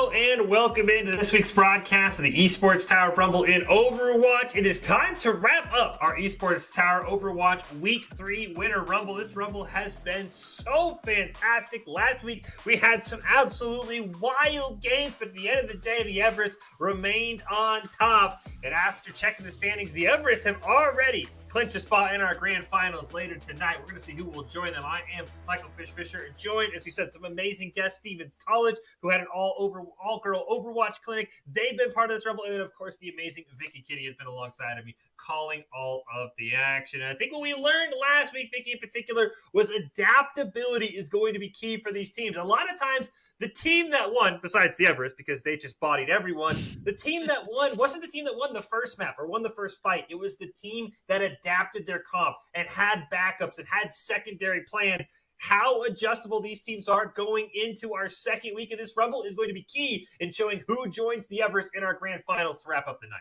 Hello and welcome into this week's broadcast of the Esports Tower Rumble in Overwatch. It is time to wrap up our Esports Tower Overwatch Week 3 Winter Rumble. This Rumble has been so fantastic. Last week we had some absolutely wild games, but at the end of the day, the Everest remained on top. And after checking the standings, the Everest have already clinched a spot in our grand finals later tonight. We're going to see who will join them. I am Michael Fisher, and joined, as we said, some amazing guests. Stevens College, who had an all-girl Overwatch clinic. They've been part of this Rumble. And then, of course, the amazing Vicky Kitty has been alongside of me, calling all of the action. And I think what we learned last week, Vicky in particular, was adaptability is going to be key for these teams. A lot of times, the team that won, besides the Everest, because they just bodied everyone, the team that won wasn't the team that won the first map or won the first fight. It was the team that adapted their comp and had backups and had secondary plans. How adjustable these teams are going into our second week of this Rumble is going to be key in showing who joins the Everest in our grand finals to wrap up the night.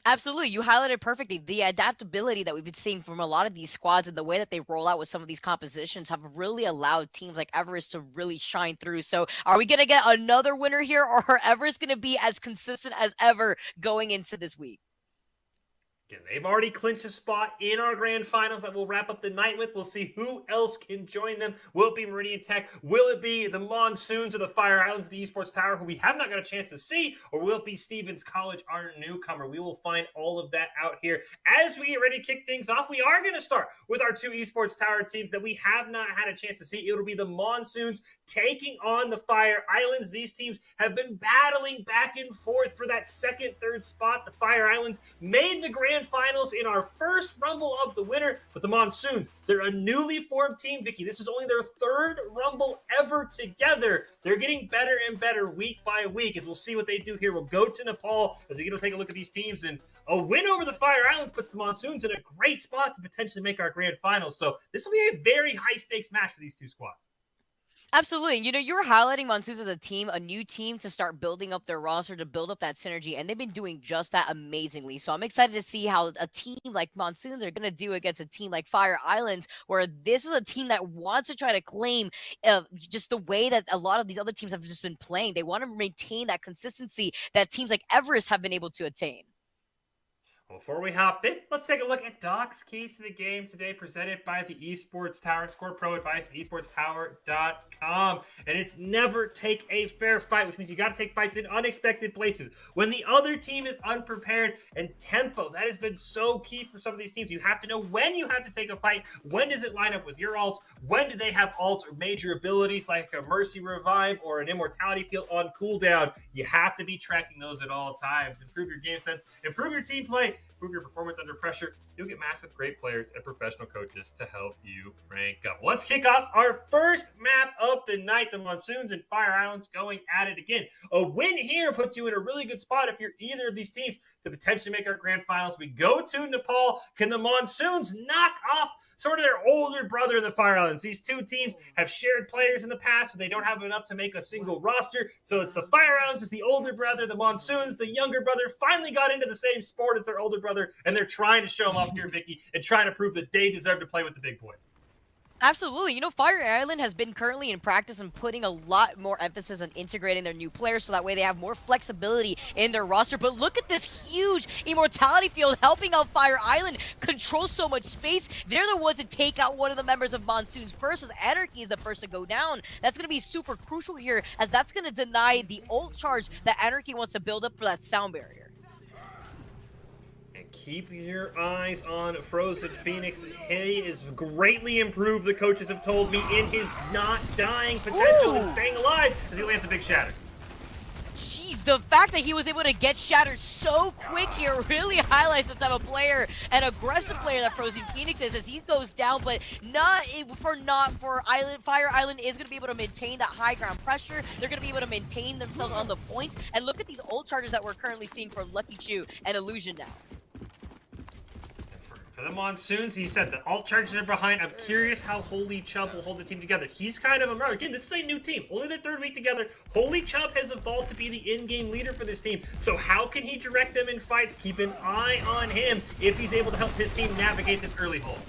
Absolutely. You highlighted perfectly. The adaptability that we've been seeing from a lot of these squads and the way that they roll out with some of these compositions have really allowed teams like Everest to really shine through. So are we going to get another winner here, or are Everest going to be as consistent as ever going into this week? Again, they've already clinched a spot in our grand finals that we'll wrap up the night with. We'll see who else can join them. Will it be Meridian Tech? Will it be the Monsoons or the Fire Islands, the Esports Tower, who we have not got a chance to see? Or will it be Stevens College, our newcomer? We will find all of that out here. As we get ready to kick things off, we are going to start with our two Esports Tower teams that we have not had a chance to see. It'll be the Monsoons taking on the Fire Islands. These teams have been battling back and forth for that second, third spot. The Fire Islands made the grand finals in our first Rumble of the winter, but the Monsoons, they're a newly formed team, Vicky. This is only their third Rumble ever together. They're getting better and better week by week, as we'll see what they do here. We'll go to Nepal as we get to take a look at these teams, and a win over the Fire Islands puts the Monsoons in a great spot to potentially make our grand finals. So this will be a very high-stakes match for these two squads. Absolutely. You know, you're highlighting Monsoons as a team, a new team to start building up their roster, to build up that synergy, and they've been doing just that amazingly. So I'm excited to see how a team like Monsoons are going to do against a team like Fire Islands, where this is a team that wants to try to claim just the way that a lot of these other teams have just been playing. They want to maintain that consistency that teams like Everest have been able to attain. Before we hop in, let's take a look at Doc's Keys to the Game today, presented by the Esports Tower. Score pro advice at esportstower.com. And it's never take a fair fight, which means you got to take fights in unexpected places. When the other team is unprepared, and tempo, that has been so key for some of these teams. You have to know when you have to take a fight. When does it line up with your ults? When do they have ults or major abilities like a Mercy Revive or an Immortality Field on cooldown? You have to be tracking those at all times. Improve your game sense, improve your team play, improve your performance under pressure. You'll get matched with great players and professional coaches to help you rank up. Let's kick off our first map of the night. The Monsoons and Fire Islands going at it again. A win here puts you in a really good spot if you're either of these teams to potentially make our grand finals. We go to Nepal. Can the Monsoons knock off sort of their older brother, the Fire Islands? These two teams have shared players in the past, but they don't have enough to make a single roster. So it's the Fire Islands is the older brother, the Monsoons, the younger brother, finally got into the same sport as their older brother, and they're trying to show them up here, Vicky, and trying to prove that they deserve to play with the big boys. Absolutely. You know, Fire Island has been currently in practice and putting a lot more emphasis on integrating their new players so that way they have more flexibility in their roster. But look at this huge Immortality Field helping out Fire Island control so much space. They're the ones to take out one of the members of Monsoons first, as Anarchy is the first to go down. That's going to be super crucial here, as that's going to deny the ult charge that Anarchy wants to build up for that sound barrier. Keep your eyes on Frozen Phoenix. He is greatly improved, the coaches have told me, in his not dying potential and staying alive as he lands a big shatter. Jeez, the fact that he was able to get shattered so quick here really highlights the type of player and aggressive player that Frozen Phoenix is as he goes down, but Fire Island is going to be able to maintain that high ground pressure. They're going to be able to maintain themselves on the points, and look at these ult charges that we're currently seeing for Lucky Chu and Illusion now. For the Monsoons, he said the alt charges are behind. I'm curious how Holy Chubb will hold the team together. He's kind of a again, this is a new team. Only their third week together. Holy Chubb has evolved to be the in-game leader for this team. So how can he direct them in fights? Keep an eye on him if he's able to help his team navigate this early hold.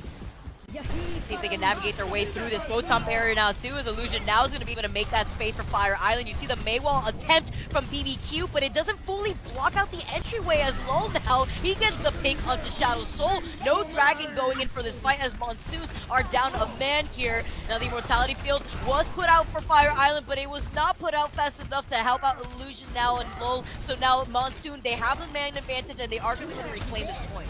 See if they can navigate their way through this photon barrier now too, as Illusion now is going to be able to make that space for Fire Island. You see the Maywall attempt from BBQ, but it doesn't fully block out the entryway as Lol now. He gets the pick onto Shadow Soul. No Dragon going in for this fight as Monsoons are down a man here. Now the Immortality Field was put out for Fire Island, but it was not put out fast enough to help out Illusion now and Lol. So now Monsoon, they have the man advantage and they are going to reclaim this point.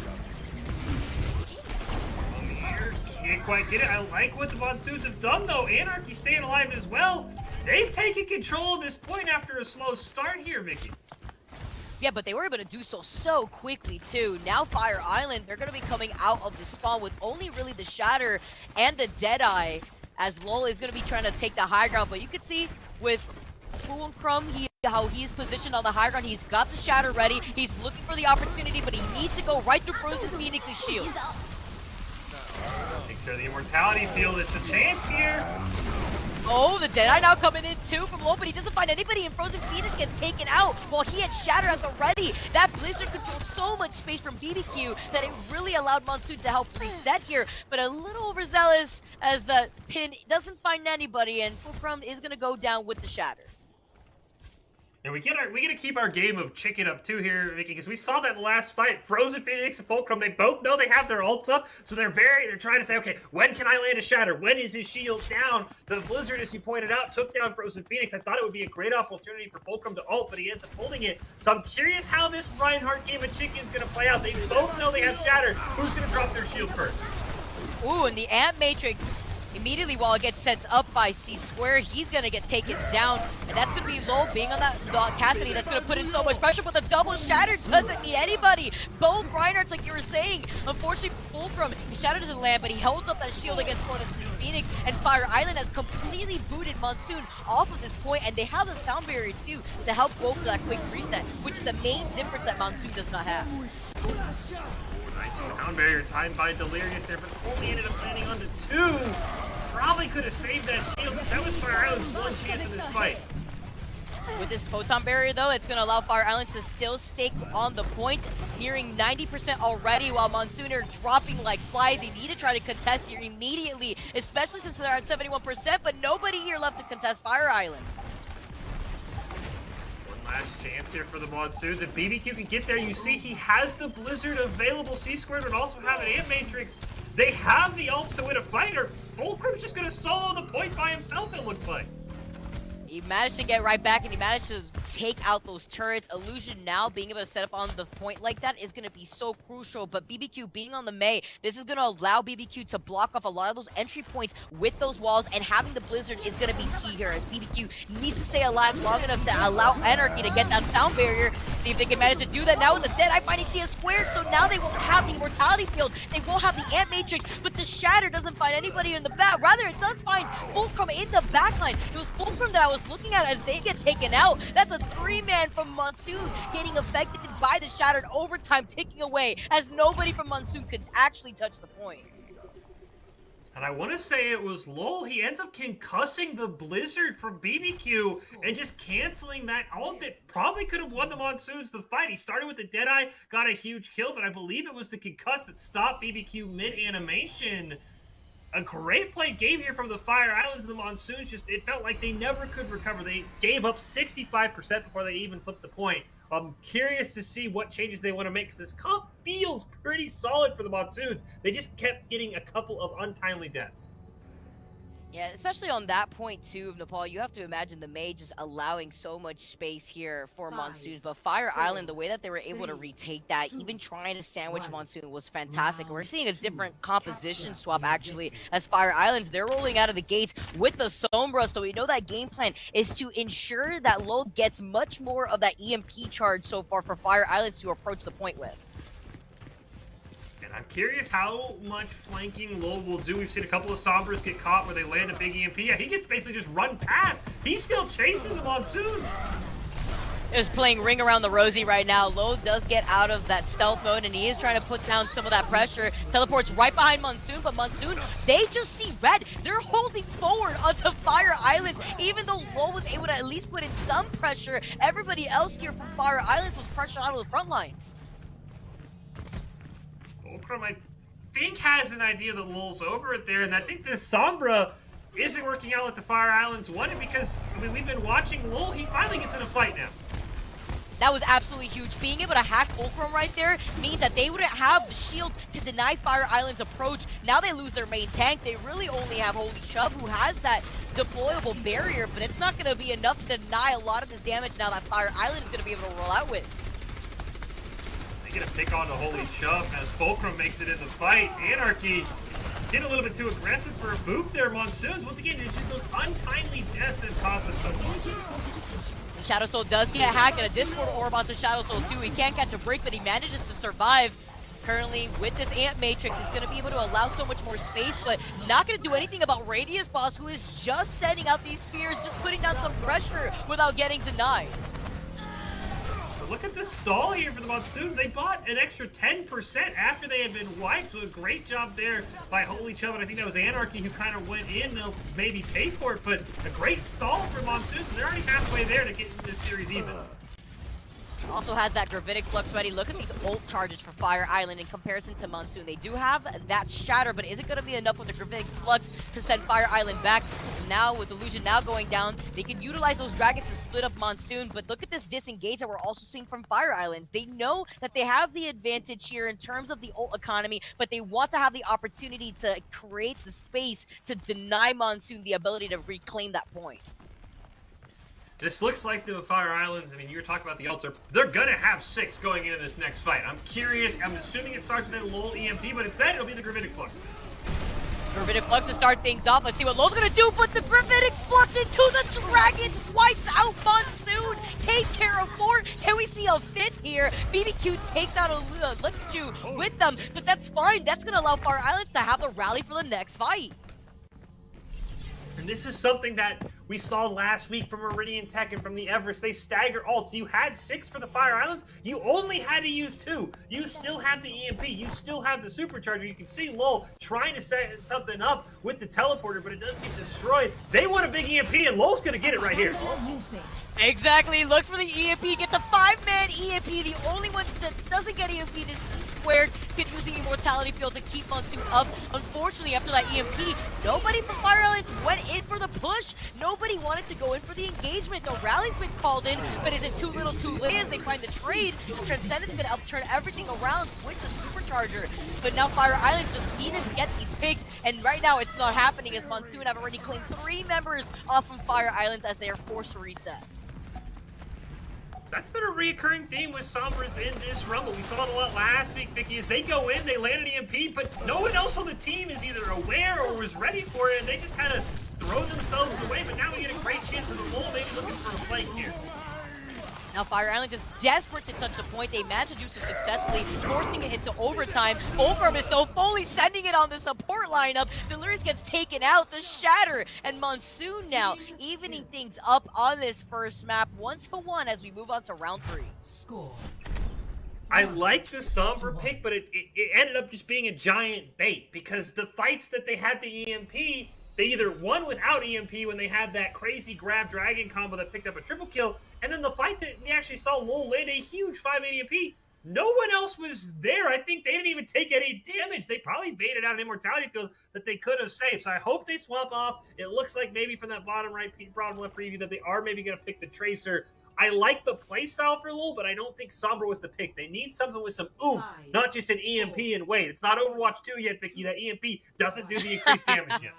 Can't quite get it. I like what the Monsoons have done, though. Anarchy staying alive as well. They've taken control of this point after a slow start here, Vicky. Yeah, but they were able to do so quickly, too. Now Fire Island, they're going to be coming out of the spawn with only really the Shatter and the Deadeye, as Lol is going to be trying to take the high ground. But you can see with Fool and Crumb, how he's positioned on the high ground. He's got the Shatter ready. He's looking for the opportunity, but he needs to go right through Frozen Phoenix's shield. Make sure the Immortality Field is a chance here. Oh, the Deadeye now coming in too from low, but he doesn't find anybody, and Frozen Phoenix gets taken out while he had Shatter at the ready. That Blizzard controlled so much space from BBQ that it really allowed Monsoon to help reset here, but a little overzealous as the pin doesn't find anybody, and Fulcrum is going to go down with the Shatter. And we gotta keep our game of chicken up too here, Vicky, because we saw that in the last fight. Frozen Phoenix and Fulcrum, they both know they have their ults up, so they're trying to say, okay, when can I land a Shatter? When is his shield down? The Blizzard, as you pointed out, took down Frozen Phoenix. I thought it would be a great opportunity for Fulcrum to ult, but he ends up holding it. So I'm curious how this Reinhardt game of chicken is gonna play out. They both know they have Shatter. Who's gonna drop their shield first? Ooh, and the Amp Matrix immediately while it gets sent up by C-Square, he's going to get taken down, and that's going to be low being on that Cassidy. That's going to put in so much pressure, but the double Shatter doesn't meet anybody. Both Reinhardts, like you were saying, unfortunately Fulcrum, his Shatter doesn't land, but he held up that shield against Phoenix, and Fire Island has completely booted Monsoon off of this point, and they have the sound barrier too to help go for that quick reset, which is the main difference that Monsoon does not have. Nice sound barrier timed by Delirious there, but only ended up landing onto 2. Probably could have saved that shield. That was Fire Island's one chance in this fight. With this photon barrier, though, it's going to allow Fire Island to still stake on the point, nearing 90% already, while Monsoon are dropping like flies. They need to try to contest here immediately, especially since they're at 71%, but nobody here left to contest Fire Islands. Last chance here for the Monsoons. If BBQ can get there, you see he has the Blizzard available. C-Squared would also have an Amp Matrix. They have the ults to win a fight, or Fulcrum's just going to solo the point by himself, it looks like. He managed to get right back, and he managed to take out those turrets. Illusion now being able to set up on the point like that is going to be so crucial, but BBQ being on the Mei, this is going to allow BBQ to block off a lot of those entry points with those walls, and having the Blizzard is going to be key here, as BBQ needs to stay alive long enough to allow Anarchy to get that sound barrier. See if they can manage to do that now with the Deadeye finding CS-Squared, so now they won't have the Immortality Field, they won't have the Amp Matrix, but the Shatter doesn't find anybody in the back. Rather, it does find Fulcrum in the backline. It was Fulcrum that I was looking at as they get taken out. That's a 3-man from Monsoon getting affected by the Shattered overtime ticking away, as nobody from Monsoon could actually touch the point. And I want to say it was Lol. He ends up concussing the Blizzard from BBQ and just canceling that ult that probably could have won the Monsoons the fight. He started with the Deadeye, got a huge kill, but I believe it was the concuss that stopped BBQ mid-animation. A great play game here from the Fire Islands and the Monsoons. Just it felt like they never could recover. They gave up 65% before they even flipped the point. I'm curious to see what changes they want to make, because this comp feels pretty solid for the Monsoons. They just kept getting a couple of untimely deaths. Yeah, especially on that point too of Nepal, you have to imagine the Mei just allowing so much space here for Monsoons. But Fire Island, the way that they were able to retake that, even trying to sandwich Monsoon, was fantastic. We're seeing a different composition swap actually, as Fire Islands, they're rolling out of the gates with the Sombra, so we know that game plan is to ensure that Lol gets much more of that EMP charge so far for Fire Islands to approach the point with. I'm curious how much flanking Lol will do. We've seen a couple of Sombras get caught where they land a big EMP. Yeah, he gets basically just run past. He's still chasing the Monsoon. Is playing Ring Around the Rosie right now. Lol does get out of that stealth mode, and he is trying to put down some of that pressure. Teleports right behind Monsoon, but Monsoon, they just see red. They're holding forward onto Fire Islands, even though Lol was able to at least put in some pressure. Everybody else here from Fire Islands was pressured out of the front lines. Fulcrum, I think has an idea that Lul's over it there, and I think this Sombra isn't working out like the Fire Islands wanted because, I mean, we've been watching Lul. He finally gets in a fight now. That was absolutely huge. Being able to hack Fulcrum right there means that they wouldn't have the shield to deny Fire Island's approach. Now they lose their main tank. They really only have Holy Shove, who has that deployable barrier, but it's not going to be enough to deny a lot of this damage now that Fire Island is going to be able to roll out with. They get a pick on the Holy Shove as Fulcrum makes it in the fight. Anarchy getting a little bit too aggressive for a boop there. Monsoons, once again, it's just those untimely deaths that cost them so much. Shadow Soul does get hacked, and a Discord orb onto Shadow Soul too. He can't catch a break, but he manages to survive. Currently, with this Ant Matrix, it's going to be able to allow so much more space, but not going to do anything about Radius Boss, who is just sending out these spheres, just putting down some pressure without getting denied. Look at the stall here for the Monsoons. They bought an extra 10% after they had been wiped, so a great job there by Holy Chubb, and I think that was Anarchy who kind of went in. They'll maybe pay for it, but a great stall for Monsoons. They're already halfway there to get into this series even. Also has that Gravitic Flux ready. Look at these ult charges for Fire Island in comparison to Monsoon. They do have that Shatter, but is it going to be enough with the Gravitic Flux to send Fire Island back? Now, with Illusion now going down, they can utilize those dragons to split up Monsoon, but look at this disengage that we're also seeing from Fire Islands. They know that they have the advantage here in terms of the ult economy, but they want to have the opportunity to create the space to deny Monsoon the ability to reclaim that point. This looks like the Fire Islands. I mean, you were talking about the ults. They're going to have 6 going into this next fight. I'm curious. I'm assuming it starts with a Lul EMP, but instead it'll be the Gravitic Flux. Gravitic Flux to start things off. Let's see what Lul's going to do, but the Gravitic Flux into the dragon wipes out Monsoon. Take care of 4. Can we see a 5th here? BBQ takes out a Luchu with them, but that's fine. That's going to allow Fire Islands to have the rally for the next fight. And this is something that we saw last week from Meridian Tech and from the Everest. They stagger ults. You had 6 for the Fire Islands. You only had to use 2. You still have the EMP. You still have the Supercharger. You can see Lul trying to set something up with the teleporter, but it does get destroyed. They want a big EMP, and Lul's going to get it right here. Exactly. Looks for the EMP. Gets a 5-man EMP. The only one that doesn't get EMP is C-squared. Could use the Immortality Field to keep Monsoon up. Unfortunately, after that EMP, nobody from Fire Islands went in for the push. Nobody wanted to go in for the engagement. The rally's been called in, but is it too little too late as they find the trade? Transcendence can help turn everything around with the Supercharger. But now Fire Islands just needed to get these picks, and right now it's not happening as Monsoon have already claimed 3 members off from Fire Islands as they are forced to reset. That's been a reoccurring theme with Sombras in this Rumble. We saw it a lot last week, Vicky, as they go in, they land an EMP, but no one else on the team is either aware or was ready for it, and they just kind of throw themselves away. But now we get a great chance of the Lul maybe looking for a flank here. Now Fire Island is desperate to touch the point. They managed to do so successfully, forcing it into overtime. Fulcrum is so fully sending it on the support lineup. Delirious gets taken out. The Shatter and Monsoon now evening things up on this first map, 1-1 as we move on to round 3. Score. I like the Sombra pick, but it ended up just being a giant bait because the fights that they had the EMP, they either won without EMP when they had that crazy grab dragon combo that picked up a triple kill, and then the fight that we actually saw Lul land a huge 5-8 EMP, no one else was there. I think they didn't even take any damage. They probably baited out an Immortality Field that they could have saved. So I hope they swap off. It looks like maybe from that bottom right, bottom left preview that they are maybe going to pick the Tracer. I like the playstyle for Lul, but I don't think Sombra was the pick. They need something with some oomph, not just an EMP and wait. It's not Overwatch 2 yet, Vicky. That EMP doesn't do the increased damage yet.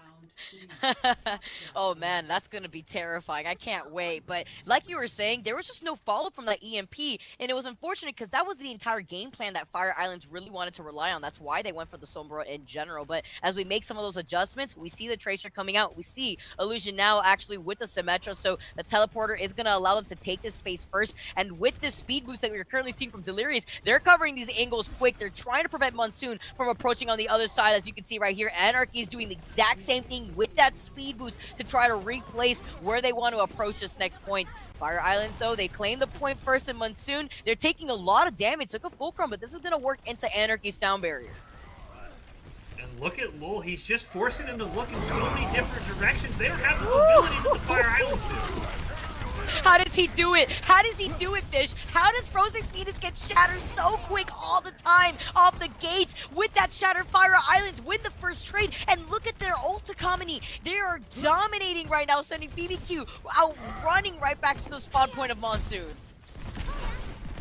Oh man, that's gonna be terrifying. I can't wait. But like you were saying, there was just no follow-up from that EMP, and it was unfortunate because that was the entire game plan that Fire Islands really wanted to rely on. That's why they went for the Sombra in general. But as we make some of those adjustments, we see the Tracer coming out. We see Illusion now actually with the Symmetra, so the teleporter is gonna allow them to take this space first. And with this speed boost that we're currently seeing from Delirious, they're covering these angles quick. They're trying to prevent Monsoon from approaching on the other side. As you can see right here, Anarchy is doing the exact same thing with that speed boost to try to replace where they want to approach this next point. Fire Islands, though, they claim the point first in Monsoon. They're taking a lot of damage. Look at Fulcrum, but this is going to work into Anarchy's sound barrier. And look at Lul. He's just forcing them to look in so many different directions. They don't have the mobility that the Fire Islands do. How does he do it? How does he do it, Fish? How does Frozen Phoenix get shattered so quick all the time off the gates with that Shattered Fire Islands, win the first trade, and look at their ult economy. They are dominating right now, sending BBQ outrunning right back to the spawn point of Monsoons.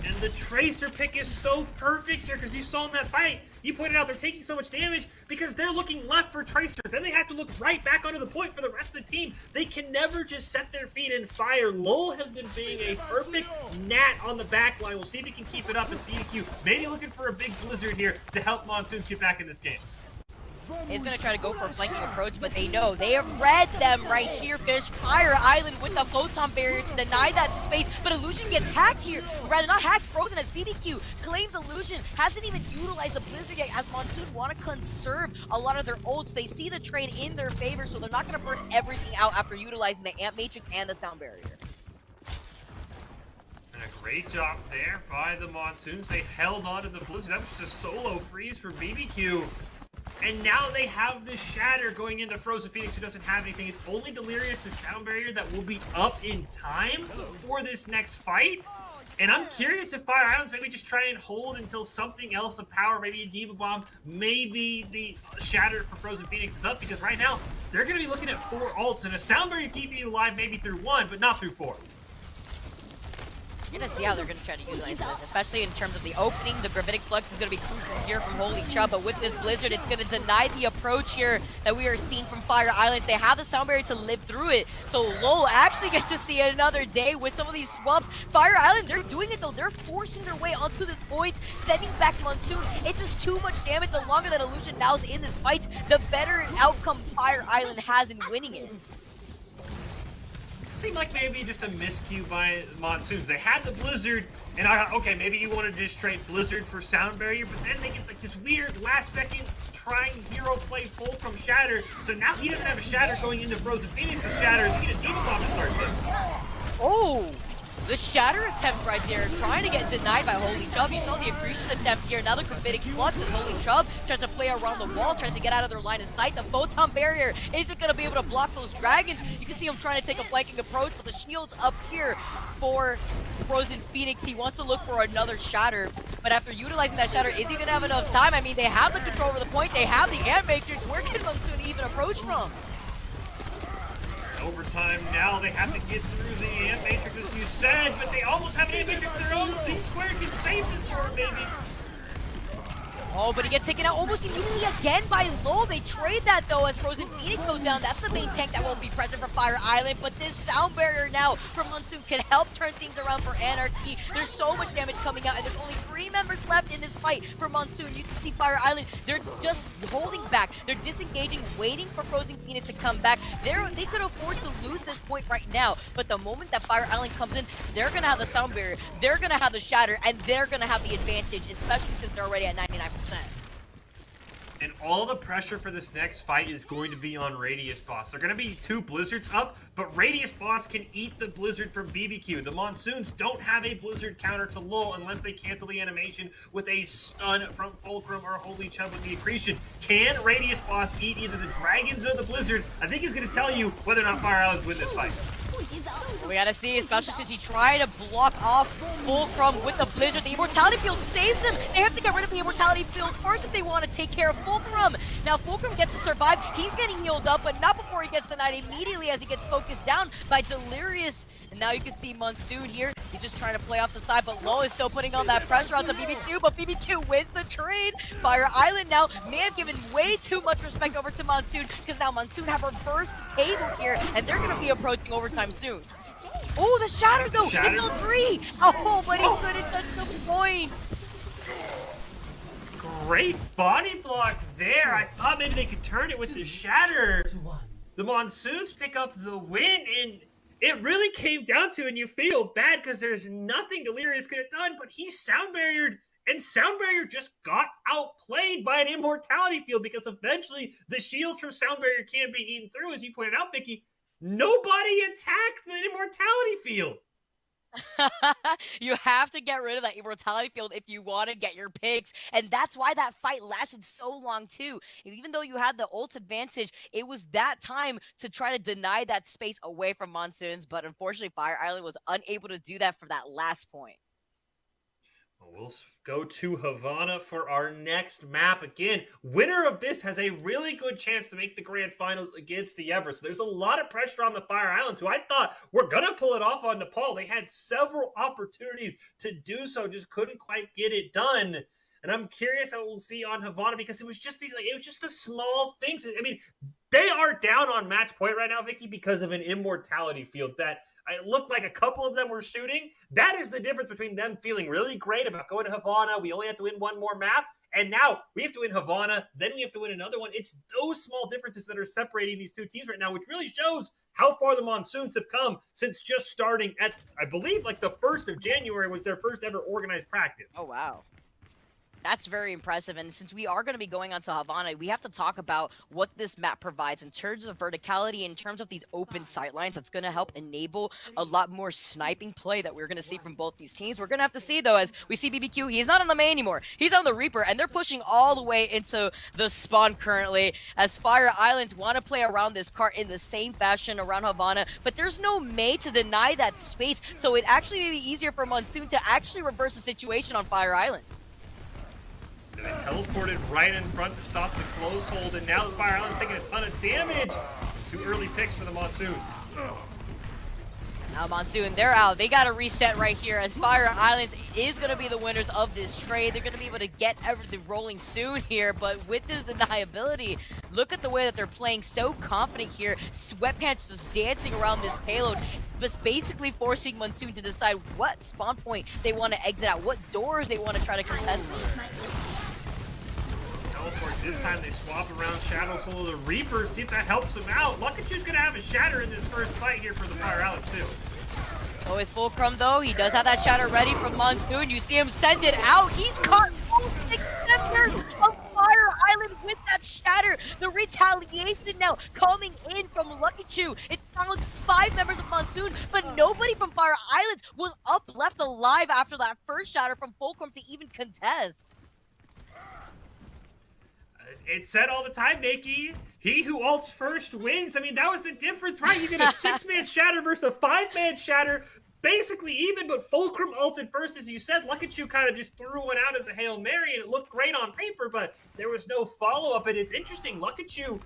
And the Tracer pick is so perfect here because you saw in that fight, you pointed out they're taking so much damage because they're looking left for Tracer. Then they have to look right back onto the point for the rest of the team. They can never just set their feet and fire. Lowell has been being a perfect gnat on the back line. We'll see if he can keep it up with BBQ. Maybe looking for a big blizzard here to help Monsoons get back in this game. Is going to try to go for a flanking approach, but they know. They have read them right here, Fish. Fire Island with the Photon Barrier to deny that space, but Illusion gets hacked here. Or rather, not hacked, frozen as BBQ claims Illusion. Hasn't even utilized the Blizzard yet, as Monsoon want to conserve a lot of their ults. They see the trade in their favor, so they're not going to burn everything out after utilizing the Amp Matrix and the Sound Barrier. And a great job there by the Monsoons. They held on to the Blizzard. That was just a solo freeze for BBQ. And now they have the Shatter going into Frozen Phoenix, who doesn't have anything. It's only Delirious, the Sound Barrier, that will be up in time for this next fight. And I'm curious if Fire Islands maybe just try and hold until something else of power, maybe a Diva Bomb, maybe the Shatter for Frozen Phoenix is up, because right now they're going to be looking at 4 ults, and a Sound Barrier keeping you alive maybe through 1, but not through 4. You're going to see how they're going to try to utilize this, especially in terms of the opening. The Gravitic Flux is going to be crucial here from Holy Chubb, but with this Blizzard, it's going to deny the approach here that we are seeing from Fire Islands. They have the Sound Barrier to live through it, so Lowell actually gets to see another day with some of these swamps. Fire Island, they're doing it though. They're forcing their way onto this point, sending back Monsoon. It's just too much damage. The longer that Illusion now is in this fight, the better outcome Fire Island has in winning it. Seemed like maybe just a miscue by Monsoons. They had the Blizzard, and I thought, okay, maybe you want to just trade Blizzard for Sound Barrier, but then they get like this weird last-second trying hero play full from Shatter, so now he doesn't have a Shatter going into Frozen Phoenix's Shatter. He needs a Diva Bomb to start them. Oh! The Shatter attempt right there, trying to get denied by Holy Chubb. You saw the Accretion attempt here. Now the Gravitic Flux as Holy Chubb tries to play around the wall, tries to get out of their line of sight. The Photon Barrier isn't going to be able to block those dragons. You can see him trying to take a flanking approach, but the shield's up here for Frozen Phoenix. He wants to look for another Shatter, but after utilizing that Shatter, is he going to have enough time? I mean, they have the control over the point. They have the Amp Matrix. Where can Monsoon even approach from? Overtime now, they have to get through the Amp Matrix, as you said, but they almost have an Amp Matrix of their own. C-Square can save this for maybe. Oh, but he gets taken out almost immediately again by Lowell. They trade that, though, as Frozen Phoenix goes down. That's the main tank that won't be present for Fire Island, but this Sound Barrier now from Monsoon can help turn things around for Anarchy. There's so much damage coming out, and there's only 3 members left in this fight for Monsoon. You can see Fire Island, they're just holding back. They're disengaging, waiting for Frozen Phoenix to come back. They could afford to lose this point right now, but the moment that Fire Island comes in, they're going to have the Sound Barrier, they're going to have the Shatter, and they're going to have the advantage, especially since they're already at 99%. And all the pressure for this next fight is going to be on Radius Boss. They're going to be 2 Blizzards up, but Radius Boss can eat the Blizzard from BBQ. The Monsoons don't have a Blizzard counter to Lowell unless they cancel the animation with a stun from Fulcrum or Holy Chubb with the Accretion. Can Radius Boss eat either the Dragons or the Blizzard? I think he's going to tell you whether or not Fire Islands win this fight. We gotta see, especially since he tried to block off Fulcrum with the Blizzard. The Immortality Field saves him. They have to get rid of the Immortality Field first if they want to take care of Fulcrum. Now Fulcrum gets to survive. He's getting healed up, but not before he gets denied immediately as he gets focused down by Delirious. And now you can see Monsoon here. He's just trying to play off the side, but Low is still putting on that pressure on the BBQ, but BBQ wins the trade. Fire Island now may have given way too much respect over to Monsoon, because now Monsoon have reversed table here, and they're going to be approaching overtime soon. Oh, the Shatter though! Shatter. It's 3! Oh, but he couldn't touch the point! Great body block there. I thought maybe they could turn it with the Shatter. The Monsoons pick up the win, and it really came down to, and you feel bad because there's nothing Delirious could have done, but he's Sound Barriered, and Sound Barrier just got outplayed by an Immortality Field because eventually the shields from Sound Barrier can't be eaten through, as you pointed out, Vicky. Nobody attacked the Immortality Field. You have to get rid of that immortality field if you want to get your picks, and that's why that fight lasted so long too. And even though you had the ult advantage, it was that time to try to deny that space away from Monsoons, but unfortunately Fire Island was unable to do that for that last point. We'll go to Havana for our next map. Again, winner of this has a really good chance to make the grand finals against the Everest. So there's a lot of pressure on the Fire Islands, who I thought were going to pull it off on Nepal. They had several opportunities to do so, just couldn't quite get it done. And I'm curious how we'll see on Havana, because it was just the small things. I mean, they are down on match point right now, Vicky, because of an immortality field that it looked like a couple of them were shooting. That is the difference between them feeling really great about going to Havana. We only have to win one more map. And now we have to win Havana. Then we have to win another one. It's those small differences that are separating these two teams right now, which really shows how far the Monsoons have come since just starting at, I believe, like the 1st of January was their first ever organized practice. Oh, wow. That's very impressive, and since we are going to be going on to Havana, we have to talk about what this map provides in terms of verticality, in terms of these open sightlines. That's going to help enable a lot more sniping play that we're going to see from both these teams. We're going to have to see, though, as we see BBQ, he's not on the main anymore. He's on the Reaper, and they're pushing all the way into the spawn currently, as Fire Islands want to play around this cart in the same fashion around Havana, but there's no Mei to deny that space, so it actually may be easier for Monsoon to actually reverse the situation on Fire Islands. And they teleported right in front to stop the close hold, and now the Fire Island's taking a ton of damage. 2 early picks for the Monsoon. Now Monsoon, they're out. They got to reset right here, as Fire Islands is going to be the winners of this trade. They're going to be able to get everything rolling soon here, but with this deniability, look at the way that they're playing, so confident here. Sweatpants just dancing around this payload, just basically forcing Monsoon to decide what spawn point they want to exit out, what doors they want to try to contest with. This time they swap around Shadow Soul to the Reaper, see if that helps him out. Lukachu's gonna have a shatter in this first fight here for the Fire Islands too. Oh, his Fulcrum though, he does have that shatter ready from Monsoon. You see him send it out. He's caught all 6 members of Fire Island with that shatter. The retaliation now coming in from Lukachu. It found 5 members of Monsoon, but nobody from Fire Islands was left alive after that first shatter from Fulcrum to even contest. It's said all the time, Nikki. He who ults first wins. I mean, that was the difference, right? You get a 6-man shatter versus a 5-man shatter. Basically even, but Fulcrum ulted first, as you said. Lukachu kind of just threw one out as a Hail Mary, and it looked great on paper, but there was no follow-up. And it's interesting, Lukachu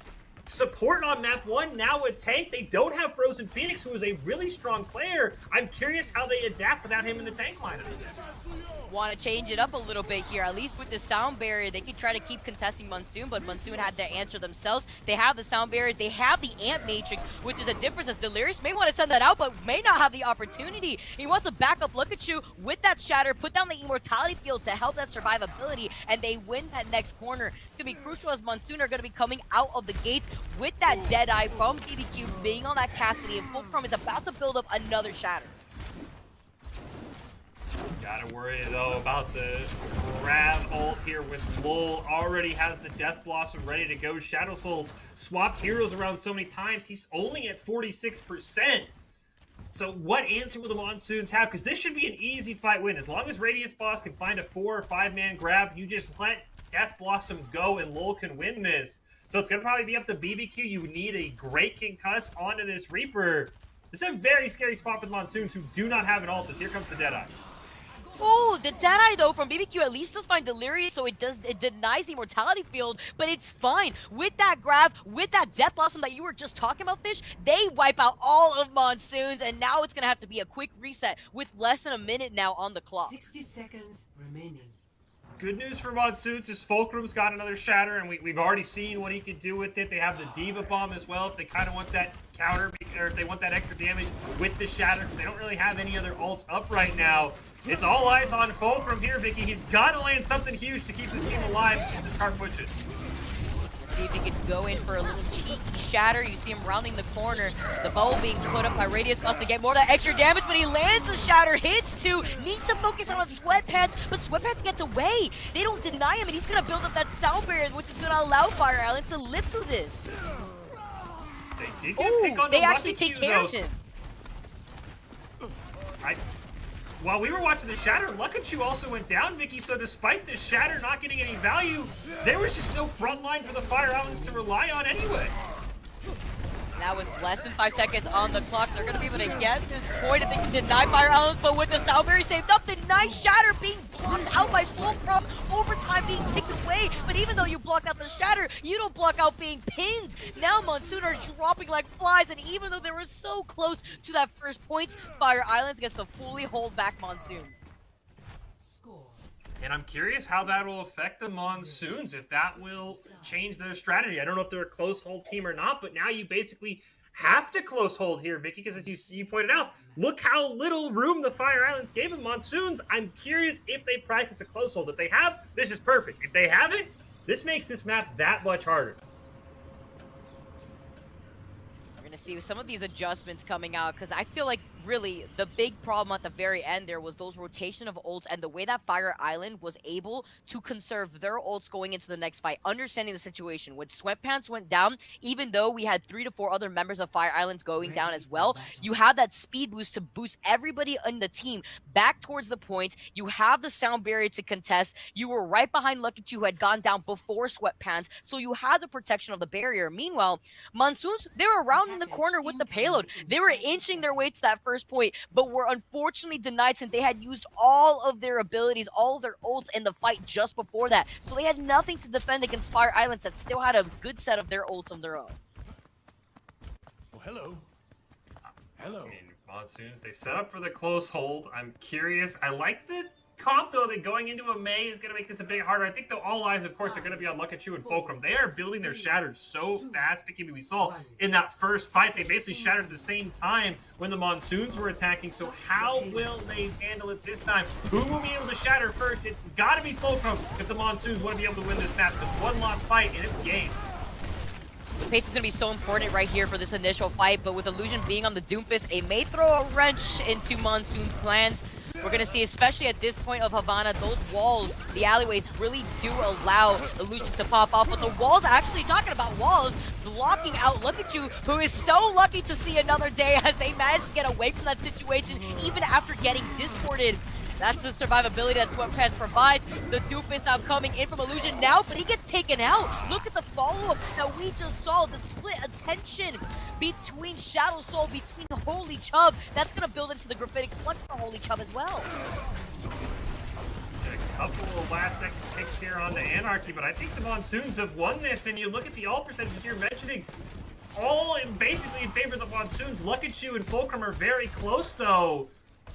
support on map 1, now a tank. They don't have Frozen Phoenix, who is a really strong player. I'm curious how they adapt without him in the tank lineup. Want to change it up a little bit here, at least with the sound barrier. They could try to keep contesting Monsoon, but Monsoon had to answer themselves. They have the sound barrier, they have the Amp Matrix, which is a difference, as Delirious may want to send that out, but may not have the opportunity. He wants to back up Lukachu with that shatter, put down the immortality field to help that survivability, and they win that next corner. It's going to be crucial, as Monsoon are going to be coming out of the gates with that Deadeye from BBQ being on that Cassidy, and Fulcrum is about to build up another shatter. Gotta worry, though, about the grab ult here with Lowell. Already has the Death Blossom ready to go. Shadow Soul's swapped heroes around so many times. He's only at 46%. So what answer will the Monsoons have? Because this should be an easy fight win. As long as Radius Boss can find a 4 or 5-man grab, you just let Death Blossom go and Lowell can win this. So it's going to probably be up to BBQ. You need a great concuss onto this Reaper. This is a very scary spot for the Monsoons, who do not have an ult, as here comes the Deadeye. Oh, the Deadeye though from BBQ at least does find Delirious, so it denies the immortality field, but it's fine. With that grab, with that Death Blossom that you were just talking about, Fish, they wipe out all of Monsoons, and now it's gonna have to be a quick reset with less than a minute now on the clock. 60 seconds remaining. Good news for Monsoons is Fulcrum's got another shatter, and we've already seen what he could do with it. They have the Diva Bomb as well if they kind of want that counter, or if they want that extra damage with the shatter, because they don't really have any other ults up right now. It's all eyes on Fulcrum here, Vicky. He's got to land something huge to keep this team alive and keep this card pushing. See if he could go in for a little cheeky shatter. You see him rounding the corner. The bubble being put up by Radius Plus to get more of that extra damage, but he lands the shatter, hits 2, needs to focus on Sweatpants, but Sweatpants gets away. They don't deny him, and he's going to build up that sound barrier, which is going to allow Fire Island to live through this. They did get a pick on they the actually take care though. of him. while we were watching the Shatter, Lukachu also went down, Vicky, so despite the Shatter not getting any value, there was just no front line for the Fire Islands to rely on anyway. Now with less than 5 seconds on the clock, they're going to be able to get this point if they can deny Fire Islands, but with the Stowberry save up, the nice Shatter being blocked out by Fulcrum, overtime being taken away, but even though you blocked out the Shatter, you don't block out being pinned. Now Monsoon are dropping like flies, and even though they were so close to that first point, Fire Islands gets to fully hold back Monsoons. And I'm curious how that will affect the Monsoons, if that will change their strategy. I don't know if they're a close hold team or not, but now you basically have to close hold here, Vicky, because as you pointed out, look how little room the Fire Islands gave the Monsoons. I'm curious if they practice a close hold. If they have, this is perfect. If they haven't, this makes this map that much harder. We're going to see some of these adjustments coming out, because I feel like really the big problem at the very end there was those rotation of ults and the way that Fire Island was able to conserve their ults going into the next fight, understanding the situation. When Sweatpants went down, even though we had 3 to 4 other members of Fire Islands going down as well, you have that speed boost to boost everybody in the team back towards the point. You have the sound barrier to contest. You were right behind Lucky 2, who had gone down before Sweatpants, so you had the protection of the barrier. Meanwhile, Monsoons, they were around in the corner with the payload. They were inching their way to that first point, but were unfortunately denied since they had used all of their abilities, all of their ults in the fight just before that. So they had nothing to defend against Fire Islands that still had a good set of their ults of their own. Well, hello. Hello. Monsoons, they set up for the close hold. I'm curious. I like the comp, though, that going into a May is going to make this a bit harder. I think, though, all eyes, of course, are going to be on Lukachu and Fulcrum. They are building their shatters so fast. We saw in that first fight, they basically shattered at the same time when the Monsoons were attacking. So how will they handle it this time? Who will be able to shatter first? It's got to be Fulcrum if the Monsoons want to be able to win this match. Just one last fight, and it's game. Pace is going to be so important right here for this initial fight, but with Illusion being on the Doomfist, it may throw a wrench into Monsoon plans. We're going to see, especially at this point of Havana, those walls, the alleyways really do allow Illusion to pop off. But the walls, actually talking about walls, blocking out Lukachu, who is so lucky to see another day as they managed to get away from that situation even after getting discorded. That's the survivability that Sweatpants provides. The Doofus now coming in from Illusion now, but he gets taken out. Look at the follow-up that we just saw, the split attention between Shadow Soul, between Holy Chubb. That's going to build into the Graphitic Flux for Holy Chubb as well. A couple of last-second picks here on the Anarchy, but I think the Monsoons have won this, and you look at the ult percentages you're mentioning, all basically in favor of the Monsoons. Lukachu and Fulcrum are very close, though.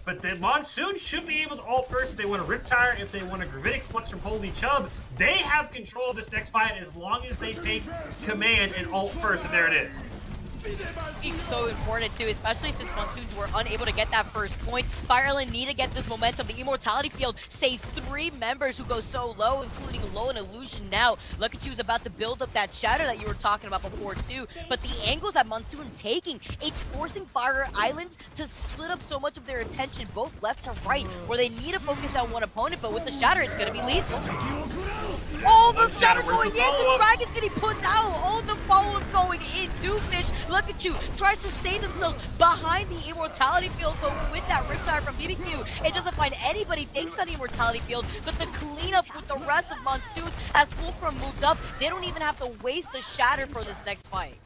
But the Monsoons should be able to ult first if they want to Riptire, if they want to Gravitic Flux from Holy Chubb. They have control of this next fight as long as they take command and ult first, and there it is. It's so important too, especially since Monsoons were unable to get that first point. Fire Island need to get this momentum. The Immortality Field saves 3 members who go so low, including Low and Illusion now. Lukachu is about to build up that shatter that you were talking about before too. But the angles that Monsoon are taking, it's forcing Fire Islands to split up so much of their attention, both left to right, where they need to focus on one opponent, but with the shatter, it's going to be lethal. Oh, the shatter going in! The Dragon's getting put down! Oh, the follow-up going in! 2 fish. Lukachu tries to save themselves behind the Immortality Field, but with that Riptire from BBQ, it doesn't find anybody thanks to the Immortality Field, but the cleanup with the rest of Monsoons as Fulcrum moves up, they don't even have to waste the shatter for this next fight.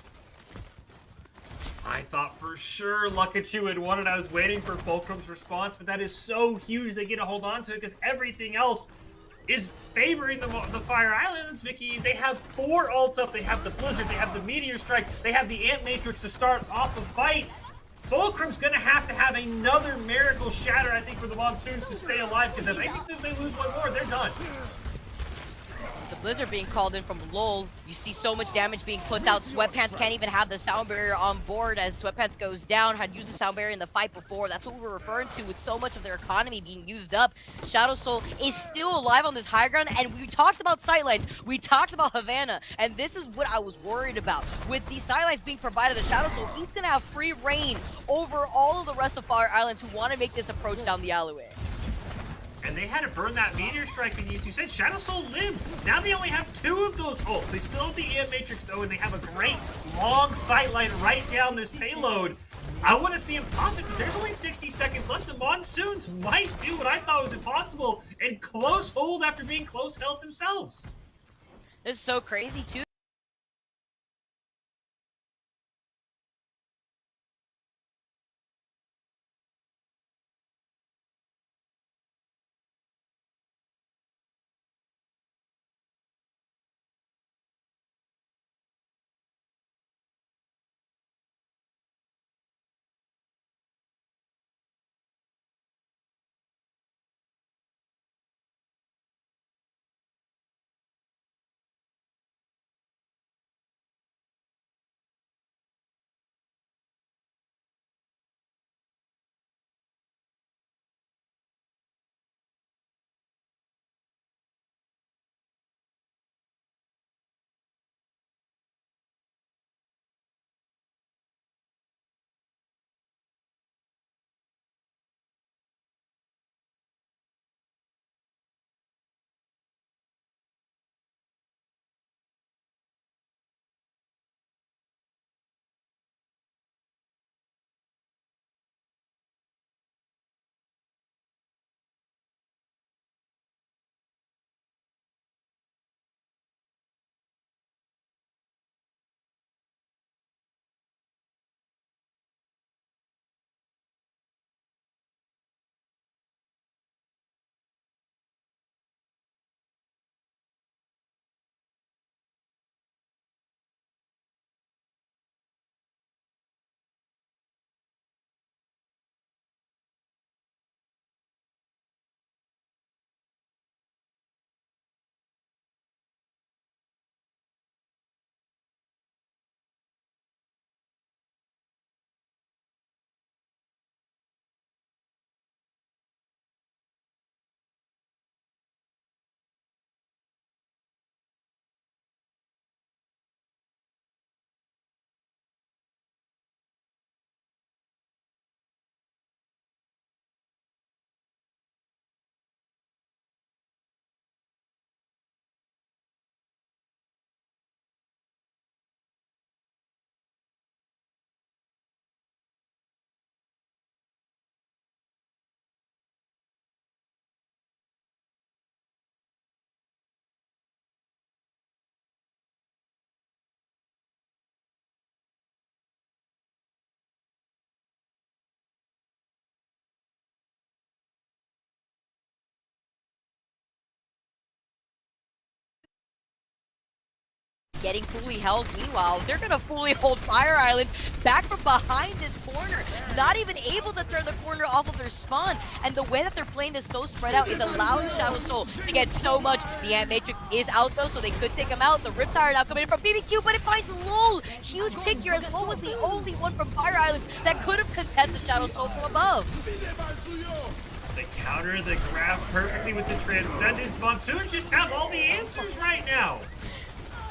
I thought for sure Lukachu had won it. I was waiting for Fulcrum's response, but that is so huge they get to hold on to it because everything else is favoring the Fire Islands, Vicky. They have 4 ults up. They have the Blizzard, they have the Meteor Strike, they have the Ant Matrix to start off the fight. Fulcrum's going to have another Miracle Shatter, I think, for the Monsoons to stay alive, because I think if they lose one more, they're done. The Blizzard being called in from LoL, you see so much damage being put out. Sweatpants can't even have the sound barrier on board as Sweatpants goes down. Had used the sound barrier in the fight before. That's what we were referring to with so much of their economy being used up. Shadow Soul is still alive on this high ground, and we talked about sightlines. We talked about Havana, and this is what I was worried about. With these sightlines being provided to Shadow Soul, he's going to have free reign over all of the rest of Fire Islands who want to make this approach down the alleyway. And they had to burn that Meteor Strike, and as you said, Shadow Soul lived. Now they only have 2 of those ults. They still have the Ant Matrix, though, and they have a great long sightline right down this payload. I want to see him pop it, but there's only 60 seconds left. The Monsoons might do what I thought was impossible and close hold after being close held themselves. This is so crazy, too. Getting fully held. Meanwhile, they're going to fully hold Fire Islands back from behind this corner. Not even able to turn the corner off of their spawn. And the way that they're playing this so spread out is allowing Shadow Soul to get so much. The Ant Matrix is out though, so they could take him out. The Riptire now coming in from BBQ, but it finds LOL. Huge pick here as Lol was the only one from Fire Islands that could have contested Shadow Soul from above. They counter the grab perfectly with the Transcendence. Monsoons just have all the answers right now.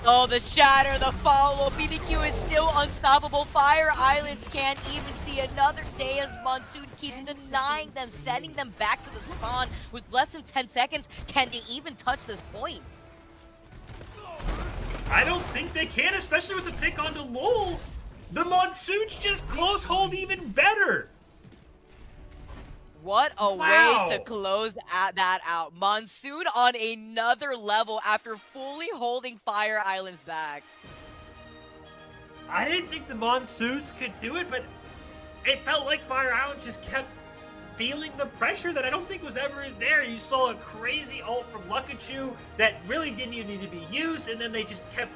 Oh, the shatter, the follow. BBQ is still unstoppable. Fire Islands can't even see another day as Monsoon keeps denying them, sending them back to the spawn with less than 10 seconds. Can they even touch this point? I don't think they can, especially with the pick onto LOL. The Monsoons just close hold even better. What a Wow. way to close that out. Monsoon on another level after fully holding Fire Islands back. I didn't think the Monsoons could do it, but it felt like Fire Islands just kept feeling the pressure that I don't think was ever there. You saw a crazy ult from Lukachu that really didn't even need to be used, and then they just kept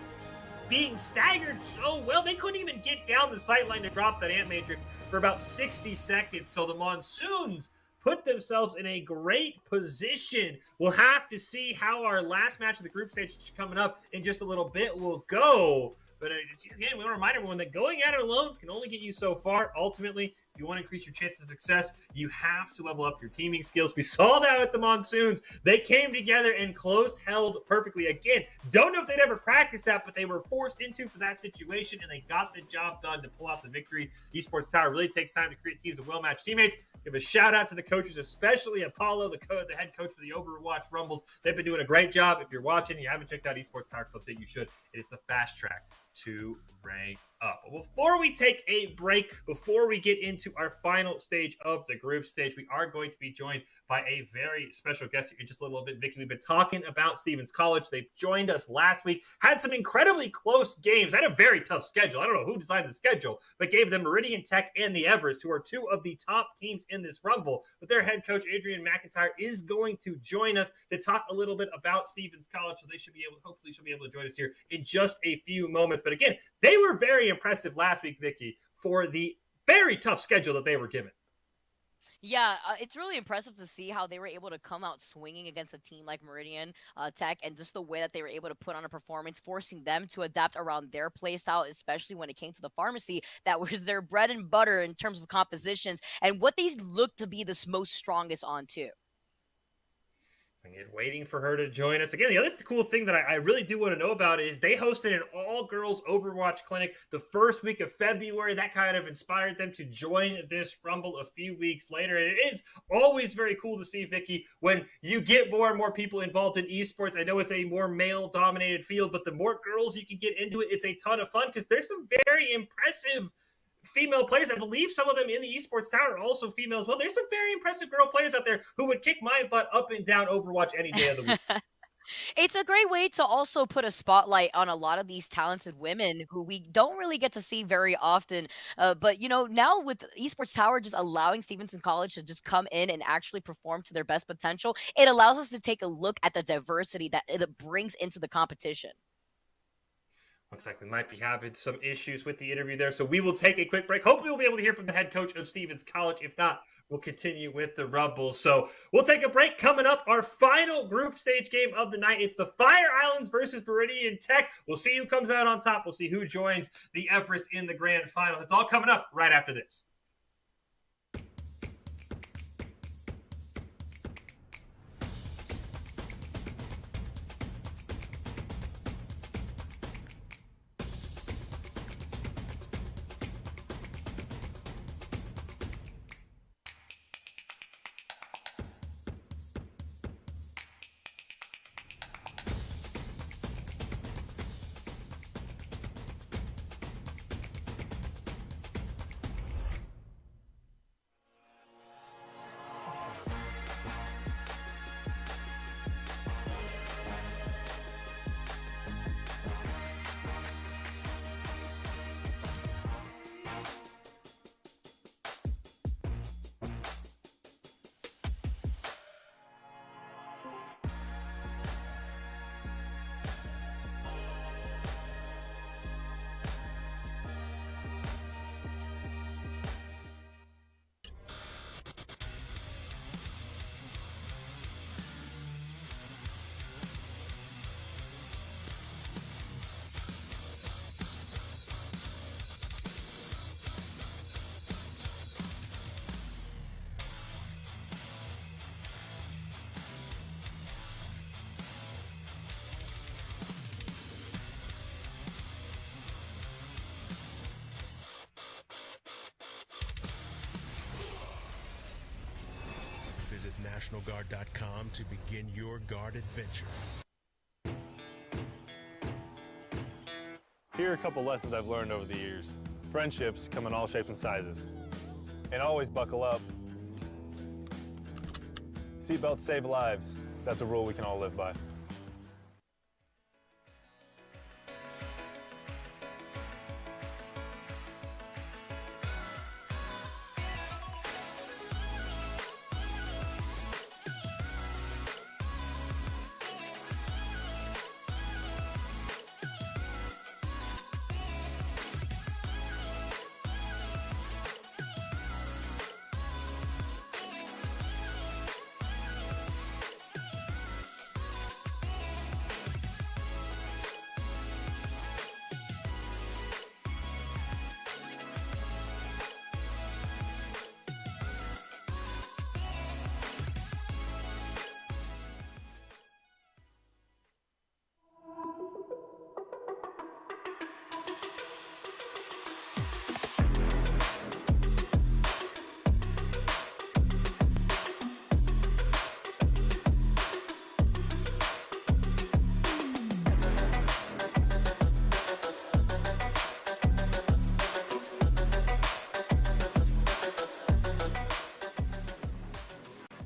being staggered so well. They couldn't even get down the sightline to drop that Ant Matrix for about 60 seconds. So the Monsoons put themselves in a great position. We'll have to see how our last match of the group stage coming up in just a little bit will go. But again, we want to remind everyone that going at it alone can only get you so far. Ultimately, if you want to increase your chances of success, you have to level up your teaming skills. We saw that with the Monsoons. They came together and close held perfectly. Again, don't know if they'd ever practiced that, but they were forced into for that situation, and they got the job done to pull out the victory. Esports Tower really takes time to create teams of well-matched teammates. Give a shout out to the coaches, especially Apollo, the head coach for the Overwatch Rumbles. They've been doing a great job. If you're watching, you haven't checked out Esports Tower Club, you should. It is the fast track to rank up. But before we take a break, before we get into our final stage of the group stage, we are going to be joined by a very special guest here in just a little bit. Vicky, we've been talking about Stevens College. They joined us last week, had some incredibly close games, had a very tough schedule. I don't know who designed the schedule, but gave them Meridian Tech and the Everest, who are two of the top teams in this Rumble. But their head coach, Adrian McIntyre, is going to join us to talk a little bit about Stevens College. So they should be able, hopefully she'll be able to join us here in just a few moments. But again, they were very impressive last week, Vicky, for the very tough schedule that they were given. Yeah, it's really impressive to see how they were able to come out swinging against a team like Meridian Tech, and just the way that they were able to put on a performance, forcing them to adapt around their play style, especially when it came to the pharmacy. That was their bread and butter in terms of compositions and what they looked to be the most strongest on too. Again, waiting for her to join us. Again, the other cool thing that I really do want to know about is they hosted an all-girls Overwatch clinic the first week of February. That kind of inspired them to join this Rumble a few weeks later. And it is always very cool to see, Vicky, when you get more and more people involved in esports. I know it's a more male-dominated field, but the more girls you can get into it, it's a ton of fun because there's some very impressive female players. I believe some of them in the esports tower are also female as well. There's some very impressive girl players out there who would kick my butt up and down Overwatch any day of the week. It's a great way to also put a spotlight on a lot of these talented women who we don't really get to see very often. But, you know, now with Esports Tower just allowing Stevenson College to just come in and actually perform to their best potential, it allows us to take a look at the diversity that it brings into the competition. Looks like we might be having some issues with the interview there, so we will take a quick break. Hopefully we'll be able to hear from the head coach of Stevens College. If not, we'll continue with the Rumble. So we'll take a break. Coming up, our final group stage game of the night. It's the Fire Islands versus Meridian Tech. We'll see who comes out on top. We'll see who joins the Everest in the grand final. It's all coming up right after this. Visit NationalGuard.com to begin your guard adventure. Here are a couple lessons I've learned over the years. Friendships come in all shapes and sizes. And always buckle up. Seatbelts save lives. That's a rule we can all live by.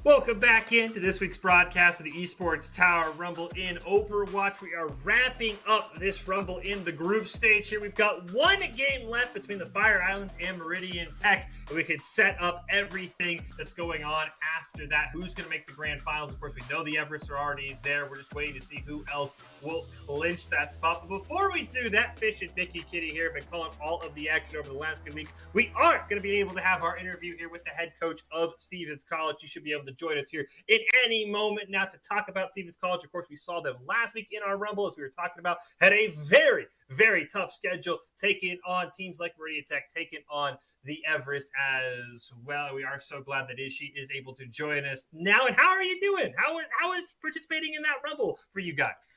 Welcome back into this week's broadcast of the Esports Tower Rumble in Overwatch. We are wrapping up this Rumble in the group stage here. We've got one game left between the Fire Islands and Meridian Tech, and we can set up everything that's going on after that. Who's going to make the grand finals? Of course, we know the Everests are already there. We're just waiting to see who else will clinch that spot. But before we do that, Fish and Mickey Kitty here have been calling all of the action over the last few weeks. We are going to be able to have our interview here with the head coach of Stevens College. You should be able to join us here in any moment now to talk about Stevens College. Of course, we saw them last week in our Rumble, as we were talking about, had a very, very tough schedule, taking on teams like Meridian Tech, taking on the Everest as well. We are so glad that she is able to join us now. And how are you doing? How is participating in that Rumble for you guys?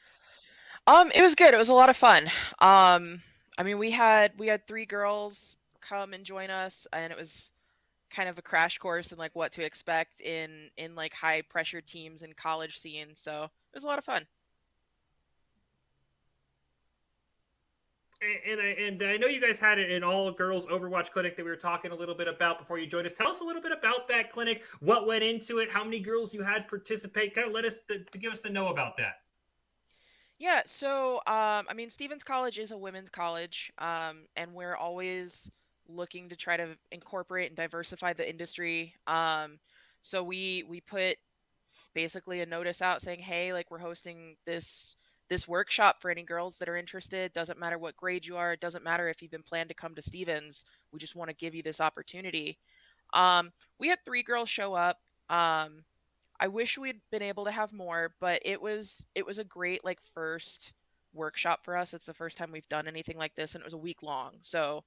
It was good. It was a lot of fun. I mean, we had 3 girls come and join us, and it was kind of a crash course in like what to expect in like high pressure teams and college scene. So it was a lot of fun. And I know you guys had an all-girls Overwatch clinic that we were talking a little bit about before you joined us. Tell us a little bit about that clinic, what went into it, how many girls you had participate. Kind of let us to give us the know about that. Yeah, so I mean, Stevens College is a women's college, and we're always looking to try to incorporate and diversify the industry. So we put basically a notice out saying, hey, like we're hosting this workshop for any girls that are interested. Doesn't matter what grade you are. It doesn't matter if you've been planned to come to Stevens. We just want to give you this opportunity. We had 3 girls show up. I wish we'd been able to have more, but it was a great like first workshop for us. It's the first time we've done anything like this, and it was a week long. So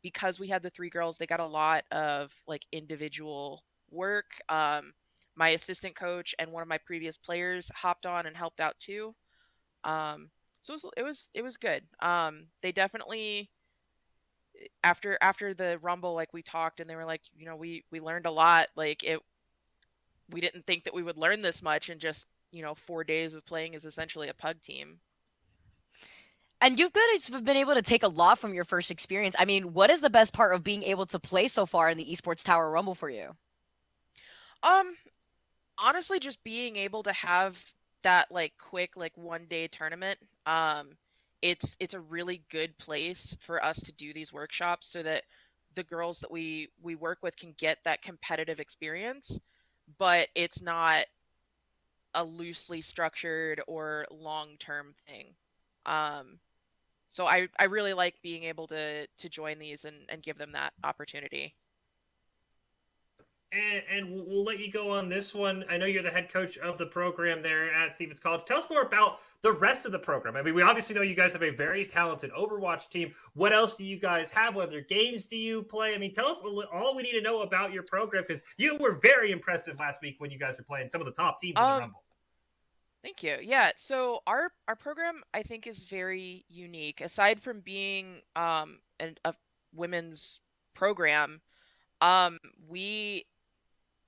because we had the 3 girls, they got a lot of like individual work. My assistant coach and one of my previous players hopped on and helped out too. So it was good. They definitely after the Rumble, like we talked, and they were like, you know, we learned a lot. Like we didn't think that we would learn this much in just 4 days of playing as essentially a pug team. And you guys have been able to take a lot from your first experience. I mean, what is the best part of being able to play so far in the Esports Tower Rumble for you? Honestly, just being able to have that like quick like 1-day tournament. It's a really good place for us to do these workshops so that the girls that we work with can get that competitive experience, but it's not a loosely structured or long-term thing. So I really like being able to join these and give them that opportunity. And we'll let you go on this one. I know you're the head coach of the program there at Stevens College. Tell us more about the rest of the program. I mean, we obviously know you guys have a very talented Overwatch team. What else do you guys have? What other games do you play? I mean, tell us all we need to know about your program, because you were very impressive last week when you guys were playing some of the top teams in the Rumble. Thank you. Yeah, so our program I think is very unique. Aside from being a women's program, we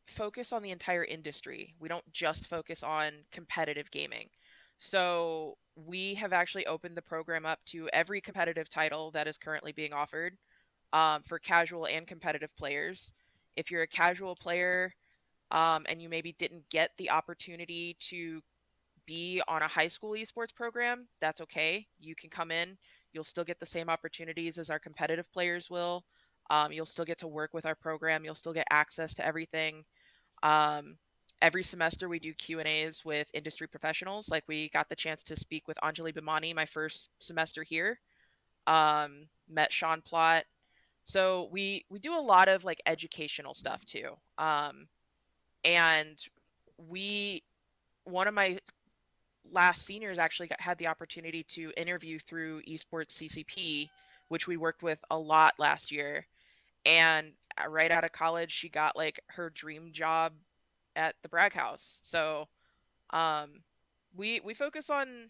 focus on the entire industry. We don't just focus on competitive gaming. So we have actually opened the program up to every competitive title that is currently being offered, for casual and competitive players. If you're a casual player, and you maybe didn't get the opportunity to be on a high school esports program, that's okay. You can come in. You'll still get the same opportunities as our competitive players will. You'll still get to work with our program. You'll still get access to everything. Every semester we do Q&As with industry professionals. Like we got the chance to speak with Anjali Bhimani my first semester here. Met Sean Plott. So we do a lot of like educational stuff too. And one of my last seniors actually had the opportunity to interview through Esports CCP, which we worked with a lot last year. And right out of college, she got like her dream job at the Bragg House. So we focus on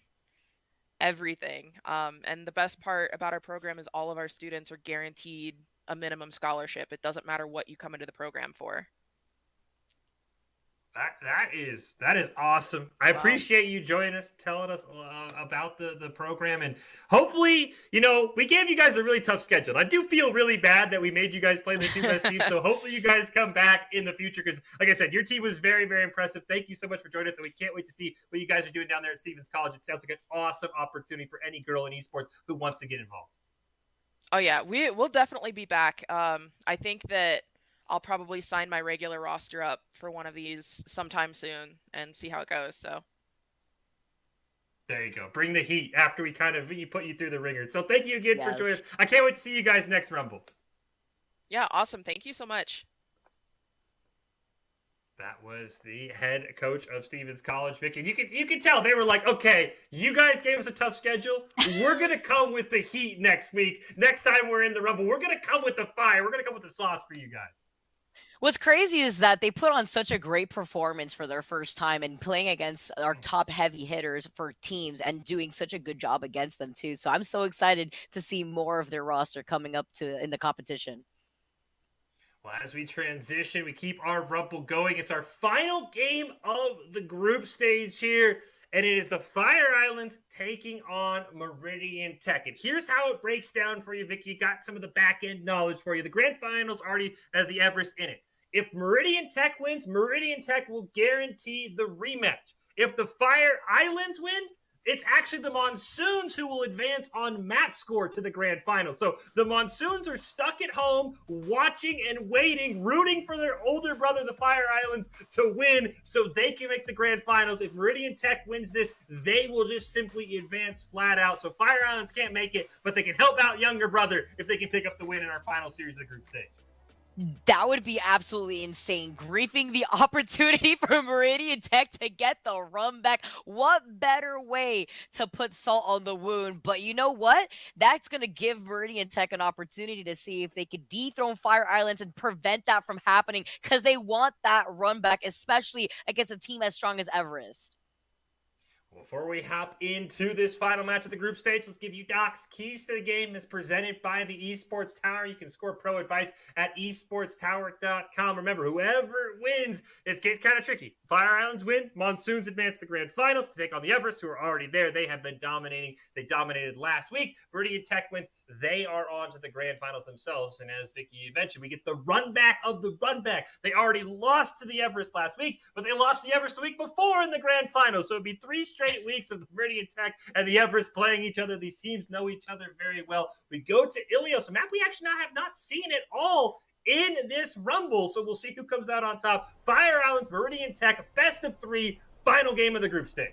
everything. And the best part about our program is all of our students are guaranteed a minimum scholarship. It doesn't matter what you come into the program for. That is awesome. I appreciate you joining us, telling us about the program, and hopefully, we gave you guys a really tough schedule. I do feel really bad that we made you guys play the two best teams. So hopefully you guys come back in the future because, like I said, your team was very, very impressive. Thank you so much for joining us, and we can't wait to see what you guys are doing down there at Stevens College. It sounds like an awesome opportunity for any girl in esports who wants to get involved. Oh yeah, we'll definitely be back. I think that I'll probably sign my regular roster up for one of these sometime soon and see how it goes. So there you go. Bring the heat after we kind of put you through the ringer. So thank you again for joining us. I can't wait to see you guys next Rumble. Yeah, awesome. Thank you so much. That was the head coach of Stevens College, Vicky. You can tell they were like, okay, you guys gave us a tough schedule. We're gonna come with the heat next week. Next time we're in the Rumble, we're gonna come with the fire. We're gonna come with the sauce for you guys. What's crazy is that they put on such a great performance for their first time and playing against our top heavy hitters for teams and doing such a good job against them too. So I'm so excited to see more of their roster coming up in the competition. Well, as we transition, we keep our Rumble going. It's our final game of the group stage here, and it is the Fire Islands taking on Meridian Tech. And here's how it breaks down for you, Vicky. You got some of the back-end knowledge for you. The grand finals already has the Everest in it. If Meridian Tech wins, Meridian Tech will guarantee the rematch. If the Fire Islands win, it's actually the Monsoons who will advance on match score to the grand final. So the Monsoons are stuck at home, watching and waiting, rooting for their older brother, the Fire Islands, to win so they can make the grand finals. If Meridian Tech wins this, they will just simply advance flat out. So Fire Islands can't make it, but they can help out younger brother if they can pick up the win in our final series of the group stage. That would be absolutely insane. Griefing the opportunity for Meridian Tech to get the run back. What better way to put salt on the wound? But you know what? That's going to give Meridian Tech an opportunity to see if they could dethrone Fire Islands and prevent that from happening because they want that run back, especially against a team as strong as Everest. Before we hop into this final match of the group stage, let's give you Doc's keys to the game as presented by the Esports Tower. You can score pro advice at esportstower.com. Remember, whoever wins, it gets kind of tricky. Fire Islands win, Monsoons advance to the grand finals to take on the Everest, who are already there. They have been dominating. They dominated last week. Meridian Tech wins. They are on to the grand finals themselves. And as Vicky mentioned, we get the run back of the run back. They already lost to the Everest last week, but they lost to the Everest the week before in the grand finals. So it'd be 3 straight weeks of the Meridian Tech and the Everest playing each other. These teams know each other very well. We go to Ilios, a map we actually have not seen at all in this Rumble. So we'll see who comes out on top. Fire Islands, Meridian Tech, best of 3, final game of the group stage.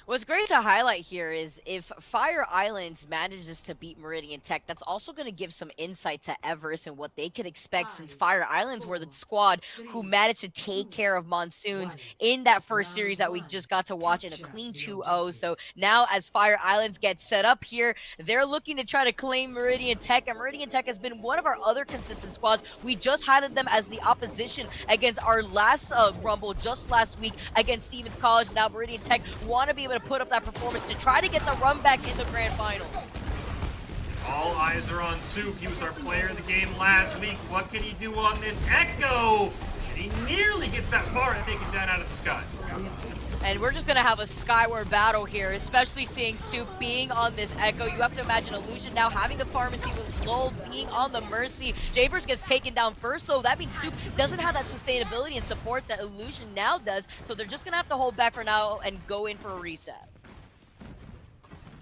What's great to highlight here is if Fire Islands manages to beat Meridian Tech, that's also going to give some insight to Everest and what they could expect since Fire Islands were the squad who managed to take care of Monsoons in that first series that we just got to watch in a clean 2-0. So now as Fire Islands gets set up here, they're looking to try to claim Meridian Tech, and Meridian Tech has been one of our other consistent squads. We just highlighted them as the opposition against our last Rumble just last week against Stevens College. Now Meridian Tech want to be able to put up that performance to try to get the run back in the grand finals. All eyes are on Soup. He was our player of the game last week. What can he do on this Echo? And he nearly gets that far and take it down out of the sky. And we're just going to have a skyward battle here, especially seeing Soup being on this Echo. You have to imagine Illusion now having the Pharmacy with Lowell being on the Mercy. Japers gets taken down first, though. That means Soup doesn't have that sustainability and support that Illusion now does. So they're just going to have to hold back for now and go in for a reset.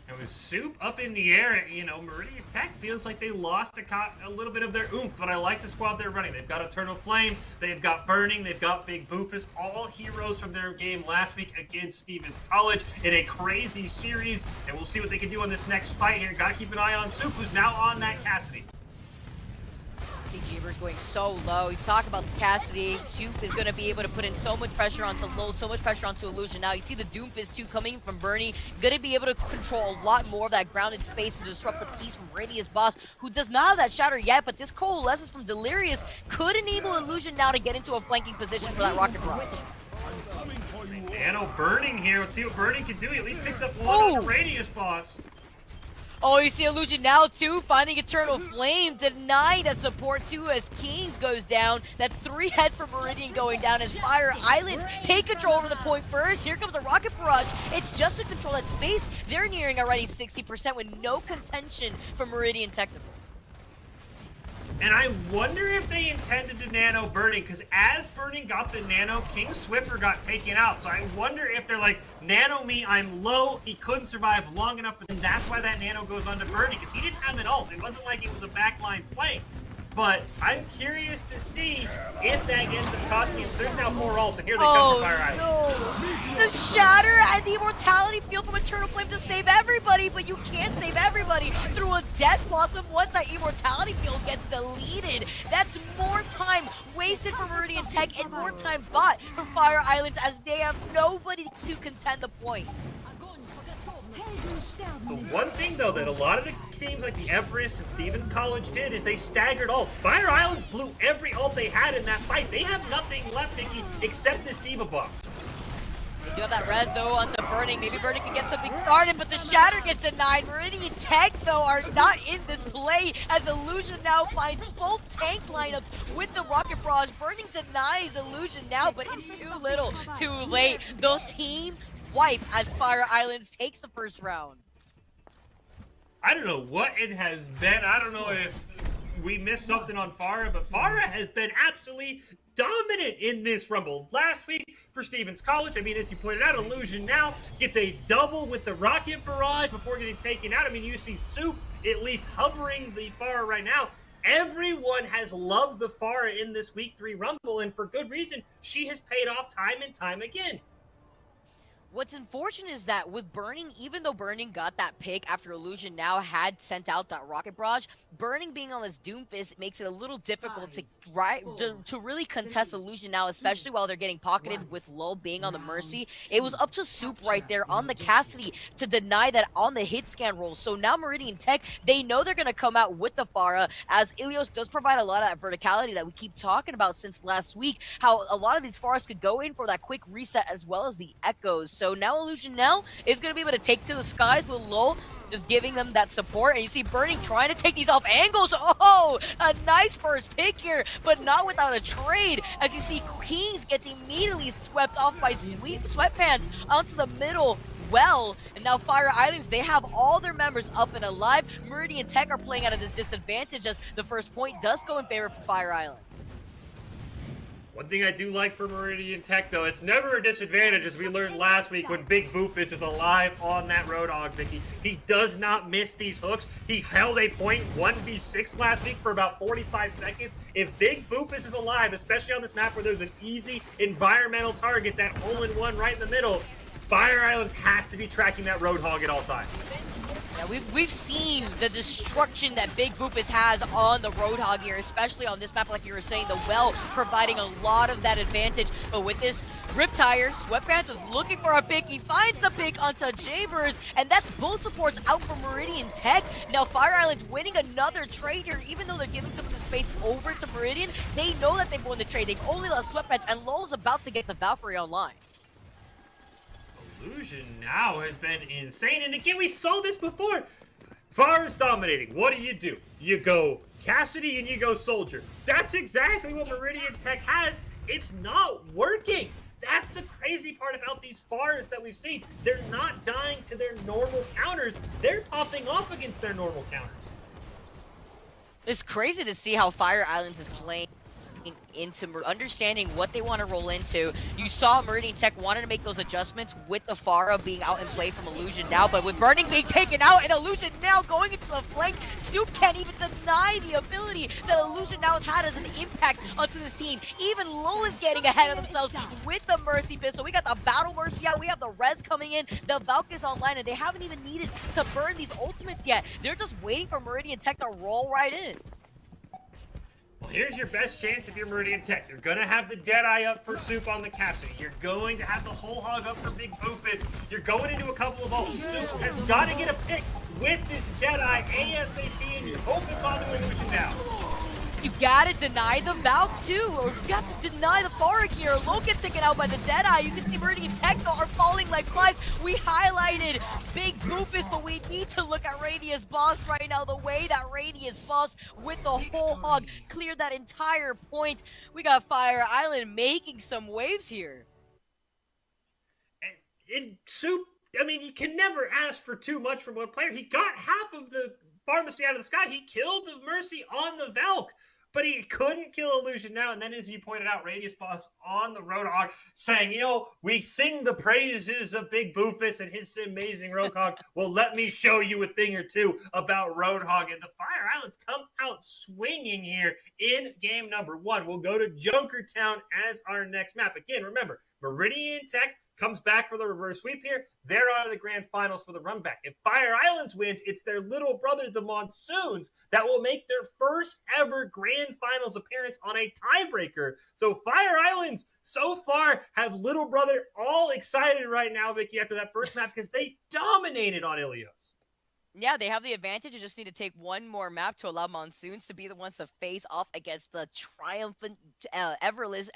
And with Soup up in the air, Meridian Tech feels like they lost a little bit of their oomph, but I like the squad they're running. They've got Eternal Flame, they've got Burning, they've got Big Boofus, all heroes from their game last week against Stevens College in a crazy series, and we'll see what they can do on this next fight here. Got to keep an eye on Soup, who's now on that Cassidy. See Jeebers going so low. You talk about the Cassidy. Soup is going to be able to put in so much pressure onto Lowell, so much pressure onto Illusion. Now you see the Doomfist too coming from Bernie. Going to be able to control a lot more of that grounded space and disrupt the piece from Radius Boss, who does not have that shatter yet, but this Coalescence from Delirious could enable Illusion now to get into a flanking position for that Rocket Rush. Nano Burning here. Let's see what Burning can do. He at least picks up one on the Radius Boss. Oh, you see Illusion now too, finding Eternal Flame, denying that support too as Kings goes down. That's 3 heads for Meridian going down as Fire Islands take control over the point first. Here comes a Rocket Barrage. It's just to control that space. They're nearing already 60% with no contention from Meridian Technical. And I wonder if they intended to nano Burning, because as Burning got the nano, King Swiffer got taken out. So I wonder if they're like, nano me, I'm low, he couldn't survive long enough, and that's why that nano goes on to Burning, because he didn't have an ult. It wasn't like it was a backline play. But I'm curious to see if that ends up costing him. There's now 4 ults, and here they come to Fire Island. No. The Shatter and the Immortality Field from Eternal Flame to save everybody, but you can't save everybody through a Death Blossom once that Immortality Field gets deleted. That's more time wasted for Meridian Tech and more time bought for Fire Islands as they have nobody to contend the point. The one thing, though, that a lot of the teams like the Everest and Stephen College did is they staggered ults. Fire Islands blew every ult they had in that fight. They have nothing left, Nikki, except this Diva buff. They do have that res, though, onto Burning. Maybe Burning can get something started, but the Shatter gets denied. Meridian Tech, though, are not in this play as Illusion now finds both tank lineups with the Rocket Barrage. Burning denies Illusion now, but it's too little, too late. The team wipe as Fire Islands takes the first round. I don't know what it has been. I don't know if we missed something on Farah, but Farah has been absolutely dominant in this Rumble. Last week for Stevens College, I mean, as you pointed out, Illusion now gets a double with the Rocket Barrage before getting taken out. I mean, you see Soup at least hovering the Farah right now. Everyone has loved the Farah in this Week 3 Rumble, and for good reason. She has paid off time and time again. What's unfortunate is that with Burning, even though Burning got that pick after Illusion now had sent out that Rocket Barrage, Burning being on this Doomfist makes it a little difficult to really contest Illusion now, especially while they're getting pocketed with Lull being on the Mercy. It was up to Soup right there on the Cassidy to deny that on the hit scan roll. So now Meridian Tech, they know they're going to come out with the Farah, as Ilios does provide a lot of that verticality that we keep talking about since last week, how a lot of these Farahs could go in for that quick reset as well as the Echoes. So now Illusion now is going to be able to take to the skies with Lull, just giving them that support. And you see Burning trying to take these off angles. Oh, a nice first pick here, but not without a trade. As you see, Kings gets immediately swept off by Sweatpants onto the middle well. And now Fire Islands, they have all their members up and alive. Meridian Tech are playing out of this disadvantage as the first point does go in favor for Fire Islands. One thing I do like for Meridian Tech, though, it's never a disadvantage, as we learned last week when Big Boopus is alive on that Roadhog, Vicky. He does not miss these hooks. He held a point 1v6 last week for about 45 seconds. If Big Boopus is alive, especially on this map where there's an easy environmental target, that hole-in-one right in the middle, Fire Islands has to be tracking that Roadhog at all times. Yeah, we've seen the destruction that Big Boopus has on the Roadhog here, especially on this map, like you were saying, the well providing a lot of that advantage. But with this Riptire, Sweatpants was looking for a pick. He finds the pick onto Jabers, and that's both supports out for Meridian Tech. Now Fire Island's winning another trade here, even though they're giving some of the space over to Meridian. They know that they've won the trade. They've only lost Sweatpants, and Lowell's about to get the Valkyrie online. Illusion now has been insane, and again, we saw this before. Far is dominating. What do? You go Cassidy and you go Soldier. That's exactly what Meridian Tech has. It's not working. That's the crazy part about these Fars that we've seen. They're not dying to their normal counters. They're popping off against their normal counters. It's crazy to see how Fire Islands is playing into understanding what they want to roll into. You saw Meridian Tech wanted to make those adjustments with the Farah being out in play from Illusion now, but with Burning being taken out and Illusion now going into the flank, Soup can't even deny the ability that Illusion now has had as an impact onto this team. Even Lull is getting ahead of themselves with the Mercy pistol. We got the Battle Mercy out, we have the Res coming in, the Valk is online, and they haven't even needed to burn these ultimates yet. They're just waiting for Meridian Tech to roll right in. Well, here's your best chance if you're Meridian Tech. You're going to have the Deadeye up for Soup on the Cassidy. You're going to have the Whole Hog up for Big Boopus. You're going into a couple of ults. Soup has got to get a pick with this Deadeye ASAP, and you're hoping on the Illusion now. You gotta deny the Valk too, or you have to deny the Pharah here. Low gets taken out by the Deadeye. You can see Meridian Tech are falling like flies. We highlighted Big Boofus, but we need to look at Radius Boss right now. The way that Radius Boss with the whole hog cleared that entire point. We got Fire Island making some waves here. In Soup, I mean, you can never ask for too much from one player. He got half of the pharmacy out of the sky. He killed the Mercy on the Valk, but he couldn't kill Illusion now. And then, as you pointed out, Radius Boss on the Roadhog saying, you know, we sing the praises of Big Boofus and his amazing Roadhog. Well, let me show you a thing or two about Roadhog. And the Fire Islands come out swinging here in game number 1. We'll go to Junkertown as our next map. Again, remember, Meridian Tech comes back for the reverse sweep here. They're on to the grand finals for the run back. If Fire Islands wins, it's their little brother, the Monsoons, that will make their first ever grand finals appearance on a tiebreaker. So Fire Islands so far have little brother all excited right now, Vicky, after that first map because they dominated on Ilios. Yeah, they have the advantage. You just need to take one more map to allow Monsoons to be the ones to face off against the triumphant Everest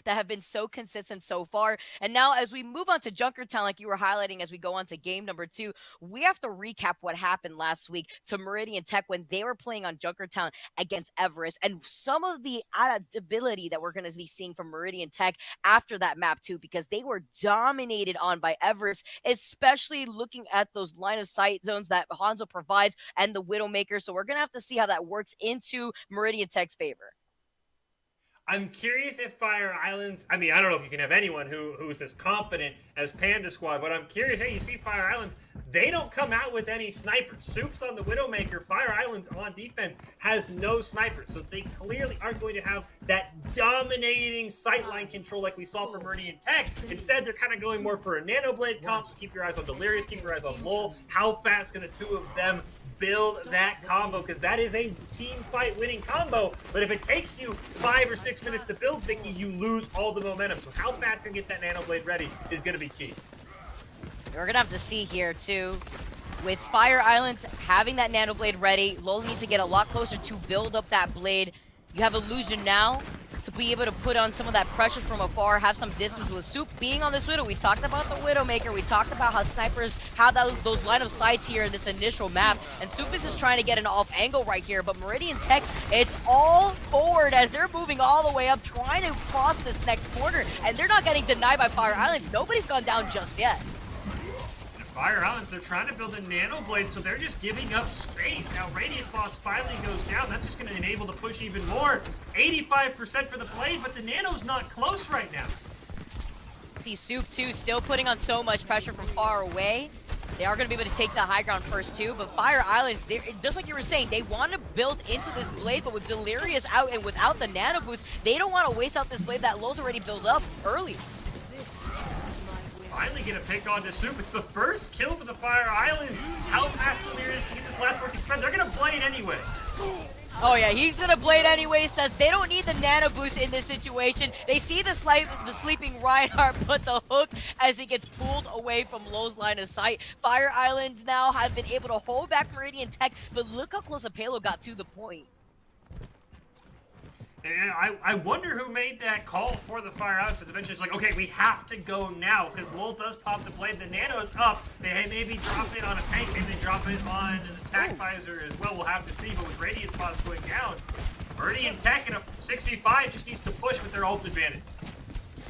that have been so consistent so far. And now as we move on to Junkertown, like you were highlighting as we go on to game number 2, we have to recap what happened last week to Meridian Tech when they were playing on Junkertown against Everest and some of the adaptability that we're going to be seeing from Meridian Tech after that map too, because they were dominated on by Everest, especially looking at those line of sight zones that Hanzo provides and the Widowmaker. So we're going to have to see how that works into Meridian Tech's favor. I'm curious if Fire Islands, I mean, I don't know if you can have anyone who's as confident as Panda Squad, but I'm curious, hey, you see Fire Islands, they don't come out with any snipers. Soup's on the Widowmaker, Fire Islands on defense has no snipers, so they clearly aren't going to have that dominating sightline control like we saw from Meridian Tech. Instead, they're kind of going more for a Nanoblade comp, so keep your eyes on Delirious, keep your eyes on Lol. How fast can the two of them build that combo, because that is a team fight winning combo, but if it takes you 5 or 6 minutes to build, Vicky, you lose all the momentum. So how fast can get that Nanoblade ready is going to be key. We're going to have to see here too. With Fire Islands having that Nanoblade ready, Lol needs to get a lot closer to build up that blade. You have Illusion now to be able to put on some of that pressure from afar, have some distance with Soup being on this Widow. We talked about the Widowmaker. We talked about how snipers have those line of sights here in this initial map. And Soup is just trying to get an off angle right here. But Meridian Tech, it's all forward as they're moving all the way up, trying to cross this next corner. And they're not getting denied by Fire Islands. Nobody's gone down just yet. Fire Islands, they're trying to build a Nanoblade, so they're just giving up space. Now, Radius Boss finally goes down. That's just going to enable the push even more. 85% for the Blade, but the Nano's not close right now. See Soup, too, still putting on so much pressure from far away. They are going to be able to take the high ground first, too. But Fire Islands, just like you were saying, they want to build into this Blade, but with Delirious out and without the Nano Boost, they don't want to waste out this Blade that Lol's already built up early. Finally get a pick onto Soup. It's the first kill for the Fire Islands. How fast Delirious can get this last working spread? They're going to Blade anyway. Oh yeah, he's gonna Blade anyway. Says they don't need the Nano Boost in this situation. They see the sleeping Reinhardt put the hook as he gets pulled away from Low's line of sight. Fire Islands now have been able to hold back Meridian Tech, but look how close Apelo got to the point. And I wonder who made that call for the Fire Islands. It's eventually like, okay, we have to go now, because Lol does pop the Blade. The Nano's up. They maybe drop it on a tank, maybe they drop it on an attack visor as well. We'll have to see, but with Radiant Spots going down, Meridian Tech in a 65 just needs to push with their ult advantage.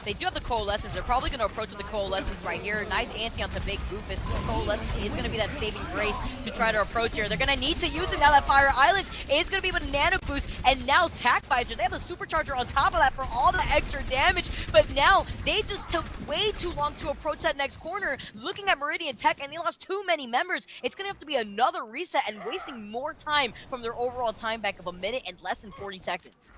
They do have the Coalescence. They're probably going to approach with the Coalescence right here. Nice anti onto Big Boofus. The Coalescence is going to be that saving grace to try to approach here. They're going to need to use it now that Fire Islands is going to be able to Nano Boost. And now Tac Visor, they have a Supercharger on top of that for all the extra damage. But now they just took way too long to approach that next corner. Looking at Meridian Tech, and they lost too many members. It's going to have to be another reset and wasting more time from their overall time back of a minute and less than 40 seconds.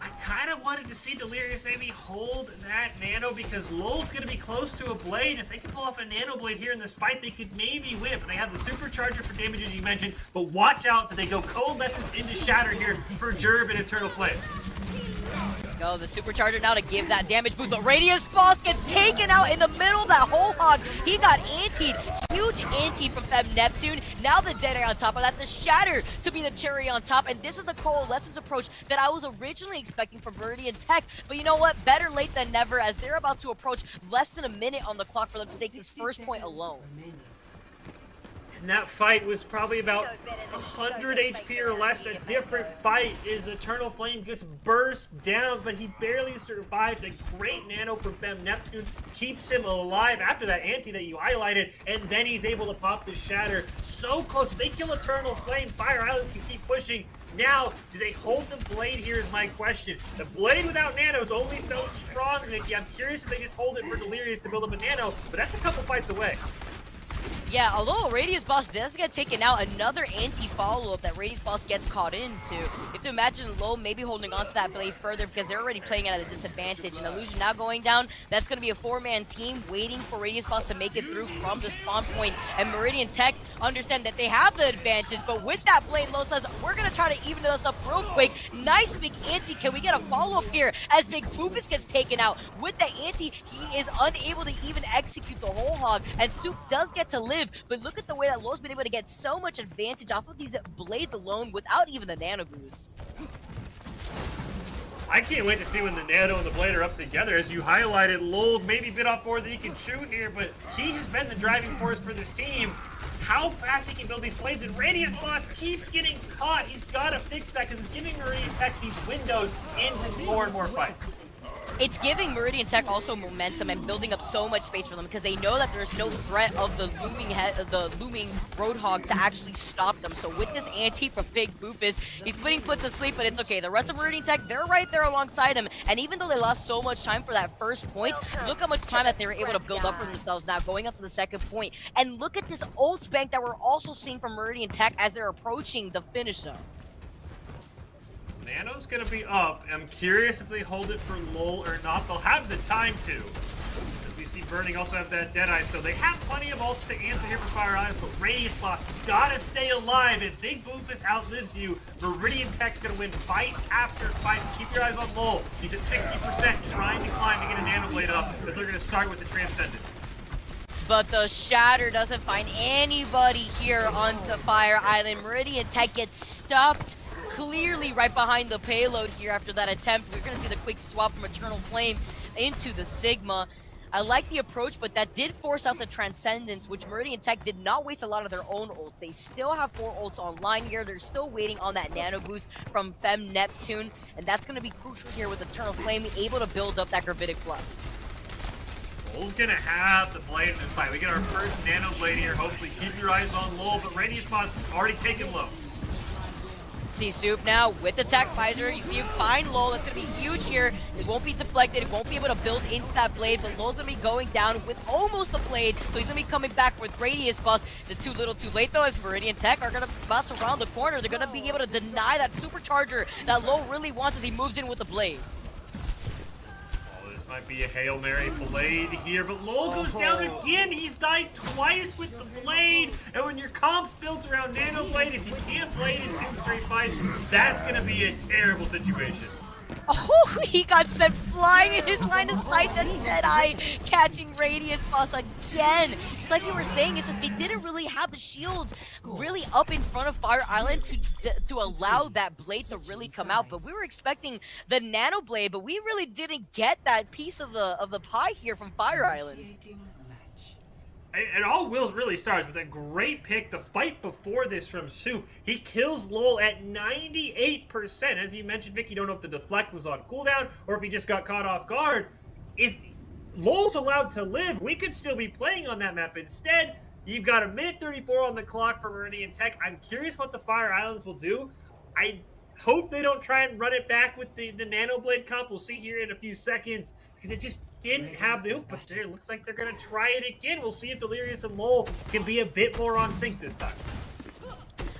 I kind of wanted to see Delirious maybe hold that Nano because Lol's going to be close to a Blade. If they can pull off a Nano Blade here in this fight, they could maybe win. But they have the Supercharger for damage, as you mentioned. But watch out that they go Coalescence into Shatter here for Jerb and Eternal Flame. Go the Supercharger now to give that damage boost. The Radius Boss gets taken out in the middle of that whole hog. He got antied. Huge anti from Fem Neptune. Now the Deadeye on top of that, the Shatter to be the cherry on top, and this is the Coalescence approach that I was originally expecting from Meridian Tech. But you know what? Better late than never, as they're about to approach less than a minute on the clock for them to take this first point alone. And that fight was probably about 100 HP or less. A different fight is Eternal Flame gets burst down, but he barely survives. A great nano from Fem Neptune keeps him alive after that anti that you highlighted, and then he's able to pop the Shatter. So close. If they kill Eternal Flame, Fire Islands can keep pushing. Now, do they hold the Blade here is my question. The Blade without nano is only so strong, Vicky. I'm curious if they just hold it for Delirious to build up a nano, but that's a couple fights away. Yeah, although Radius Boss does get taken out, another anti-follow-up that Radius Boss gets caught into. You have to imagine Low maybe holding on to that Blade further because they're already playing at a disadvantage. And Illusion now going down, that's going to be a 4-man team waiting for Radius Boss to make it through from the spawn point. And Meridian Tech understand that they have the advantage, but with that Blade, Low says, we're going to try to even this up real quick. Nice big anti. Can we get a follow-up here as Big Boofus gets taken out? With that anti, he is unable to even execute the whole hog, and Soup does get to live. But look at the way that Low's been able to get so much advantage off of these Blades alone without even the nano boost. I can't wait to see when the Nano and the Blade are up together. As you highlighted, Lowell maybe bit off more than he can chew here, but he has been the driving force for this team. How fast he can build these Blades, and Radius Boss keeps getting caught. He's got to fix that because it's giving Meridian Tech these windows into more and more fights. It's giving Meridian Tech also momentum and building up so much space for them because they know that there's no threat of the looming Roadhog to actually stop them. So with this anti from Big Boofus, he's putting Put to sleep, but it's okay. The rest of Meridian Tech, they're right there alongside him. And even though they lost so much time for that first point, look how much time that they were able to build up for themselves now going up to the second point. And look at this ult bank that we're also seeing from Meridian Tech as they're approaching the finish zone. Nano's gonna be up. I'm curious if they hold it for Lowell or not. They'll have the time to. As we see Burning also have that Deadeye, so they have plenty of ults to answer here for Fire Islands, but Radius Boss gotta stay alive. If Big Boofus outlives you, Meridian Tech's gonna win fight after fight. Keep your eyes on Lowell. He's at 60%, trying to climb to get a Nano Blade up, as they're gonna start with the Transcendent. But the Shatter doesn't find anybody here onto Fire Island. Meridian Tech gets stopped clearly right behind the payload here after that attempt. We're going to see the quick swap from Eternal Flame into the Sigma. I like the approach, but that did force out the Transcendence, which Meridian Tech did not waste a lot of their own ults. They still have 4 ults online here. They're still waiting on that nano boost from Fem Neptune, and that's going to be crucial here with Eternal Flame able to build up that Gravitic Flux. Lowell's gonna have the Blade in this fight. We get our first Nano Blade here. Hopefully keep your eyes on Lowell, but Radius Boss already taken low. See Soup now with the Tech Visor. You see him find Lowell. That's going to be huge here. It won't be deflected. It won't be able to build into that Blade, but Lowell's going to be going down with almost the Blade, so he's going to be coming back with Radius Boss. Is it too little too late, though, as Meridian Tech are going to bounce around the corner. They're going to be able to deny that Supercharger that Lowell really wants as he moves in with the Blade. Might be a Hail Mary Blade here, but Lowell goes down again. He's died twice with the Blade, and when your comp's built around Nano Blade, if you can't Blade in 2 straight fights, that's going to be a terrible situation. Oh, he got sent flying in his line of sight, and Deadeye catching Radius Boss again. It's like you were saying, it's just they didn't really have the shields really up in front of Fire Island to allow that Blade to really come out. But we were expecting the Nano Blade, but we really didn't get that piece of the pie here from Fire Island. It all really starts with a great pick. The fight before this from Soup, he kills Lowell at 98%. As you mentioned, Vic, you don't know if the deflect was on cooldown or if he just got caught off guard. If Lowell's allowed to live, we could still be playing on that map. Instead, you've got a minute 34 on the clock for Meridian Tech. I'm curious what the Fire Islands will do. I hope they don't try and run it back with the Nano Blade comp. We'll see here in a few seconds, because it just didn't have the hoop, but it looks like they're going to try it again. We'll see if Delirious and Lowell can be a bit more on sync this time.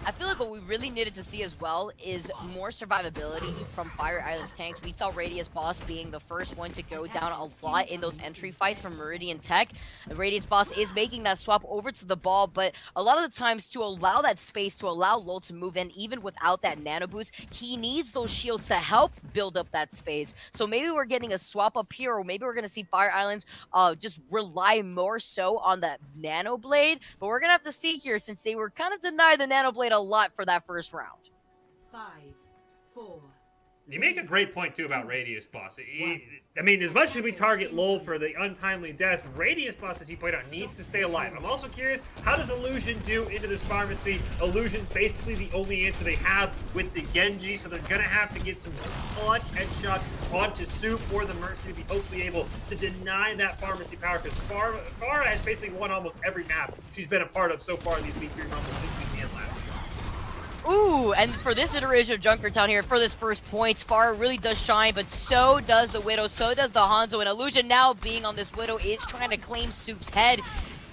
I feel like what we really needed to see as well is more survivability from Fire Island's tanks. We saw Radius Boss being the first one to go down a lot in those entry fights from Meridian Tech. Radius Boss is making that swap over to the ball, but a lot of the times to allow that space, to allow Lol to move in, even without that nano boost, he needs those shields to help build up that space. So maybe we're getting a swap up here, or maybe we're going to see Fire Islands just rely more so on that nano blade, but we're going to have to see here since they were kind of denied the nano blade a lot for that first round. 5, 4. You make a great point, too, about Radius Boss. I mean, as much as we target Lol for the untimely deaths, Radius Boss, as you point out, needs to stay alive. I'm also curious, how does Illusion do into this pharmacy? Illusion's basically the only answer they have with the Genji, so they're going to have to get some clutch headshots onto Soup or the Mercy to be hopefully able to deny that pharmacy power, because Farah has basically won almost every map she's been a part of so far in these week 3 rumbles this week and last. Ooh, and for this iteration of Junkertown here, for this first point, Farah really does shine, but so does the Widow, so does the Hanzo, and Illusion now being on this Widow is trying to claim Soup's head.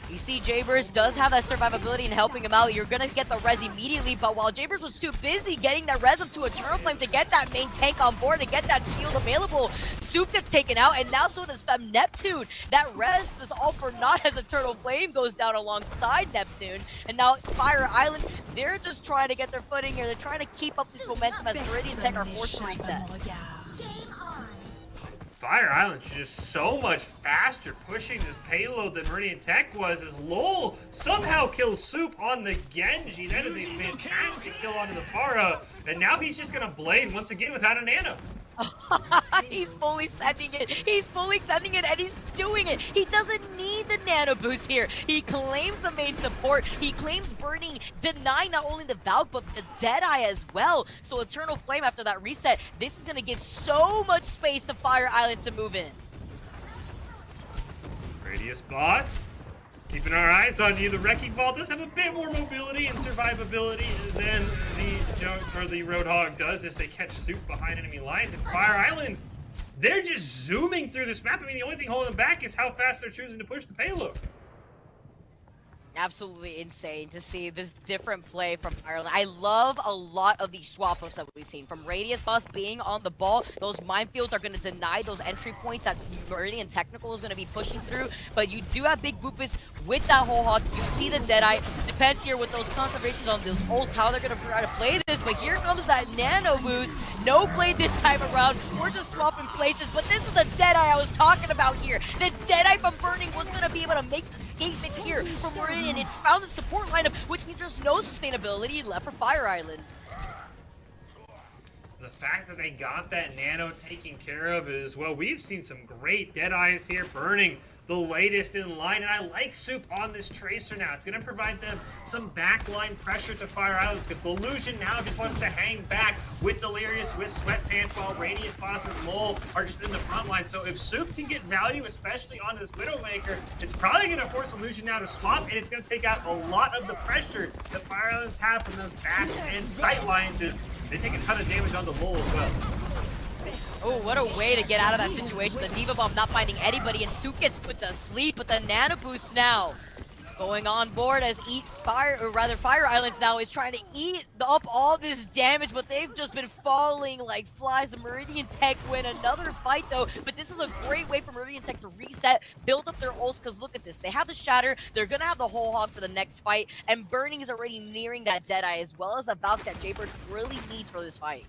You see Jabers does have that survivability and helping him out. You're going to get the res immediately, but while Jabers was too busy getting that res up to Eternal Flame to get that main tank on board, to get that shield available, Soup gets taken out, and now so does Fem Neptune. That res is all for naught as Eternal Flame goes down alongside Neptune, and now Fire Island, they're just trying to get their footing here. They're trying to keep up this momentum as Meridian Tech are forced to reset. Fire Island's just so much faster pushing this payload than Meridian Tech was, as Lol somehow kills Soup on the Genji. That is a fantastic kill onto the Farah, and now he's just gonna blade once again without a nano. He's fully sending it. He's fully sending it, and he's doing it. He doesn't need the nano boost here. He claims the main support. He claims burning, denying not only the Valk, but the Deadeye as well. So Eternal Flame after that reset, this is going to give so much space to Fire Islands to move in. Radius Boss, keeping our eyes on you. The Wrecking Ball does have a bit more mobility and survivability than the Roadhog does as they catch Soup behind enemy lines. And Fire Islands, they're just zooming through this map. I mean, the only thing holding them back is how fast they're choosing to push the payload. Absolutely insane to see this different play from Ireland. I love a lot of these swap-ups that we've seen. From Radius Boss being on the ball, those minefields are going to deny those entry points that Meridian Technical is going to be pushing through. But you do have Big Boopus with that whole hog. You see the Deadeye. Depends here with those conservations on those ults, how they're going to try to play this. But here comes that nano boost. No blade this time around. We're just swapping places. But this is the Deadeye I was talking about here. The Deadeye from Burning was going to be able to make the statement here from Meridian. It's found the support lineup, which means there's no sustainability left for Fire Islands. The fact that they got that nano taken care of is, well, we've seen some great Deadeyes here. Burning the latest in line, and I like Soup on this Tracer now. It's going to provide them some backline pressure to Fire Islands, because the Illusion now just wants to hang back with Delirious, with Sweatpants, while Radius Boss and Lol are just in the front line. So if Soup can get value, especially on this Widowmaker, it's probably going to force Illusion now to swap, and it's going to take out a lot of the pressure that Fire Islands have from those back and sight lines. They take a ton of damage on the Lol as well. Oh, what a way to get out of that situation. The Diva Bomb not finding anybody, and Soup gets put to sleep, but the Nano Boost now going on board as Fire Islands now is trying to eat up all this damage, but they've just been falling like flies. The Meridian Tech win another fight though, but this is a great way for Meridian Tech to reset, build up their ults, because look at this. They have the Shatter, they're gonna have the whole hog for the next fight, and Burning is already nearing that Deadeye, as well as the Valk that Jaybird really needs for this fight.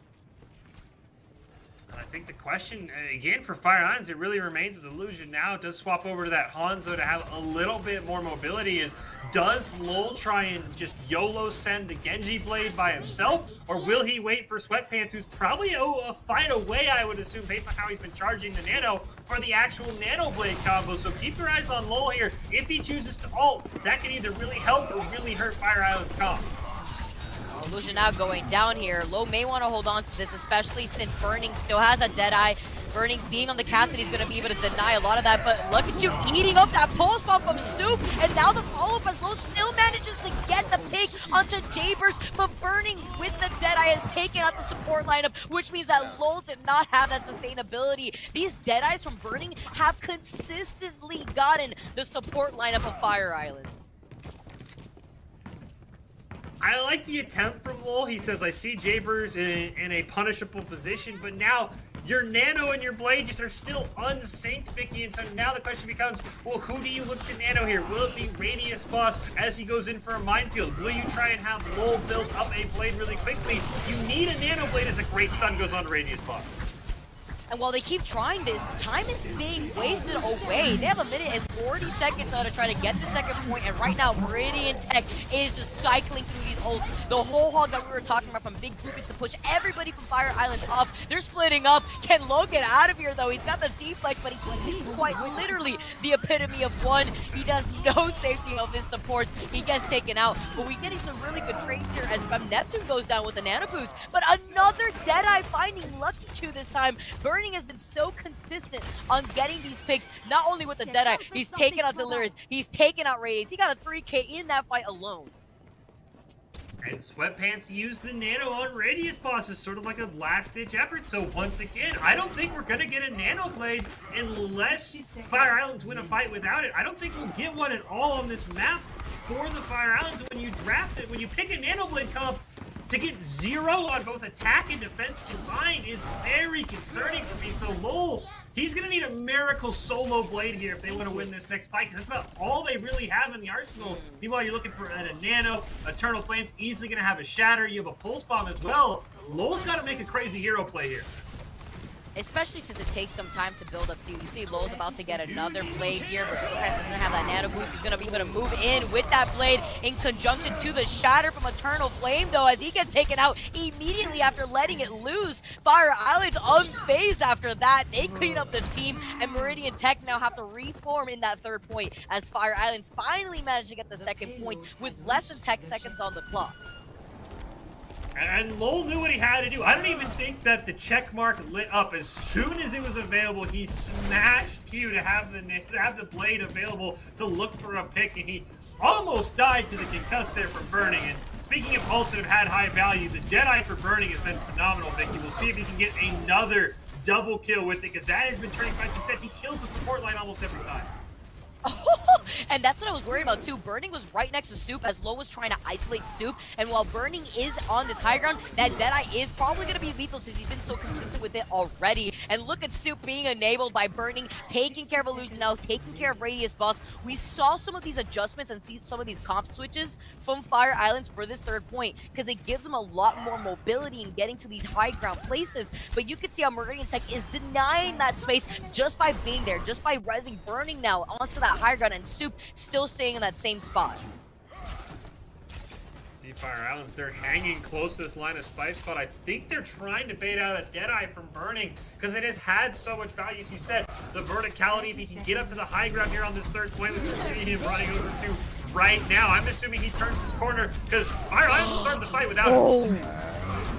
I think the question, again, for Fire Islands, it really remains as Illusion now does swap over to that Hanzo to have a little bit more mobility. Is does Lol try and just YOLO send the Genji blade by himself, or will he wait for Sweatpants, who's probably a fight away, I would assume, based on how he's been charging the Nano, for the actual Nano blade combo? So keep your eyes on Lol here. If he chooses to ult, that can either really help or really hurt Fire Islands' comp. Illusion now going down here. Low may want to hold on to this, especially since Burning still has a Deadeye. Burning being on the Cassidy is going to be able to deny a lot of that, but look at you eating up that pulse bomb from Soup, and now the follow-up as Low still manages to get the pick onto Jabers, but Burning with the Deadeye has taken out the support lineup, which means that Lol did not have that sustainability. These Deadeyes from Burning have consistently gotten the support lineup of Fire Islands. I like the attempt from Lowell. He says, I see Jabers in a punishable position, but now your Nano and your Blade just are still unsynced, Vicky, and so now the question becomes, well, who do you look to Nano here? Will it be Radius Boss as he goes in for a minefield? Will you try and have Lowell build up a Blade really quickly? You need a Nano Blade as a great stun goes on to Radius Boss. And while they keep trying this, time is being wasted away. They have a minute and 40 seconds now to try to get the second point, and right now, Meridian Tech is just cycling through these ults. The whole hog that we were talking about from Big Groupies to push everybody from Fire Island up. They're splitting up. Can Lo get out of here, though? He's got the deflect, but he's quite literally the epitome of one. He does no safety of his supports. He gets taken out, but we're getting some really good trades here as Neptune goes down with the Nano Boost, but another Deadeye finding Lucky Chew this time. Burning has been so consistent on getting these picks, not only with the Deadeye, he's taken out Delirious, he's taken out Radius, he got a 3K in that fight alone. And Sweatpants used the Nano on Radius Boss as sort of like a last-ditch effort. So once again, I don't think we're going to get a Nano Blade unless Fire Islands win a fight without it. I don't think we'll get one at all on this map for the Fire Islands. When you draft it, when you pick a Nano Blade comp, to get 0 on both attack and defense combined is very concerning for me. So Lowell, he's going to need a miracle solo Blade here if they want to win this next fight. That's about all they really have in the arsenal. Meanwhile, you're looking for a Nano, Eternal Flame's easily going to have a Shatter. You have a Pulse Bomb as well. Lowell's got to make a crazy hero play here. Especially since it takes some time to build up too. You see Lowell's about to get another Blade here, but Sweatpants doesn't have that Nano Boost. He's going to be able to move in with that Blade in conjunction to the Shatter from Eternal Flame, though, as he gets taken out immediately after letting it loose. Fire Island's unfazed after that. They clean up the team, and Meridian Tech now have to reform in that third point as Fire Islands finally managed to get the second point with less than 10 seconds on the clock. And Lowell knew what he had to do. I don't even think that the check mark lit up. As soon as it was available, he smashed Q to have the Blade available to look for a pick, and he almost died to the concuss there from Burning. And speaking of ults that have had high value, the Deadeye for Burning has been phenomenal, Vicky. We'll see if he can get another double kill with it, because that has been turning 5%. He kills the support line almost every time. And that's what I was worried about too. Burning was right next to Soup as Lo was trying to isolate Soup, and while Burning is on this high ground, that Deadeye is probably going to be lethal since he's been so consistent with it already. And look at Soup being enabled by Burning, taking care of Illusion now, taking care of Radius Boss. We saw some of these adjustments and see some of these comp switches from Fire Islands for this third point, because it gives them a lot more mobility in getting to these high ground places. But you can see how Meridian Tech is denying that space just by being there, just by rezzing Burning now onto that high ground, and Soup still staying in that same spot. See Fire Islands, they're hanging close to this line of spice, but I think they're trying to bait out a Deadeye from Burning because it has had so much value. As you said, the verticality, if he can get up to the high ground here on this third point, which we're seeing him running over to right now. I'm assuming he turns his corner because Fire Islands started the fight without him.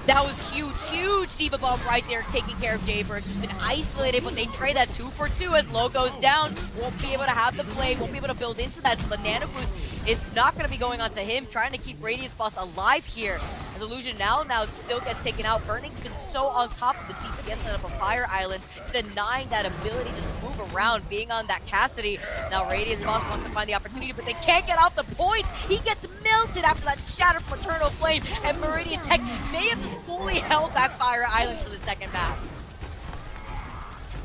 That was huge, huge Diva Bomb right there, taking care of Jayburst, who's been isolated, but they trade that 2 for 2 as Lo goes down. Won't be able to have the play, won't be able to build into that, so the Nano Boost is not going to be going on to him, trying to keep Radius Boss alive here. As Illusion now still gets taken out. Burning's been so on top of the DPS setup of Fire Island, denying that ability to just move around, being on that Cassidy. Now Radius Boss wants to find the opportunity, but they can't get off the points. He gets melted after that Shatter from Eternal Flame, and Meridian Tech may have just fully held back Fire Island for the second map.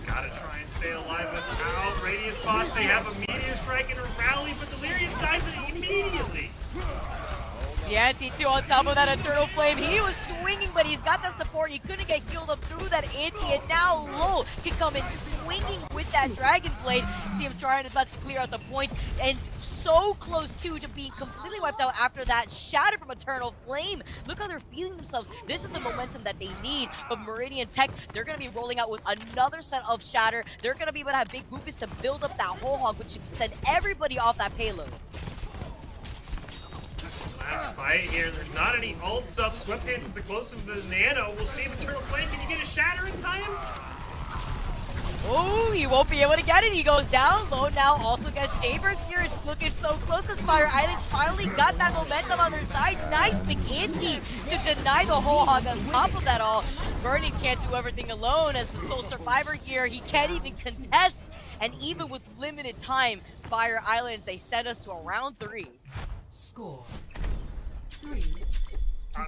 Gotta try and stay alive without Radius Boss. They have a Meteor Strike and a Rally, but Delirious dies immediately. Yeah, T2 on top of that Eternal Flame. He was swinging, but he's got that support. He couldn't get killed up through that anti, and now Lo can come in swinging with that Dragon Blade. See him trying his best to clear out the points, and so close too to being completely wiped out after that Shatter from Eternal Flame. Look how they're feeling themselves. This is the momentum that they need. But Meridian Tech, they're going to be rolling out with another set of Shatter. They're going to be able to have big Goofus to build up that whole hog, which should send everybody off that payload. Last fight here. There's not any ults up. Sweatpants is the closest to the Nano. We'll see if Eternal Flame. Can you get a Shatter in time? Oh, he won't be able to get it. He goes down. Lo now also gets Jabers here. It's looking so close. The Fire Islands finally got that momentum on their side. Nice big anti to deny the whole hog on top of that all. Burning can't do everything alone as the sole survivor here. He can't even contest. And even with limited time, Fire Islands, they send us to a round 3. Score 3-1.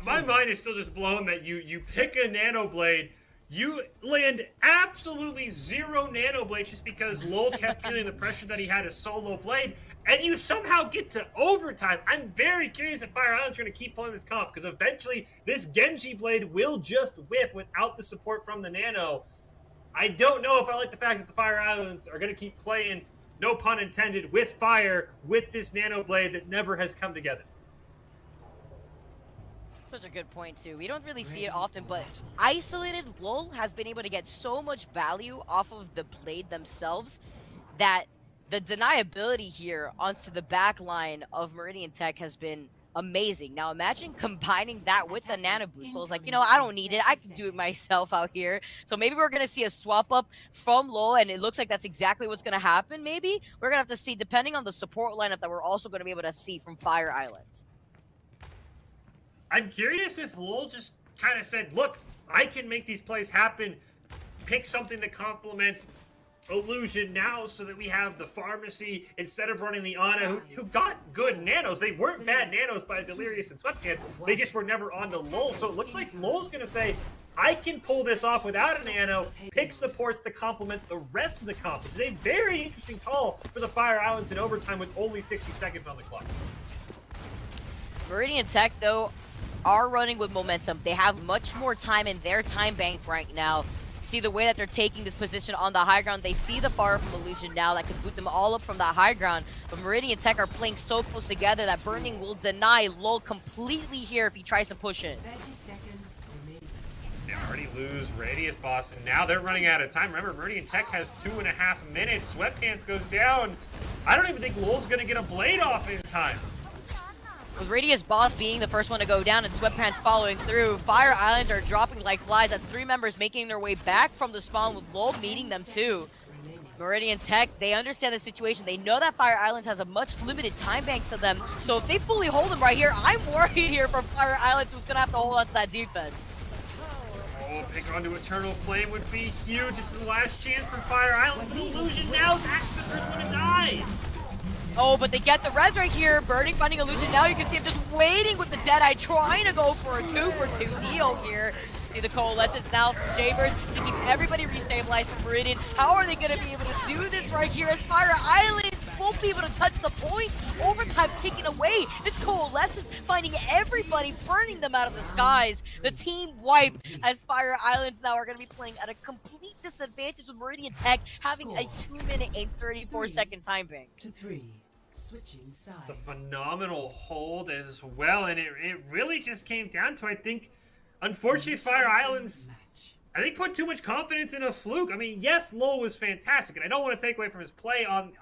My mind is still just blown that you pick a Nano Blade, you land absolutely 0 Nano Blade just because Lowell kept feeling the pressure that he had a solo blade, and you somehow get to overtime. I'm very curious if Fire Island's going to keep playing this comp, because eventually this Genji Blade will just whiff without the support from the Nano. I don't know if I like the fact that the Fire Islands are going to keep playing, no pun intended, with fire with this Nano Blade that never has come together. Such a good point, too. We don't really see it often, but isolated Lowell has been able to get so much value off of the blade themselves that the deniability here onto the back line of Meridian Tech has been amazing. Now imagine combining that with the Nano Boost. Lowell's like, you know, I don't need it. I can do it myself out here. So maybe we're going to see a swap up from Lowell, and it looks like that's exactly what's going to happen. Maybe we're going to have to see, depending on the support lineup that we're also going to be able to see from Fire Island. I'm curious if Lowell just kind of said, look, I can make these plays happen. Pick something that complements Illusion now so that we have the Pharmacy instead of running the Ana, who got good nanos. They weren't bad nanos by Delirious and Sweatpants. They just were never on to Lowell. So it looks like Lowell's going to say, I can pull this off without a nano, pick supports to complement the rest of the comp. It's a very interesting call for the Fire Islands in overtime with only 60 seconds on the clock. Meridian Tech, though, are running with momentum. They have much more time in their time bank right now. See the way that they're taking this position on the high ground. They see the fire from Illusion now that could boot them all up from that high ground. But Meridian Tech are playing so close together that Burning will deny Lowell completely here if he tries to push it. 30 seconds remaining. They already lose Radius Boss, and now they're running out of time. Remember, Meridian Tech has 2.5 minutes. Sweatpants goes down. I don't even think Lowell's going to get a blade off in time. With Radius Boss being the first one to go down and Sweatpants following through, Fire Islands are dropping like flies. That's 3 members making their way back from the spawn with Lowell meeting them too. Meridian Tech, they understand the situation. They know that Fire Islands has a much limited time bank to them. So if they fully hold them right here, I'm worried here for Fire Islands who's going to have to hold on to that defense. Oh, pick onto Eternal Flame would be huge. It's the last chance for Fire Islands. Illusion now is actually the first one to die. Oh, but they get the res right here. Burning finding Illusion now. You can see him just waiting with the Deadeye, trying to go for a 2-for-2 deal here. See the Coalescence now. Jaybirds to keep everybody restabilized from Meridian. How are they going to be able to do this right here as Fire Islands won't be able to touch the point? Overtime taken away. This Coalescence finding everybody, burning them out of the skies. The team wipe as Fire Islands now are going to be playing at a complete disadvantage with Meridian Tech having a 2-minute and 34-second time bank. To 3. Switching sides. It's a phenomenal hold as well, and it really just came down to, I think, unfortunately, Fire Islands, I think, put too much confidence in a fluke. I mean, yes, Lowell was fantastic, and I don't want to take away from his play on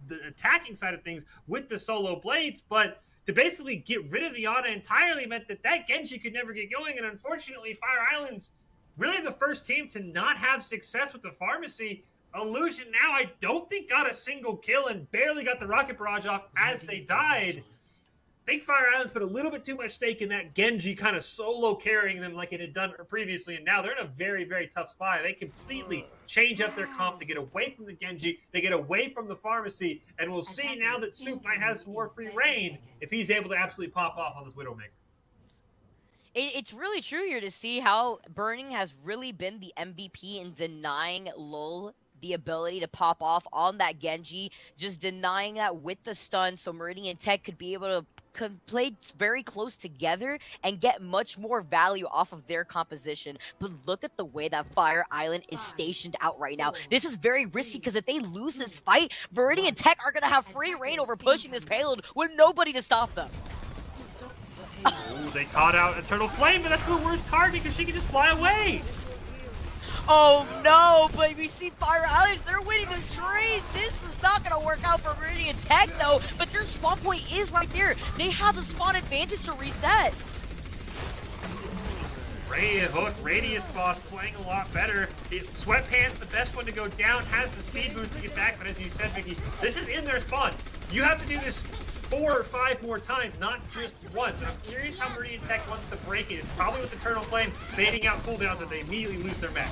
the attacking side of things with the solo blades, but to basically get rid of the Ana entirely meant that Genji could never get going, and unfortunately, Fire Islands, really the first team to not have success with the Pharmacy. Illusion now, I don't think got a single kill and barely got the rocket barrage off as they died. I think Fire Islands put a little bit too much stake in that Genji kind of solo carrying them like it had done previously, and now they're in a very, very tough spot. They completely change up their comp. They get away from the Genji, they get away from the Pharmacy, and we'll see now that Soup might have some more free reign if he's able to absolutely pop off on this Widowmaker. It's really true here to see how Burning has really been the MVP in denying Lowell the ability to pop off on that Genji, just denying that with the stun so Meridian Tech could be able to play very close together and get much more value off of their composition. But look at the way that Fire Island is stationed out right now. This is very risky because if they lose this fight, Meridian Tech are going to have free reign over pushing this payload with nobody to stop them. Ooh, they caught out Eternal Flame, but that's the worst target because she can just fly away. Oh no, but we see Fire Islands, they're winning this race. This is not going to work out for Meridian Tech though, but their spawn point is right there. They have the spawn advantage to reset. Radius Boss playing a lot better. Sweatpants, the best one to go down, has the speed boost to get back, but as you said, Vicky, this is in their spawn. You have to do this 4 or 5 more times, not just once. And I'm curious how Meridian Tech wants to break it. It's probably with Eternal Flame baiting out cooldowns that they immediately lose their match.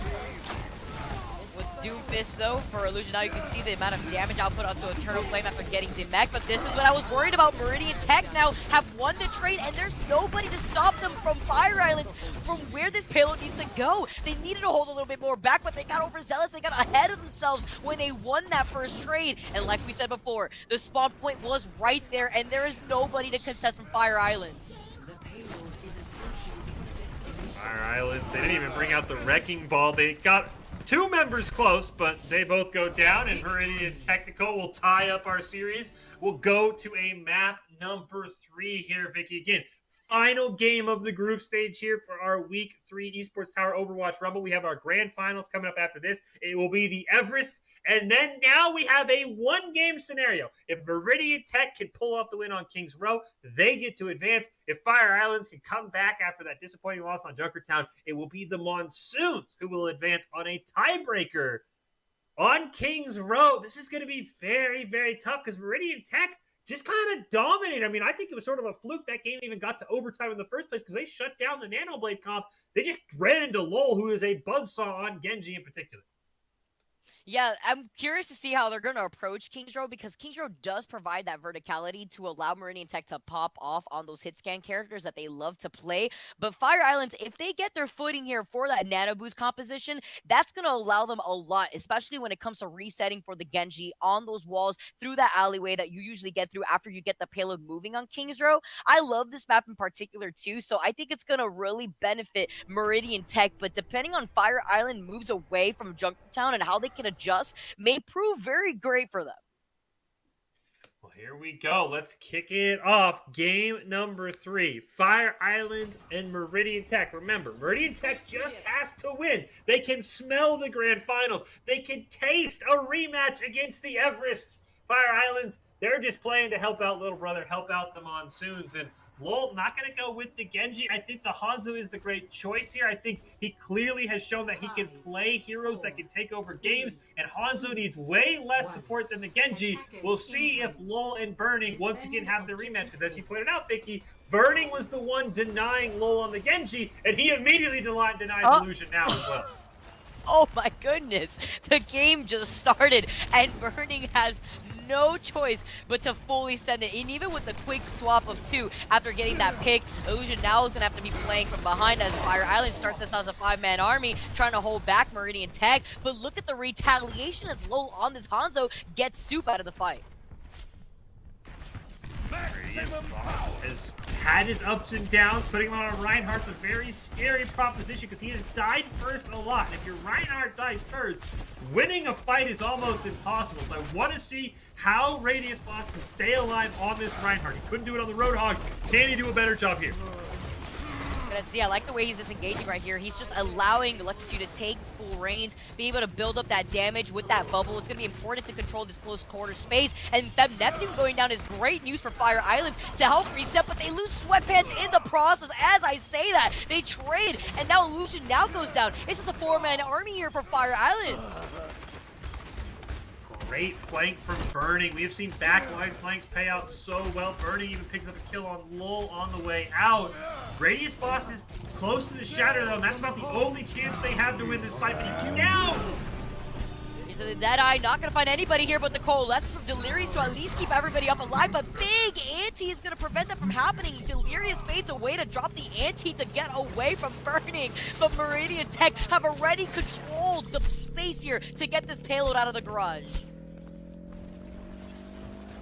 With Doomfist though for Illusion. Now you can see the amount of damage output onto Eternal Flame after getting demech, but this is what I was worried about. Meridian Tech now have won the trade, and there's nobody to stop them from Fire Islands, from where this payload needs to go. They needed to hold a little bit more back, but they got overzealous. They got ahead of themselves when they won that first trade. And like we said before, the spawn point was right there, and there is nobody to contest from Fire Islands. The payload is approaching its destination. Fire Islands, they didn't even bring out the Wrecking Ball. They got 2 members close, but they both go down, and Meridian Technical will tie up our series. We'll go to a map number 3 here, Vicky. Again, final game of the group stage here for our Week 3 Esports Tower Overwatch Rumble. We have our grand finals coming up after this. It will be the Everest, and then now we have a 1-game scenario. If Meridian Tech can pull off the win on Kings Row, they get to advance. If Fire Islands can come back after that disappointing loss on Junkertown, it will be the Monsoons who will advance on a tiebreaker on Kings Row. This is going to be very, very tough because Meridian Tech just kind of dominated. I mean, I think it was sort of a fluke that game even got to overtime in the first place because they shut down the Nanoblade comp. They just ran into Lowell, who is a buzzsaw on Genji in particular. Yeah, I'm curious to see how they're going to approach Kings Row, because Kings Row does provide that verticality to allow Meridian Tech to pop off on those hit scan characters that they love to play. But Fire Islands, if they get their footing here for that Nano Boost composition, that's going to allow them a lot, especially when it comes to resetting for the Genji on those walls through that alleyway that you usually get through after you get the payload moving on Kings Row. I love this map in particular too, so I think it's going to really benefit Meridian Tech, but depending on Fire Island moves away from Junkertown and how they can adjust, may prove very great for them. Well, here we go. Let's kick it off. Game number 3. Fire Islands and Meridian Tech. Remember, Meridian Tech just has to win. They can smell the grand finals. They can taste a rematch against the Everest. Fire Islands, they're just playing to help out little brother, help out the Monsoons. And Lowell not going to go with the Genji. I think the Hanzo is the great choice here. I think he clearly has shown that he can play heroes that can take over games, and Hanzo needs way less support than the Genji. We'll see if Lowell and Burning once again have the rematch, because as you pointed out, Vicky, Burning was the one denying Lowell on the Genji, and he immediately denies Illusion now as well. Oh my goodness, the game just started and Burning has no choice but to fully send it. And even with the quick swap of 2 after getting that pick, Illusion now is going to have to be playing from behind as Fire Island starts this as a 5-man army trying to hold back Meridian Tech. But look at the retaliation as Lowell on this Hanzo gets Soup out of the fight. Has had his ups and downs. Putting him on a Reinhardt's a very scary proposition because he has died first a lot. If your Reinhardt dies first, winning a fight is almost impossible. So I want to see how Radius Boss can stay alive on this Reinhardt. He couldn't do it on the Roadhog. Can he do a better job here? But see, I like the way he's disengaging right here. He's just allowing Lucky to take full reins, be able to build up that damage with that bubble. It's going to be important to control this close quarter space. And Feb Neptune going down is great news for Fire Islands to help reset, but they lose Sweatpants in the process. As I say that, they trade, and now Illusion now goes down. It's just a 4-man army here for Fire Islands. Great flank from Burning. We have seen backline flanks pay out so well. Burning even picks up a kill on Lowell on the way out. Radius Boss is close to the Shatter though, and that's about the only chance they have to win this fight, but he's down! Into the Deadeye, not going to find anybody here but the Coalescence from Delirious to at least keep everybody up alive, but big ante is going to prevent that from happening. Delirious fades away to drop the ante to get away from Burning, but Meridian Tech have already controlled the space here to get this payload out of the garage.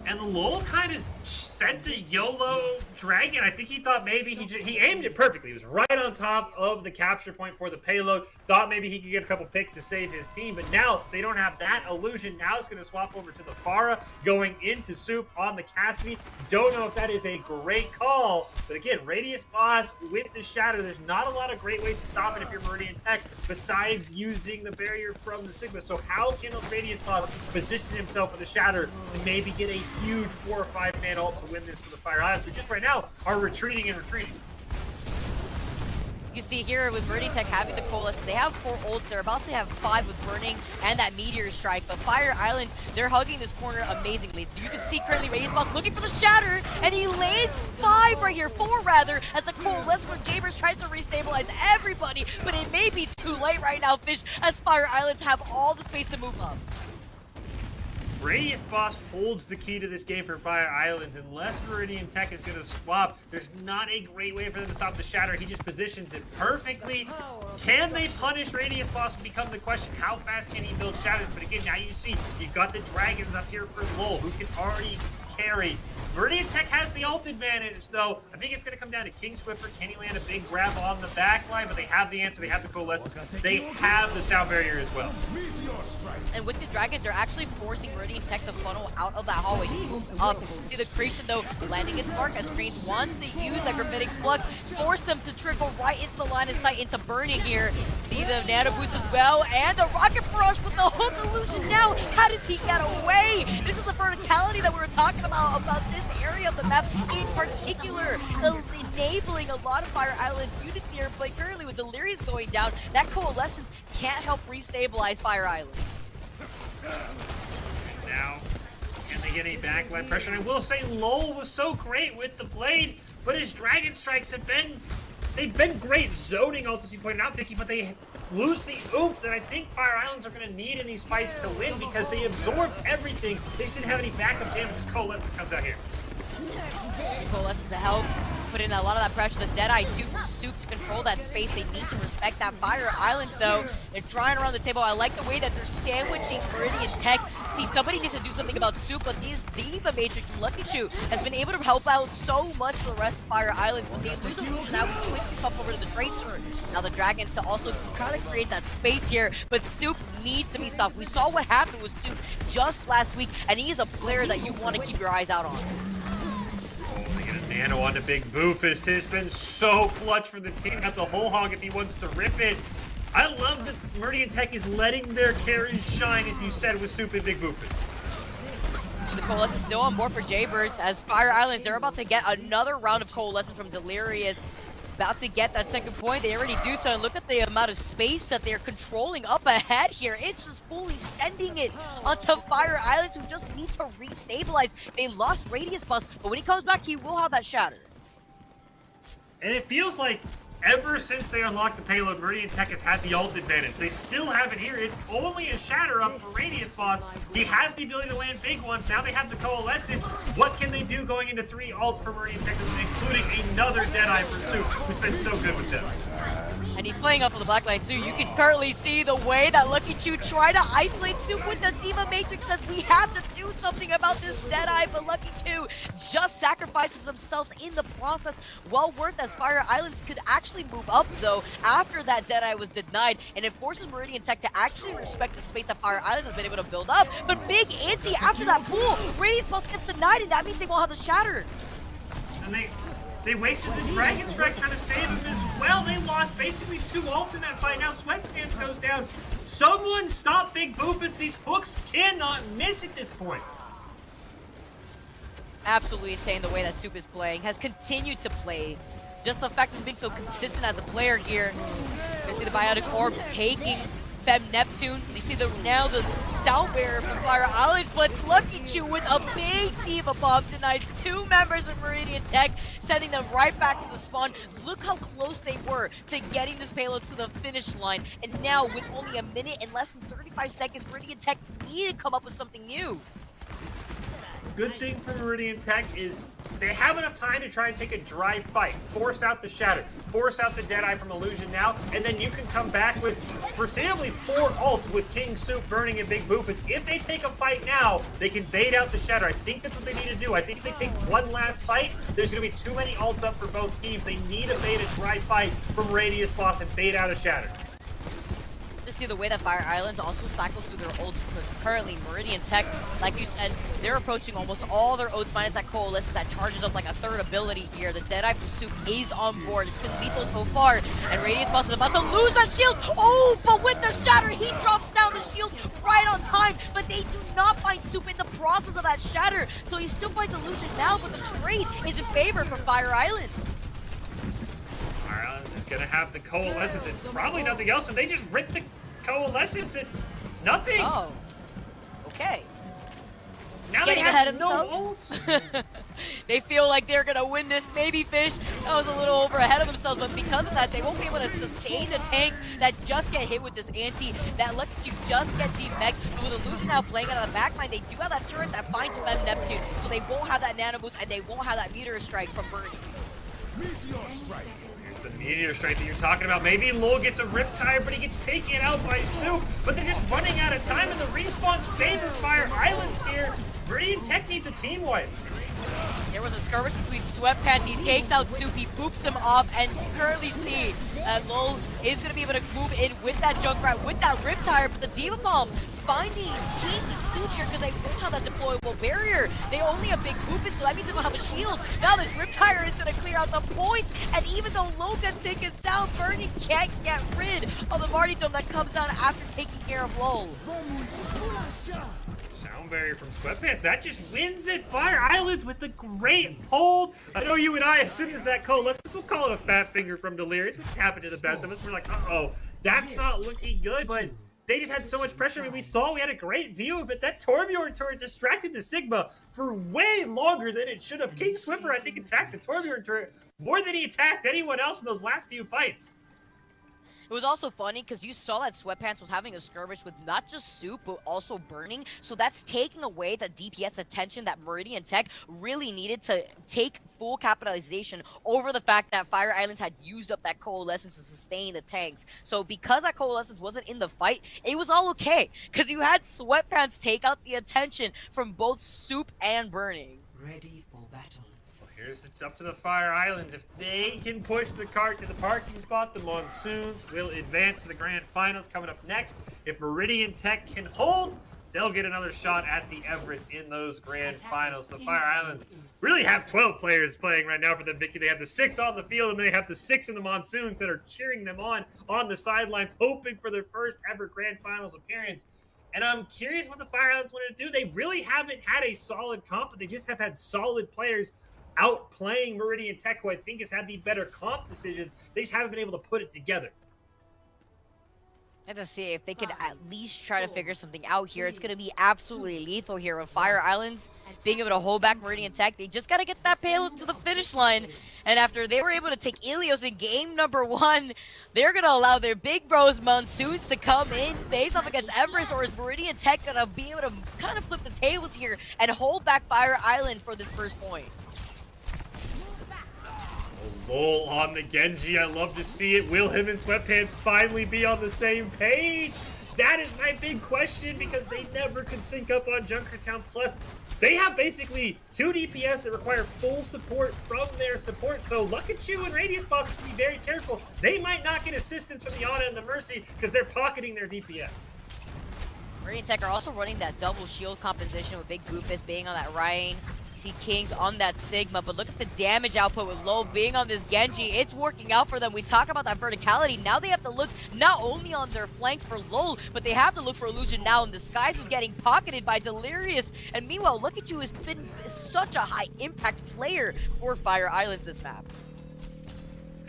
And Lowell kind of sent a YOLO Dragon. I think he thought maybe he aimed it perfectly. He was right on top of the capture point for the payload. Thought maybe he could get a couple picks to save his team. But now they don't have that. Illusion now is going to swap over to the Pharah, going into Soup on the Cassidy. Don't know if that is a great call. But again, Radius Boss with the Shatter. There's not a lot of great ways to stop it if you're Meridian Tech besides using the barrier from the Sigma. So how can Radius Boss position himself with the Shatter to maybe get a huge 4 or 5-man ult to win this for the Fire Islands, who just right now are retreating and retreating. You see here with Meridian Tech having the Coalescence, they have 4 ults. They're about to have 5 with Burning and that Meteor Strike. But Fire Islands, they're hugging this corner amazingly. You can see currently Radius Boss looking for the Shatter, and he lands 5 right here, 4 rather, as the Coalescence from Jabers tries to restabilize everybody. But it may be too late right now, Fish, as Fire Islands have all the space to move up. Radius Boss holds the key to this game for Fire Islands. Unless Meridian Tech is going to swap, there's not a great way for them to stop the Shatter. He just positions it perfectly. Can they punish Radius Boss will become the question. How fast can he build Shatters? But again, now you see, you've got the Dragons up here for Lowell, who can already carry. Meridian Tech has the ult advantage, though. I think it's going to come down to King Swiffer. Can he land a big grab on the back line? But they have the answer. They have the Coalescence. They have the Sound Barrier as well. And with these Dragons, they're actually forcing Meridian Tech to funnel out of that hallway to move up. See the creation, though, landing his mark as Trains wants to use that Gravitic Flux, force them to trickle right into the line of sight into Burning here. See the Nano Boost as well, and the Rocket Barrage with the hook illusion now. How does he get away? This is the verticality that we were talking about this area of the map in particular, enabling a lot of Fire Islands units here, but currently with Delirious going down, that Coalescence can't help restabilize Fire Islands. Now, can they get any backline pressure? And I will say Lowell was so great with the blade, but his Dragon Strikes have been great zoning ults, as you pointed out, Vicky, but they lose the oomph that I think Fire Islands are going to need in these fights to win because they absorbed everything. They just didn't have any backup damage as Coalescence comes out here. Coalescence to help put in a lot of that pressure. The Deadeye too from Soup to control that space. They need to respect that. Fire Islands though, they're trying around the table. I like the way that they're sandwiching Meridian Tech. Somebody needs to do something about Soup, but this Diva Matrix from Lucky Chu has been able to help out so much for the rest of Fire Islands. But they lose Illusion now, we quickly swap over to the Tracer. Now the Dragons to also try to create that space here, but Soup needs to be stopped. We saw what happened with Soup just last week, and he is a player that you want to keep your eyes out on. They get a nano onto Big Boofus. Has been so clutch for the team. Got the whole hog if he wants to rip it. I love that Meridian Tech is letting their carries shine, as you said, with Soup and Big Boofus. The Coalescence is still on board for Jabers as Fire Islands, they're about to get another round of Coalescence from Delirious. About to get that second point. They already do so. And look at the amount of space that they're controlling up ahead here. It's just fully sending it onto Fire Islands, who just need to restabilize. They lost Radius Bus, but when he comes back, he will have that Shatter. And it feels like ever since they unlocked the payload, Meridian Tech has had the ult advantage. They still have it here. It's only a Shatter up for Radius Boss. He has the ability to land big ones. Now they have the Coalescence. What can they do going into 3 ults for Meridian Tech, including another Deadeye for Soup, who's been so good with this? And he's playing up on the back line too. You can currently see the way that Lucky Chu tried to isolate Soup with the Diva Matrix. Says we have to do something about this Deadeye, but Lucky Chu just sacrifices themselves in the process. Well worth, as Fire Islands could actually move up though after that Deadeye was denied, and it forces Meridian Tech to actually respect the space that Fire Islands has been able to build up. But big anti after that pool. Radiance Pulse gets denied, and that means they won't have the Shatter. And they wasted the Dragon Strike trying to save him as well. They lost basically 2 ults in that fight. Now Sweatpants goes down. Someone stop Big Boofus. These hooks cannot miss at this point. Absolutely insane the way that Soup is playing. Has continued to play. Just the fact of being so consistent as a player here. You see the Biotic Orb taking Fem Neptune. You see now the Sound Barrier from Fire Islands, but Lucky Chu with a big Diva Bomb denies 2 members of Meridian Tech, sending them right back to the spawn. Look how close they were to getting this payload to the finish line. And now, with only a minute and less than 35 seconds, Meridian Tech need to come up with something new. Good thing for Meridian Tech is they have enough time to try and take a dry fight. Force out the Shatter. Force out the Deadeye from Illusion now, and then you can come back with presumably 4 ults with King Soup, Burning, and Big Boofus. If they take a fight now, they can bait out the Shatter. I think that's what they need to do. I think if they take one last fight, there's going to be too many ults up for both teams. They need to bait a dry fight from Radius Boss and bait out a Shatter. To see the way that Fire Islands also cycles through their ults, because currently Meridian Tech, like you said, they're approaching almost all their ults minus that Coalescence that charges up like a 3rd ability here. The Deadeye from Soup is on board. It's been lethal so far, and Radius Boss is about to lose that shield. Oh, but with the Shatter, he drops down the shield right on time, but they do not find Soup in the process of that Shatter, so he still finds Illusion now, but the trade is in favor for Fire Islands. Fire Islands is gonna have the Coalescence and probably nothing else, and they just ripped the Coalescence and nothing. Oh, okay. Now Getting they ahead have of no themselves. ults. They feel like they're gonna win this. Maybe Fish, that was a little over ahead of themselves, but because of that, they won't be able to sustain the tanks that just get hit with this anti, that lets you just get demech. But with Illusion now playing out of the backline, they do have that turret that finds them Neptune, so they won't have that nano boost and they won't have that meteor strike from Birdie. Here's the meteor strike that you're talking about. Maybe Lowell gets a Riptide, but he gets taken out by Soup. But they're just running out of time, and the respawns favor Fire Islands here. Meridian Tech needs a team wipe. There was a skirmish between Sweatpants. He takes out Soup, he boops him off, and you currently see that Lowell is going to be able to move in with that Junkrat, with that Riptide, but the Diva Bomb finding Keys' future because they don't have that deployable barrier. They only have big Boopus, so that means they don't have a shield. Now this Riptide is going to clear out the points, and even though Lowell gets taken down, Bernie can't get rid of the Martyrdom that comes down after taking care of Lowell. Sound barrier from Sweatpants. That just wins it. Fire Islands with the great hold. I know you and I, as soon as that Coalescence, we'll call it a fat finger from Delirious, which happened to the best of us. We're like, uh-oh, that's not looking good, but they just had so much pressure. I mean, we had a great view of it. That Torbjorn turret distracted the Sigma for way longer than it should have. King Swiffer, I think, attacked the Torbjorn turret more than he attacked anyone else in those last few fights. It was also funny because you saw that Sweatpants was having a skirmish with not just Soup, but also Burning. So that's taking away the DPS attention that Meridian Tech really needed to take full capitalization over the fact that Fire Islands had used up that Coalescence to sustain the tanks. So because that Coalescence wasn't in the fight, it was all okay. Because you had Sweatpants take out the attention from both Soup and Burning. Ready for battle. It's up to the Fire Islands. If they can push the cart to the parking spot, the Monsoons will advance to the grand finals coming up next. If Meridian Tech can hold, they'll get another shot at the Everest in those grand finals. The Fire Islands really have 12 players playing right now for the victory. They have the 6 on the field, and they have the 6 in the Monsoons that are cheering them on the sidelines, hoping for their first ever grand finals appearance. And I'm curious what the Fire Islands want to do. They really haven't had a solid comp, but they just have had solid players outplaying Meridian Tech, who I think has had the better comp decisions. They just haven't been able to put it together. I have to see if they could at least try to figure something out here. It's going to be absolutely lethal here with Fire Islands being able to hold back Meridian Tech. They just got to get that payload to the finish line. And after they were able to take Ilios in game number 1, they're going to allow their big bros Monsoons to come in, face off against Everest, or is Meridian Tech going to be able to kind of flip the tables here and hold back Fire Island for this first point? Lowell on the Genji. I love to see it. Will him and Sweatpants finally be on the same page? That is my big question, because they never could sync up on Junkertown. Plus, they have basically 2 DPS that require full support from their support. So look at you and Radius Boss to be very careful. They might not get assistance from the Ana and the Mercy because they're pocketing their DPS. Meridian Tech are also running that double shield composition with Big Goofus being on that Ryan. You see Kings on that Sigma, but look at the damage output with Low being on this Genji. It's working out for them. We talk about that verticality. Now they have to look not only on their flanks for Low, but they have to look for Illusion now, and the Skies is getting pocketed by Delirious. And meanwhile, look at you, has been such a high impact player for Fire Islands this map.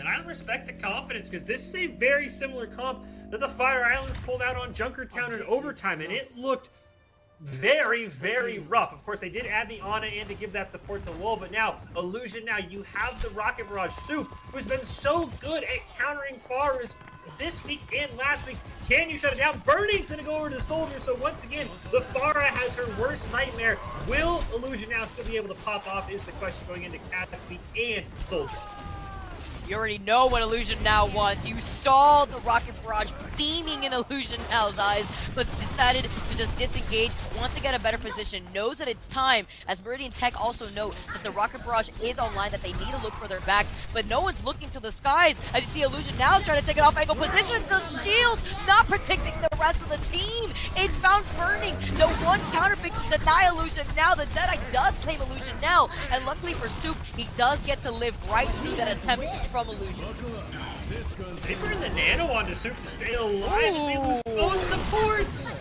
And I respect the confidence, because this is a very similar comp that the Fire Islands pulled out on Junkertown in overtime, and it looked very, very rough. Of course, they did add the Ana in to give that support to Lowell, but now, Illusion, now you have the Rocket Barrage. Soup, who's been so good at countering Farahs this week and last week. Can you shut it down? Burning's gonna go over to Soldier, so once again, the Farah has her worst nightmare. Will Illusion now still be able to pop off is the question going into Catsby and Soldier. You already know what Illusion now wants. You saw the Rocket Barrage beaming in Illusion now's eyes, but decided to just disengage, wants to get a better position, knows that it's time, as Meridian Tech also know that the Rocket Barrage is online, that they need to look for their backs, but no one's looking to the skies, as you see Illusion now trying to take it off angle position, the shield not protecting the rest of the team. It's found Burning, the one counter pick to deny Illusion now. The Deadeye does claim Illusion now, and luckily for Soup, he does get to live right through that attempt from Illusion. They bring the nano onto Soup to stay alive as they lose both supports.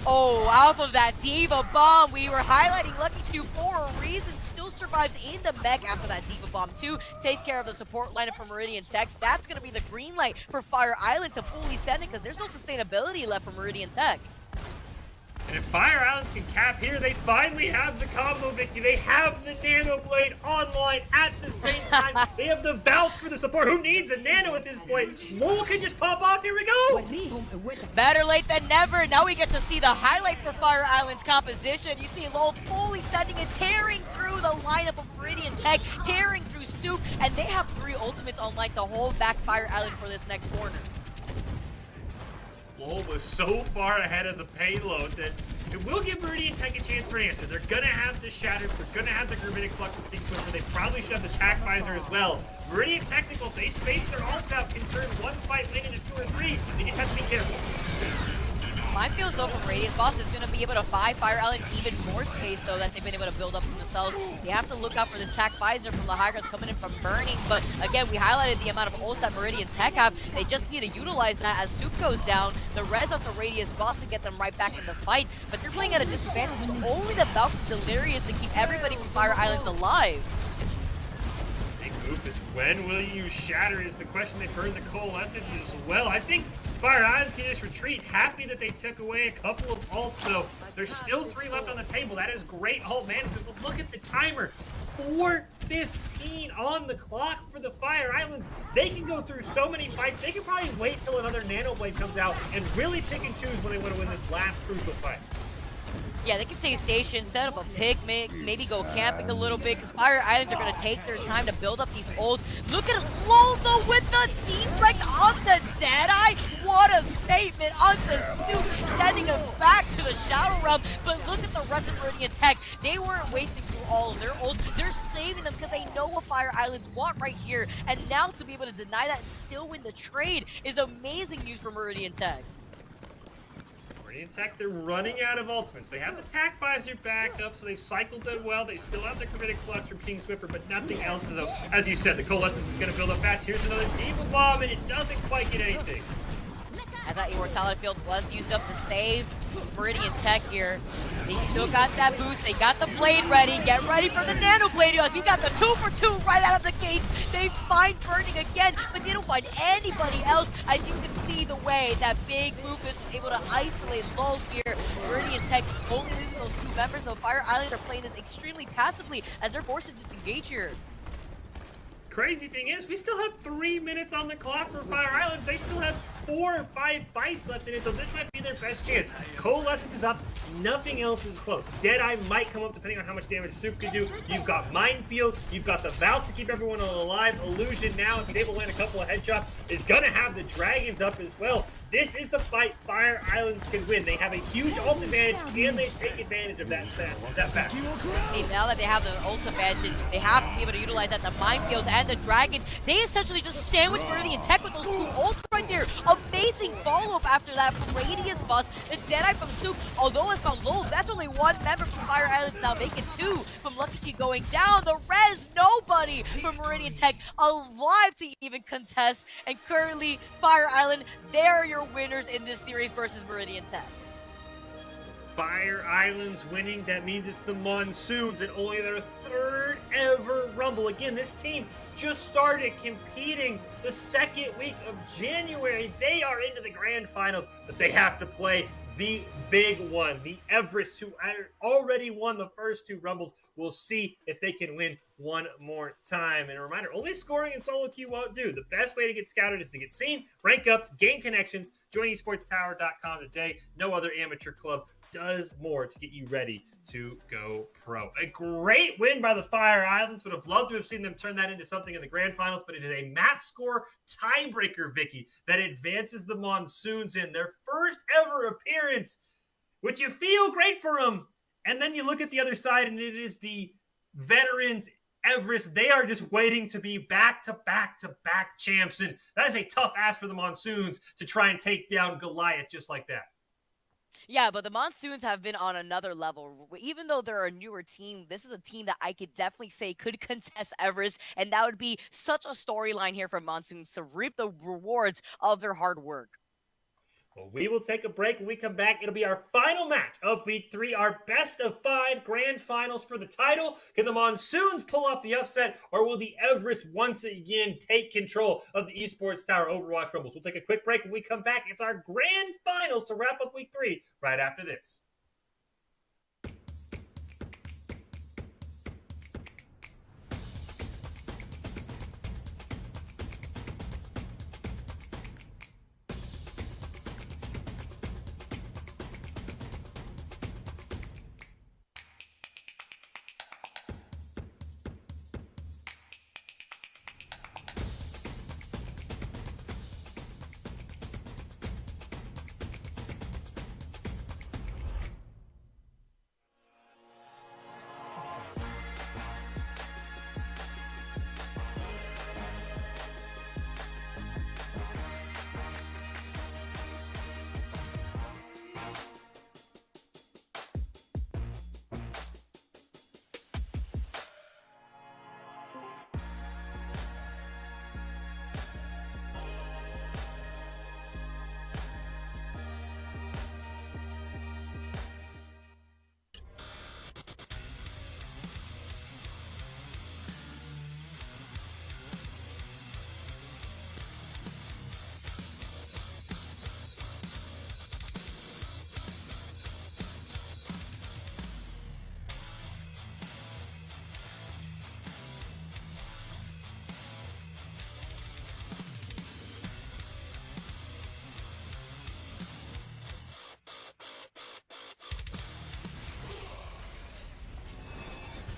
Oh, off of that Diva Bomb, we were highlighting Lucky 2 for a reason. Still survives in the mech after that Diva Bomb 2. Takes care of the support lineup for Meridian Tech. That's going to be the green light for Fire Island to fully send it because there's no sustainability left for Meridian Tech. And if Fire Islands can cap here, they finally have the combo victory. They have the Nano Blade online at the same time. They have the Valve for the support. Who needs a Nano at this point? Lowell can just pop off. Here we go. Better late than never. Now we get to see the highlight for Fire Island's composition. You see Lowell fully sending it, tearing through the lineup of Meridian Tech, tearing through Soup, and they have 3 ultimates online to hold back Fire Island for this next corner. Lowell was so far ahead of the payload that it will give Meridian Tech a chance for an answer. They're going to have the Shattered. They're going to have the Gravitic Flux with King Swiffer. They probably should have the Tac Visor as well. Meridian Technical, if they space their ults out, can turn one fight lane into 2 or 3. They just have to be careful. Minefields though from Radius Boss is going to be able to buy Fire Island even more space though that they've been able to build up for themselves. They have to look out for this Tac Visor from the high grounds coming in from Burning, but again, we highlighted the amount of ults that Meridian Tech have. They just need to utilize that as Soup goes down. The res onto Radius Boss to get them right back in the fight, but they're playing at a disadvantage with only the Valkyrie Delirious to keep everybody from Fire Island alive. Big Rufus, when will you shatter is the question. They've heard the Coalescence as well. I think Fire Islands can just retreat. Happy that they took away a couple of ults, though. There's still 3 left on the table. That is great ult management, but look at the timer. 4:15 on the clock for the Fire Islands. They can go through so many fights. They can probably wait till another Nano Blade comes out and really pick and choose when they want to win this last crucial fight. Yeah, they can save station, set up a pick, maybe go camping a little bit, because Fire Islands are going to take their time to build up these ults. Look at Lowell, though, with the deflect on the Deadeye. What a statement on the Soup, sending him back to the Shadow Realm. But look at the rest of Meridian Tech. They weren't wasting through all of their ults. They're saving them because they know what Fire Islands want right here. And now to be able to deny that and still win the trade is amazing news for Meridian Tech. Meridian Tech, they're running out of ultimates. They have the Tac Visor back up, so they've cycled them well. They still have the Gravitic Flux from King Swiffer, but nothing else is up. As you said, the Coalescence is going to build up fast. Here's another Diva Bomb, and it doesn't quite get anything. As that Immortality Field was used up to save Meridian Tech here. They still got that boost. They got the Blade ready. Get ready for the Nano Blade. We got the 2 for 2 right out of the gates. They find Burning again, but they don't find anybody else. As you can see the way that Big Rufus was able to isolate Lowell here. Meridian Tech only losing those 2 members, though Fire Islands are playing this extremely passively as they're forced to disengage here. Crazy thing is, we still have 3 minutes on the clock for Fire Islands. They still have 4 or 5 fights left in it, so this might be their best chance. Coalescence is up. Nothing else is close. Deadeye might come up depending on how much damage Soup can do. You've got Minefield. You've got the Valve to keep everyone alive. Illusion now, if he's able to land a couple of headshots, is going to have the Dragons up as well. This is the fight Fire Islands can win. They have a huge ult advantage, and they take advantage of that fact. Hey, now that they have the ult advantage, they have to be able to utilize that, the Minefield and the Dragons. They essentially just sandwich Meridian Tech with those 2 ults right there. Amazing follow-up after that from Radius Boss. The Deadeye from Soup, although it's found Lowell, that's only 1 member from Fire Islands now, making 2 from Lucky Chi going down. The res, nobody from Meridian Tech alive to even contest. And currently, Fire Island, they're your winners in this series versus Meridian Tech. Fire Islands winning, that means it's the Monsoons and only their 3rd ever Rumble. Again, this team just started competing the 2nd week of January. They are into the grand finals, but they have to play the big one, the Everest, who already won the first 2 Rumbles. We'll see if they can win one more time. And a reminder, only scoring in solo queue won't do. The best way to get scouted is to get seen, rank up, gain connections. Join esportstower.com today. No other amateur club does more to get you ready to go pro. A great win by the Fire Islands. Would have loved to have seen them turn that into something in the grand finals, but it is a map score tiebreaker, Vicky, that advances the Monsoons in their first ever appearance, which you feel great for them. And then you look at the other side, and it is the veterans Everest. They are just waiting to be back-to-back-to-back champs, and that is a tough ask for the Monsoons to try and take down Goliath just like that. Yeah, but the Monsoons have been on another level. Even though they're a newer team, this is a team that I could definitely say could contest Everest, and that would be such a storyline here for Monsoons to reap the rewards of their hard work. Well, we will take a break. When we come back, it'll be our final match of Week 3, our best of 5 grand finals for the title. Can the Monsoons pull off the upset, or will the Everest once again take control of the Esports Tower Overwatch Rumbles? We'll take a quick break. When we come back, it's our grand finals to wrap up Week 3 right after this.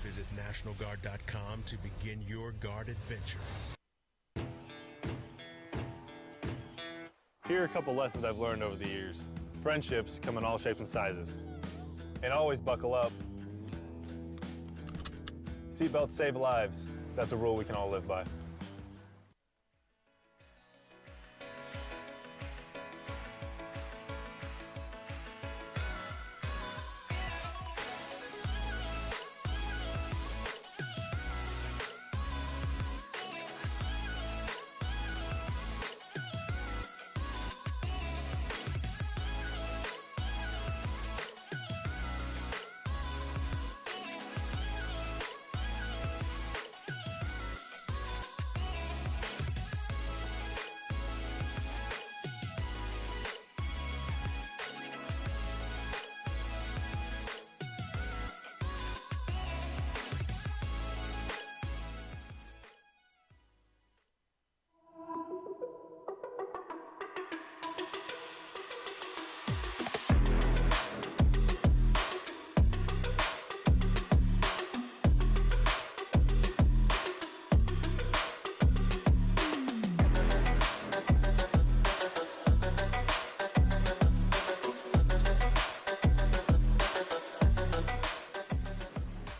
Visit NationalGuard.com to begin your guard adventure. Here are a couple lessons I've learned over the years. Friendships come in all shapes and sizes. And always buckle up. Seatbelts save lives. That's a rule we can all live by.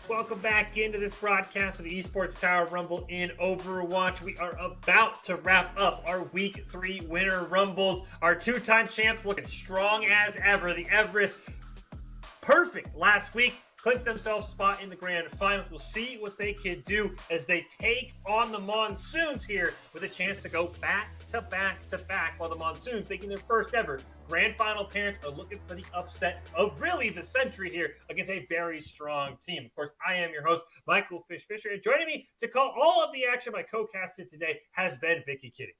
Welcome back into this broadcast of the Esports Tower Rumble in Overwatch. We are about to wrap up our Week 3 Winter Rumbles. Our two-time champs looking strong as ever. The Everest, perfect last week, clinched themselves a spot in the grand finals. We'll see what they can do as they take on the Monsoons here with a chance to go back to back to back, while the Monsoons, making their first ever grand final appearance, are looking for the upset of really the century here against a very strong team. Of course, I am your host, Michael Fish Fisher, and joining me to call all of the action, my co-caster today has been Vicky Kitty.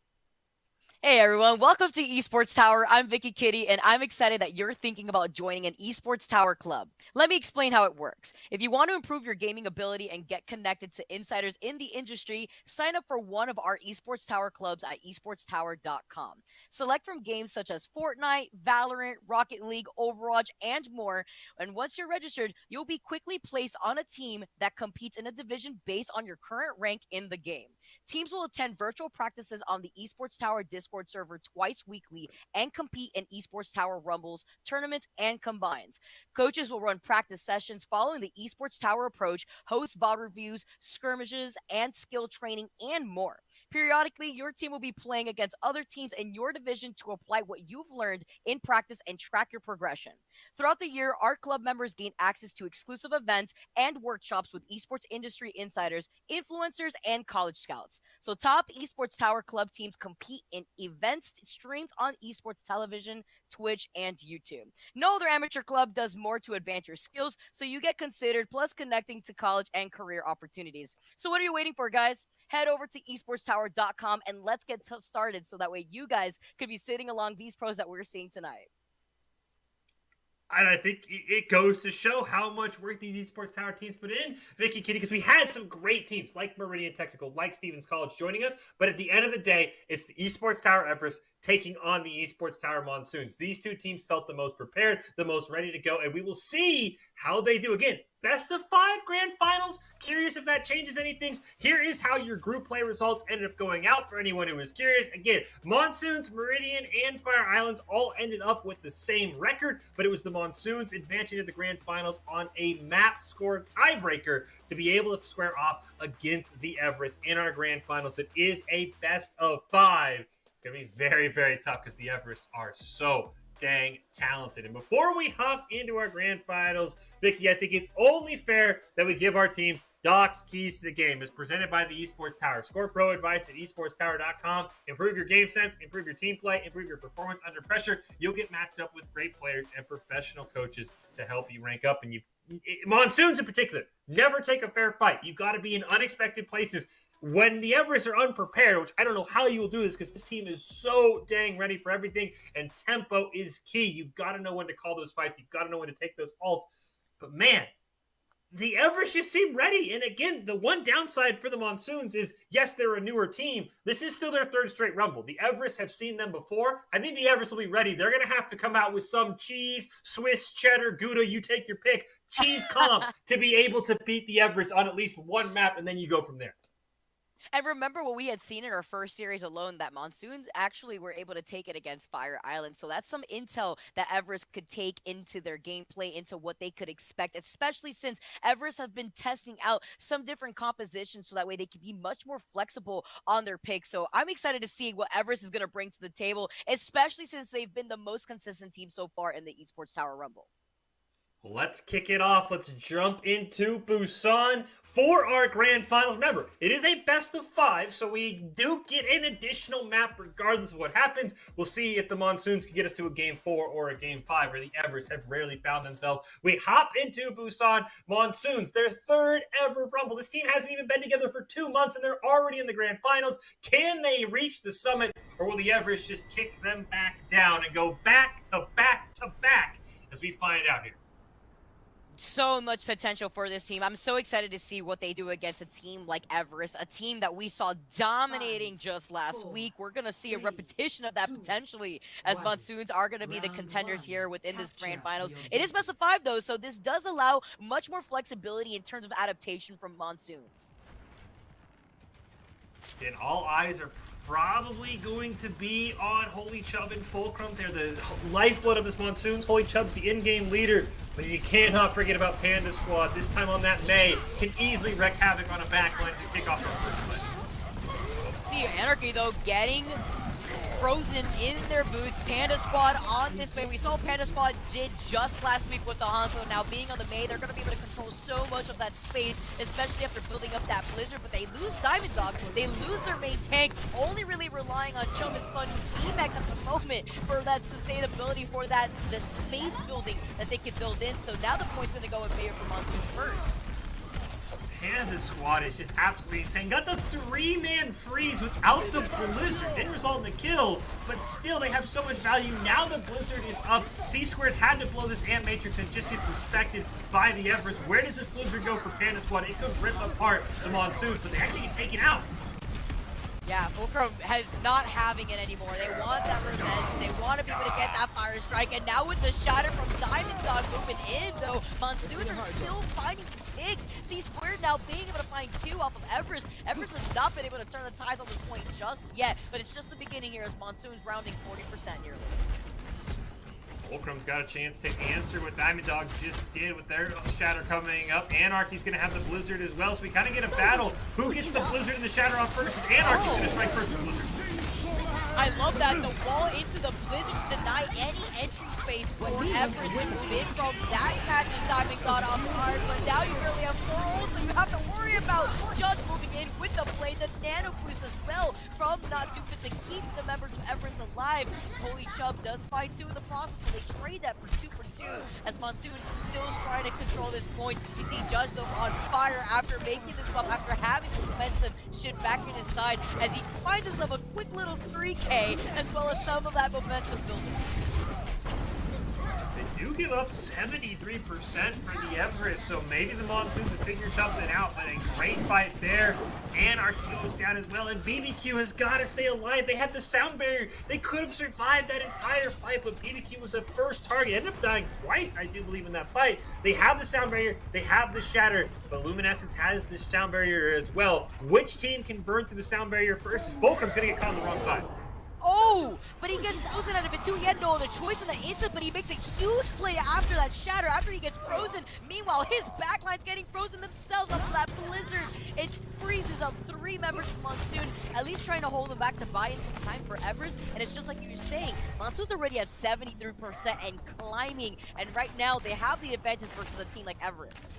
Hey everyone, welcome to Esports Tower. I'm Vicky Kitty, and I'm excited that you're thinking about joining an Esports Tower club. Let me explain how it works. If you want to improve your gaming ability and get connected to insiders in the industry, sign up for one of our Esports Tower clubs at esportstower.com. Select from games such as Fortnite, Valorant, Rocket League, Overwatch, and more. And once you're registered, you'll be quickly placed on a team that competes in a division based on your current rank in the game. Teams will attend virtual practices on the Esports Tower Discord server twice weekly and compete in Esports Tower Rumbles, tournaments, and combines. Coaches will run practice sessions following the Esports Tower approach, host VOD reviews, skirmishes, and skill training, and more. Periodically, your team will be playing against other teams in your division to apply what you've learned in practice and track your progression. Throughout the year, our club members gain access to exclusive events and workshops with esports industry insiders, influencers, and college scouts. So top Esports Tower club teams compete in events streamed on esports television, Twitch, and YouTube. No other amateur club does more to advance your skills, so you get considered, plus connecting to college and career opportunities. So what are you waiting for, guys? Head over to esportstower.com and let's get started so that way you guys could be sitting along these pros that we're seeing tonight. And I think it goes to show how much work these esports tower teams put in, Vicky, Kitty, because we had some great teams like Meridian Technical, like Stevens College joining us. But at the end of the day, it's the esports tower Everest taking on the esports tower Monsoons. These two teams felt the most prepared, the most ready to go, and we will see how they do. Again, best of 5 grand finals. Curious if that changes anything. Here is how your group play results ended up going out for anyone who is curious. Again, Monsoons, Meridian, and Fire Islands all ended up with the same record, but it was the Monsoons advancing to the grand finals on a map score tiebreaker to be able to square off against the Everest in our grand finals. It is a best of 5. It's going to be very, very tough because the Everest are so dang talented. And before we hop into our grand finals, Vicky, I think it's only fair that we give our team Doc's keys to the game. It's presented by the Esports Tower. Score pro advice at esportstower.com. Improve your game sense, improve your team play, improve your performance under pressure. You'll get matched up with great players and professional coaches to help you rank up. And Monsoons in particular, never take a fair fight. You've got to be in unexpected places. When the Everests are unprepared, which I don't know how you will do this because this team is so dang ready for everything, and tempo is key. You've got to know when to call those fights. You've got to know when to take those ults. But man, the Everests just seem ready. And again, the one downside for the Monsoons is, yes, they're a newer team. This is still their 3rd straight Rumble. The Everests have seen them before. I think the Everests will be ready. They're going to have to come out with some cheese, Swiss, cheddar, Gouda, you take your pick, cheese comp to be able to beat the Everests on at least one map, and then you go from there. And remember what we had seen in our first series alone, that Monsoons actually were able to take it against Fire Island. So that's some intel that Everest could take into their gameplay, into what they could expect, especially since Everest have been testing out some different compositions so that way they can be much more flexible on their picks. So I'm excited to see what Everest is going to bring to the table, especially since they've been the most consistent team so far in the Esports Tower Rumble. Let's kick it off. Let's jump into Busan for our grand finals. Remember, it is a best of 5, so we do get an additional map regardless of what happens. We'll see if the Monsoons can get us to a game 4 or a game 5, where the Everests have rarely found themselves. We hop into Busan. Monsoons, their 3rd ever Rumble. This team hasn't even been together for 2 months, and they're already in the grand finals. Can they reach the summit, or will the Everests just kick them back down and go back to back to back as we find out here? So much potential for this team. I'm so excited to see what they do against a team like Everest, a team that we saw dominating just last week. We're going to see a repetition of that potentially, as Monsoons are going to be the contenders here within this grand finals. It is best of 5 though, so this does allow much more flexibility in terms of adaptation from Monsoons. And all eyes are probably going to be on Holy Chubb and Fulcrum. They're the lifeblood of this Monsoons. Holy Chubb's the in-game leader, but you cannot forget about Panda Squad. This time on that May can easily wreak havoc on a backline to kick off our first play. See Anarchy though getting frozen in their boots. Panda Squad on this May. We saw Panda Squad did just last week with the Hanzo. Now being on the May, they're going to be able to control so much of that space, especially after building up that Blizzard. But they lose Diamond Dog. They lose their main tank, only really relying on Chum and Spud, who's evac at the moment for that sustainability, for that space building that they can build in. So now the point's going to go in favor for Monsoon first. Panda Squad is just absolutely insane. Got the 3-man freeze without the Blizzard. Didn't result in the kill, but still they have so much value. Now the Blizzard is up. C-Squared had to blow this Ant Matrix and just gets respected by the Everest. Where does this Blizzard go for Panda Squad? It could rip apart the Monsoons, but they actually get taken out. Yeah, Fulcrum has not having it anymore. They want that revenge. They want to be able to get that fire strike. And now with the shatter from Diamond Dog moving in, though, Monsoons are still finding these picks. C-Squared now being able to find 2 off of Everest. Everest has not been able to turn the tides on this point just yet, but it's just the beginning here as Monsoons rounding 40% nearly. Fulcrum's got a chance to answer what Diamond Dogs just did with their shatter coming up. Anarchy's going to have the Blizzard as well, so we kind of get a battle. Who gets the Blizzard and the shatter off first? Anarchy's going to strike first with Blizzard. I love that. The wall into the Blizzards deny any entry space for Everest to move in from. That catch is Diamond got off guard, but now you really have 4 ults, so you have to worry about Judge moving in with the play, the nano boost as well from Not Doofus to keep the members of Everest alive. Holy Chubb does find 2 in the process, so they trade that for 2 for 2 as Monsoon still is trying to control this point. You see Judge though on fire after making this swap, after having the defensive shift back in his side as he finds himself a quick little 3K as well as some of that momentum building. They do give up 73% for the Everest, so maybe the Monsoons have figured something out, but a great fight there. Anarchy goes down as well, and BBQ has got to stay alive. They had the sound barrier. They could have survived that entire fight, but BBQ was the first target. Ended up dying twice, I do believe, in that fight. They have the sound barrier. They have the shatter, but Luminescence has the sound barrier as well. Which team can burn through the sound barrier first? Volcom's going to get caught on the wrong side. Oh, but he gets frozen out of it too. He had no other choice in the instant, but he makes a huge play after that shatter, after he gets frozen. Meanwhile, his backline's getting frozen themselves up to that blizzard. It freezes up 3 members of Monsoon, at least trying to hold them back to buy in some time for Everest. And it's just like you were saying, Monsoon's already at 73% and climbing. And right now, they have the advantage versus a team like Everest.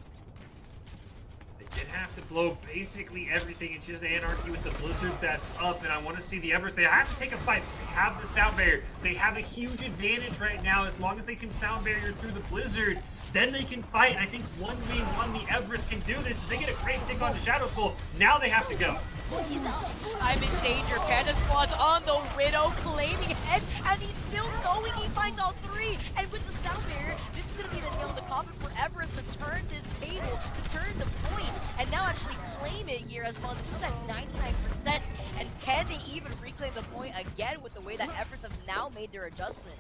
Did have to blow basically everything. It's just Anarchy with the Blizzard that's up, and I want to see the Everest. They have to take a fight. They have the sound barrier. They have a huge advantage right now. As long as they can sound barrier through the Blizzard, then they can fight. And I think 1v1 the Everest can do this. If they get a great stick on the Shadow Soul, now they have to go. I'm in danger. Panda Squad's on the Widow, claiming heads, and he's still going. He finds all 3, and with the sound barrier, this is going to be the nail in the coffin for Everest to turn this table, to turn the point, and now actually claim it here as Monsoon's at 99%. And can they even reclaim the point again with the way that Everest have now made their adjustment?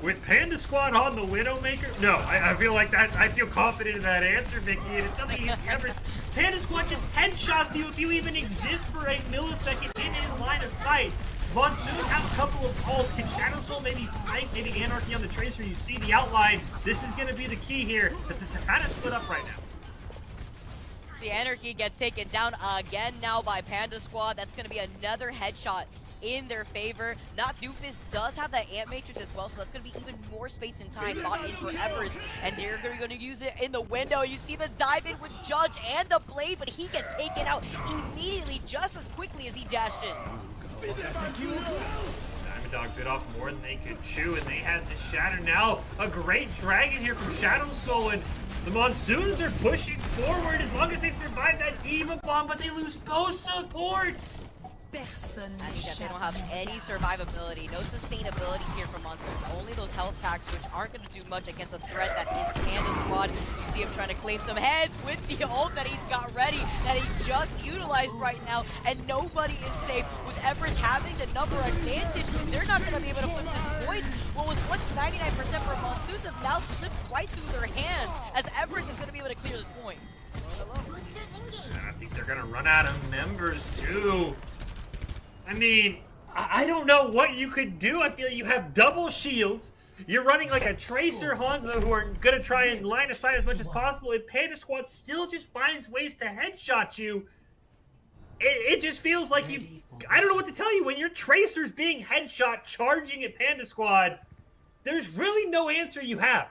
With Panda Squad on the Widowmaker? No, I feel like that. I feel confident in that answer, Vicky. And it's nothing against Everest. Panda Squad just headshots you if you even exist for a millisecond in his line of sight. Monsoon have a couple of calls. Can Shadow Soul maybe flank, maybe Anarchy on the Tracer? You see the outline. This is going to be the key here, because it's kind of split up right now. The Anarchy gets taken down again now by Panda Squad. That's going to be another headshot in their favor. Not Doofus does have that Ant Matrix as well, so that's going to be even more space and time bought in for Everest, and they're going to use it in the window. You see the dive in with Judge and the blade, but he gets taken out immediately just as quickly as he dashed in. Diamond Dog bit off more than they could chew, and they had the shatter. Now a great dragon here from Shadow Soul, and the Monsoons are pushing forward as long as they survive that Diva Bomb, but they lose both supports. I think that they don't have any survivability, no sustainability here from Monsoon. Only those health packs, which aren't going to do much against a threat that is Panda Squad. You see him trying to claim some heads with the ult that he's got ready, that he just utilized right now, and nobody is safe. With Everest having the number advantage, they're not going to be able to flip this point. What was once 99% for Monsoons have now slipped right through their hands, as Everest is going to be able to clear this point. I think they're going to run out of members too. I mean, I don't know what you could do. I feel you have double shields. You're running like a Tracer Hanzo who are going to try and line of sight as much as possible. And Panda Squad still just finds ways to headshot you. It just feels like you... I don't know what to tell you. When your Tracer's being headshot charging at Panda Squad, there's really no answer you have.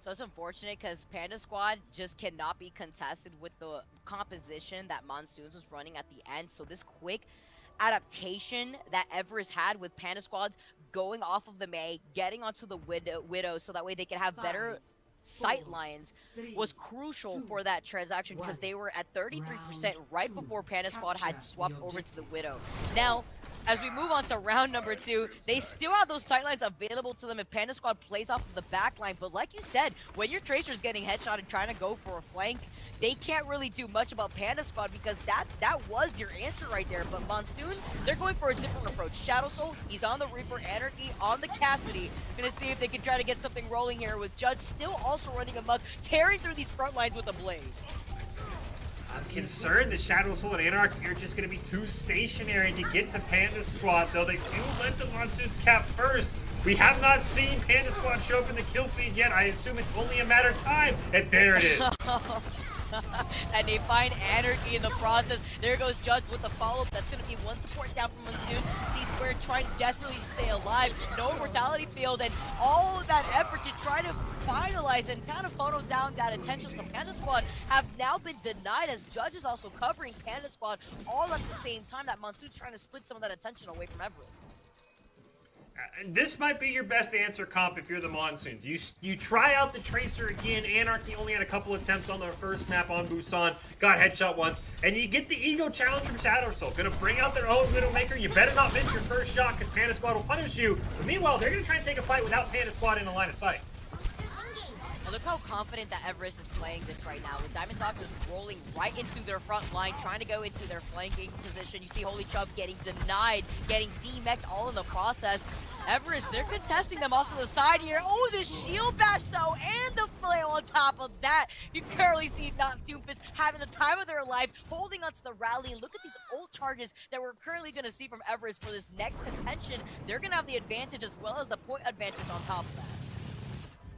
So it's unfortunate because Panda Squad just cannot be contested with the composition that Monsoons was running at the end. So this quick adaptation that Everest had with Panda Squads going off of the Mei, getting onto the Widow so that way they can have better sight lines was crucial for that transaction because they were at 33% right before Panda Squad had swapped over to the Widow. Now, as we move on to round number 2, they still have those sightlines available to them if Panda Squad plays off of the back line. But like you said, when your Tracer's getting headshot and trying to go for a flank, they can't really do much about Panda Squad because that was your answer right there. But Monsoon, they're going for a different approach. Shadow Soul, he's on the Reaper, Anarchy on the Cassidy. Gonna see if they can try to get something rolling here with Judge still also running amok, tearing through these front lines with a blade. I'm concerned that Shadow Soul and Anarchy are just going to be too stationary to get to Panda Squad, though they do let the Monsoons cap first. We have not seen Panda Squad show up in the kill feed yet. I assume it's only a matter of time, and there it is. And they find anarchy in the process. There goes Judge with the follow-up. That's going to be one support down from Monsoon. C-Square trying to desperately stay alive. No mortality field, and all of that effort to try to finalize and kind of funnel down that attention from Panda Squad have now been denied, as Judge is also covering Panda Squad all at the same time that Monsoon's trying to split some of that attention away from Everest. This might be your best answer, Comp, if you're the Monsoons. You try out the Tracer again. Anarchy only had a couple attempts on their first map on Busan. Got headshot once. And you get the ego challenge from Shadow Soul. Gonna bring out their own Widowmaker. You better not miss your first shot, because Panda Squad will punish you. But meanwhile, they're gonna try and take a fight without Panda Squad in the line of sight. Now look how confident that Everest is playing this right now, with Diamond Dog just rolling right into their front line, trying to go into their flanking position. You see Holy Chubb getting denied, getting demeched all in the process. Everest, they're contesting them off to the side here. Oh, the shield bash though, and the flail on top of that. You currently see Not Doomfist having the time of their life, holding onto the rally. And look at these ult charges that we're currently going to see from Everest for this next contention. They're going to have the advantage as well as the point advantage on top of that.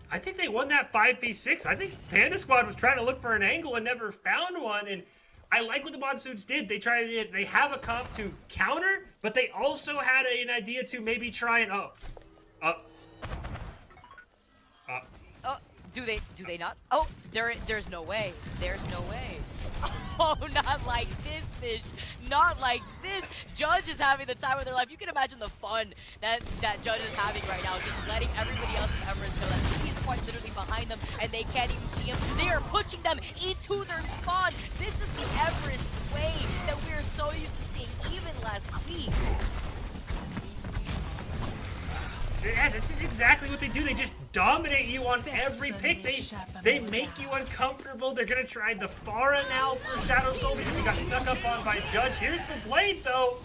I think they won that 5v6. I think Panda Squad was trying to look for an angle and never found one. And I like what the Monsoons did. They have a comp to counter, but they also had an idea to maybe try and do they not? Oh, there's no way. There's no way. Oh, not like this, fish. Not like this. Judge is having the time of their life. You can imagine the fun that Judge is having right now, just letting everybody else in Everest know that he's quite literally behind them and they can't even see him. They are pushing them into their spawn. This is the Everest way that we are so used to seeing even last week. Yeah, this is exactly what they do. They just dominate you on every pick. They make you uncomfortable. They're gonna try the Pharah now for Shadow Soul because he got snuck up on by Judge. Here's the blade though.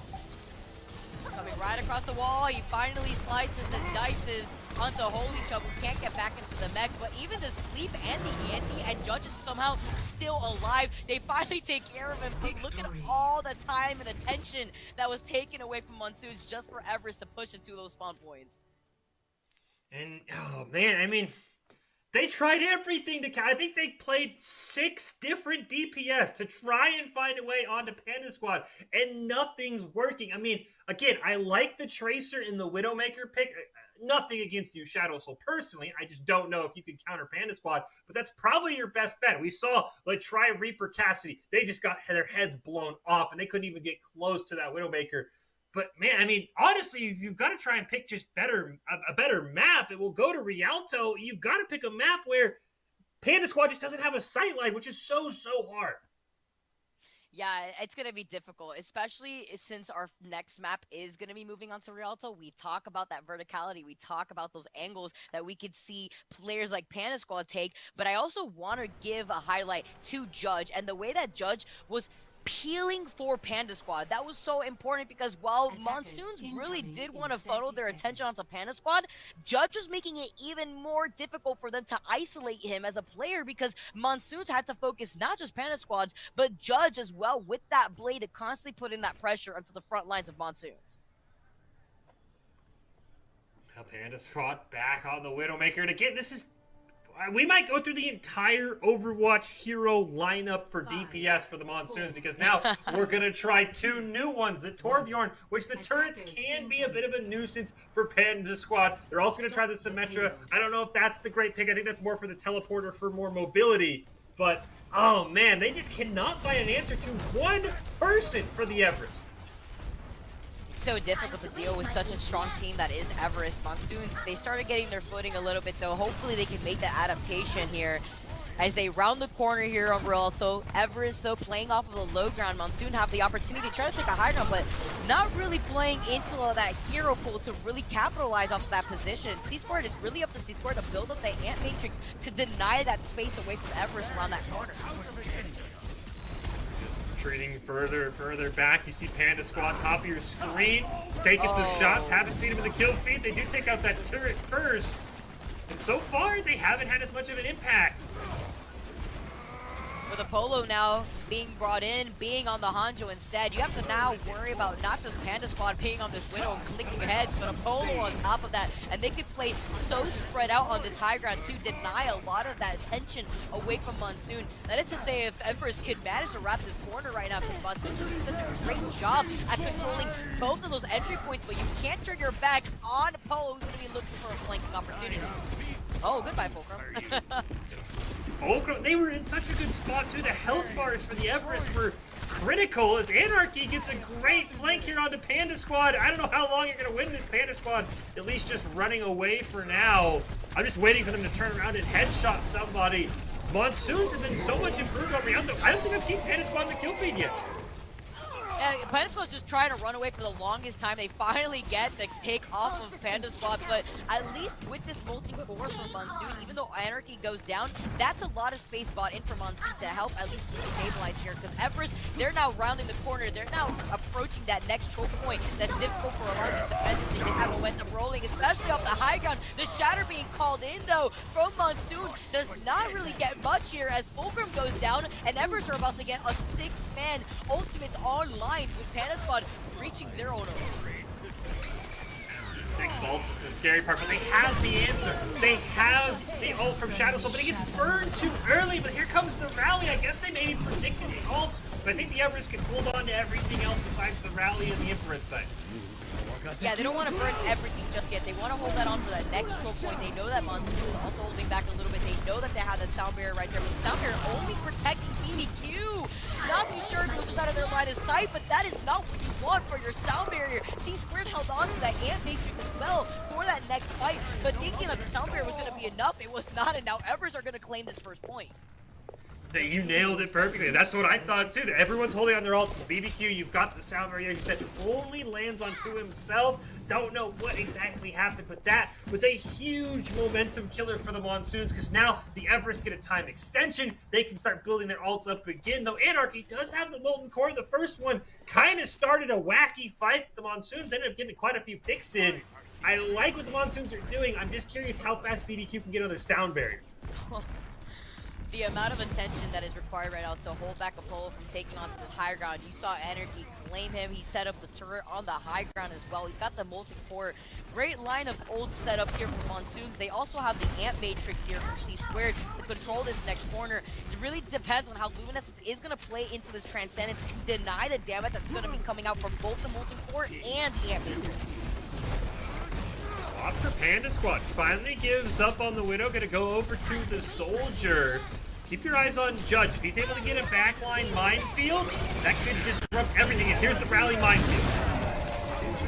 Coming right across the wall, he finally slices and dices onto Holy Chubb, who can't get back into the mech. But even the sleep and the anti and Judge is somehow still alive. They finally take care of him. But look at all the time and attention that was taken away from Monsoons just for Everest to push into those spawn points. And, oh man, I mean, they tried everything to I think they played 6 different DPS to try and find a way onto Panda Squad, and nothing's working. I mean, again, I like the Tracer in the Widowmaker pick. Nothing against you, Shadow Soul, personally. I just don't know if you can counter Panda Squad, but that's probably your best bet. We saw, like, try Reaper Cassidy. They just got their heads blown off, and they couldn't even get close to that Widowmaker. But, man, I mean, honestly, if you've got to try and pick just a better map, it will go to Rialto. You've got to pick a map where Panda Squad just doesn't have a sight line, which is so hard. Yeah, it's going to be difficult, especially since our next map is going to be moving on to Rialto. We talk about that verticality. We talk about those angles that we could see players like Panda Squad take. But I also want to give a highlight to Judge and the way that Judge was peeling for Panda Squad. That was so important because while Monsoons really did want to funnel their attention onto Panda Squad, Judge was making it even more difficult for them to isolate him as a player because Monsoons had to focus not just Panda Squads, but Judge as well with that blade to constantly put in that pressure onto the front lines of Monsoons. Now Panda Squad back on the Widowmaker. And again, this is... We might go through the entire Overwatch hero lineup for DPS for the Monsoons because now we're going to try 2 new ones. The Torbjorn, which the turrets can be a bit of a nuisance for Panda Squad. They're also going to try the Symmetra. I don't know if that's the great pick. I think that's more for the Teleporter for more mobility. But, oh man, they just cannot find an answer to one person for the Everest. So difficult to deal with such a strong team that is Everest. Monsoons, they started getting their footing a little bit though. Hopefully they can make the adaptation here as they round the corner here on Rialto. Everest though playing off of the low ground. Monsoon have the opportunity to try to take a high ground, but not really playing into that hero pool to really capitalize off of that position. C-Squared, it's really up to C-Squared to build up the Ant Matrix to deny that space away from Everest around that corner. Retreating further and further back. You see Panda Squad top of your screen, taking some shots. Haven't seen him in the kill feed. They do take out that turret first. And so far, they haven't had as much of an impact. With Apollo now being brought in, being on the Hanjo instead, you have to now worry about not just Panda Squad being on this Widow and clicking heads, but Apollo on top of that. And they could play so spread out on this high ground to deny a lot of that attention away from Monsoon. That is to say, if Empress could manage to wrap this corner right now, because Monsoon's doing such a great job at controlling both of those entry points, but you can't turn your back on Apollo, who's going to be looking for a flanking opportunity. Oh, goodbye, Fulcrum. Fulcrum, they were in such a good spot too. The health bars for the Everest were critical as Anarchy gets a great flank here onto Panda Squad. I don't know how long you're going to win this Panda Squad, at least just running away for now. I'm just waiting for them to turn around and headshot somebody. Monsoons have been so much improved on Rialto. I don't think I've seen Panda Squad in the kill feed yet. Yeah, Panda Squad's just trying to run away for the longest time. They finally get the pick off of Panda Squad, but at least with this molting core from Monsoon, even though Anarchy goes down, that's a lot of space bought in for Monsoon to help at least destabilize here. Because Everest, they're now rounding the corner. They're now approaching that next choke point that's difficult for a lot of these defenders to get that momentum rolling, especially off the high ground. The Shatter being called in, though, from Monsoon does not really get much here as Fulcrum goes down, and Everest are about to get a 6-man ultimates online with Panda Squad reaching their own over. 6 ults is the scary part, but they have the answer. They have the ult from Shadow Soul, but it gets burned too early. But here comes the rally. I guess they maybe predicted the ults, but I think the Everest can hold on to everything else besides the rally and the infrared side. Yeah, they don't want to burn everything just yet. They want to hold that on for that next choke point. They know that Monsoon is also holding back a little bit. They know that they have that sound barrier right there, but the sound barrier only protecting BBQ. Not too sure if it was just out of their line of sight, but that is not what you want for your sound barrier. C-Squared held on to that and Matrix as well for that next fight, but thinking that the sound barrier was going to be enough, it was not, and now Evers are going to claim this first point. You nailed it perfectly. That's what I thought too. Everyone's holding on their ult. BBQ, you've got the sound barrier. You said only lands onto himself. Don't know what exactly happened, but that was a huge momentum killer for the Monsoons because now the Everest get a time extension. They can start building their ults up again, though Anarchy does have the Molten Core. The first one kind of started a wacky fight. The Monsoons ended up getting quite a few picks in. I like what the Monsoons are doing. I'm just curious how fast BBQ can get on their sound barrier. The amount of attention that is required right now to hold back Apollo from taking onto this high ground. You saw Anarchy claim him. He set up the turret on the high ground as well. He's got the Molten Core. Great line of ult set up here for Monsoons. They also have the Amp Matrix here for C-Squared to control this next corner. It really depends on how Luminescence is going to play into this Transcendence to deny the damage that's going to be coming out from both the Molten Core and the Amp Matrix. After Panda Squad finally gives up on the Widow, gonna go over to the Soldier. Keep your eyes on Judge. If he's able to get a backline minefield, that could disrupt everything. Here's the rally minefield.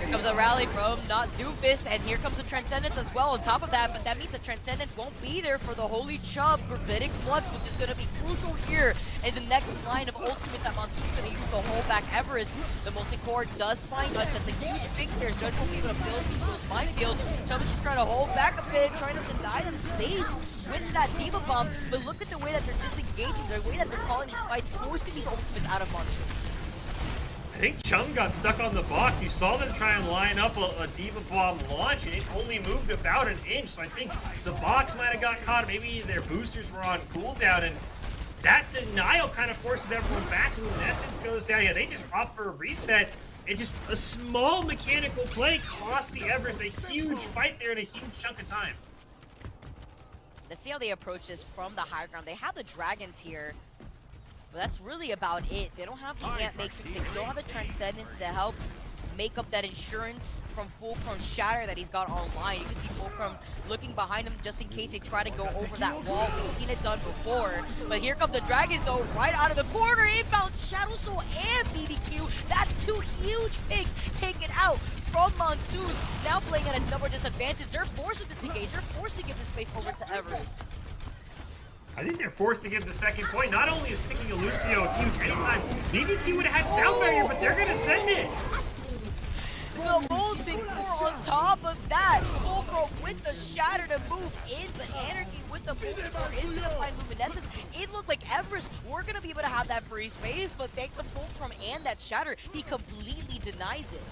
Here comes a rally from not Doofus, and here comes the Transcendence as well on top of that, but that means the Transcendence won't be there for the Holy Chub. Gravitic Flux, which is going to be crucial here in the next line of ultimates that Monsoon's going to use to hold back Everest. The multi-core does find Judge. That's a huge pick there. Judge won't be able to build those minefields. Chub is just trying to hold back a bit, trying to deny them space with that Diva Bomb, but look at the way that they're disengaging, the way that they're calling these fights, forcing these ultimates out of Monsoon. I think Chum got stuck on the box. You saw them try and line up a Diva Bomb launch, and it only moved about an inch. So I think the box might have got caught. Maybe their boosters were on cooldown, and that denial kind of forces everyone back. Luminescence goes down. Yeah, they just opt for a reset. And just a small mechanical play cost the Everest a huge fight there in a huge chunk of time. Let's see how they approach this from the high ground. They have the dragons here, but that's really about it. They don't have the Amp Matrix. They don't have the Transcendence to help make up that insurance from Fulcrum's Shatter that he's got online. You can see Fulcrum looking behind him just in case they try to go over that wall. We've seen it done before. But here come the dragons though, right out of the corner. Inbound Shadow Soul and BBQ. That's two huge picks taken out from Monsoon. Now playing at a number disadvantage. They're forced to disengage. They're forced to give the space over to Everest. I think they're forced to give the second point. Not only is picking a Lucio a huge anytime, BBQ would have had sound barrier, but they're gonna send it. The Molten Core on top of that. Fulcrum with the Shatter to move in, but Anarchy with the Molten Core is gonna find Luminescence. It looked like Everest were gonna be able to have that free space, but thanks to Fulcrum and that Shatter, he completely denies it.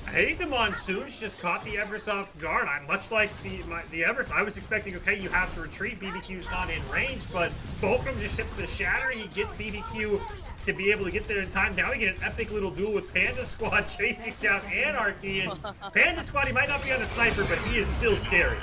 I think the Monsoons just caught the Everest off guard. I'm much like the Everest. I was expecting, okay, you have to retreat. BBQ's not in range, but Fulcrum just ships the Shatter. He gets BBQ to be able to get there in time. Now we get an epic little duel with Panda Squad chasing down Anarchy. And Panda Squad, he might not be on a sniper, but he is still scary.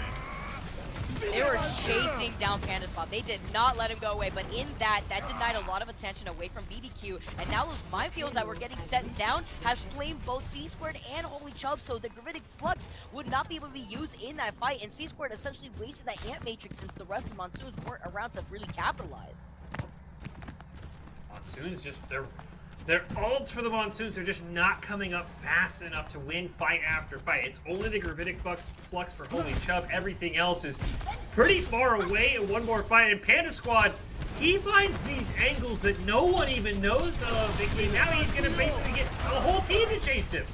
They were chasing down Panda Squad. They did not let him go away, but in that denied a lot of attention away from BBQ. And now those minefields that were getting set down has flamed both C-Squared and Holy Chubb, so the Gravitic Flux would not be able to be used in that fight. And C-Squared essentially wasted that Ant Matrix since the rest of Monsoons weren't around to really capitalize. Monsoons just, their ults for the Monsoons are just not coming up fast enough to win fight after fight. It's only the Gravitic Flux for Holy Chubb. Everything else is pretty far away in one more fight. And Panda Squad, he finds these angles that no one even knows of. And now he's going to basically get a whole team to chase him.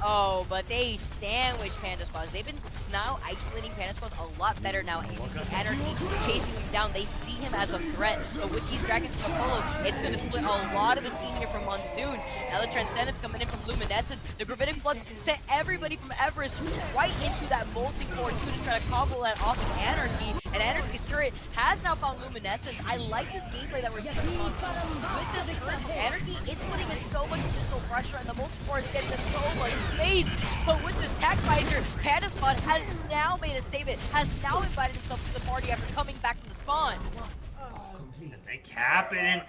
Oh, but they sandwich Panda Squads. They've been now isolating Panda Squads a lot better now. And you see Anarchy chasing him down. They see him as a threat. But with these Dragons from Apollo, it's going to split a lot of the team here from Monsoon. Now the Transcendence coming in from Luminescence. The Gravitic Floods sent everybody from Everest right into that Molten Core 2 to try to combo that off of Anarchy. And Anarchy's turret has now found Luminescence. I like this gameplay that we're seeing from Monsoon. With this turret from Anarchy, it's putting in so much additional pressure, and the Molten Core is getting so much space. But with this Tac Visor, Panda Squad has now made a statement, has now invited himself to the party after coming back from the spawn. And they cap it, and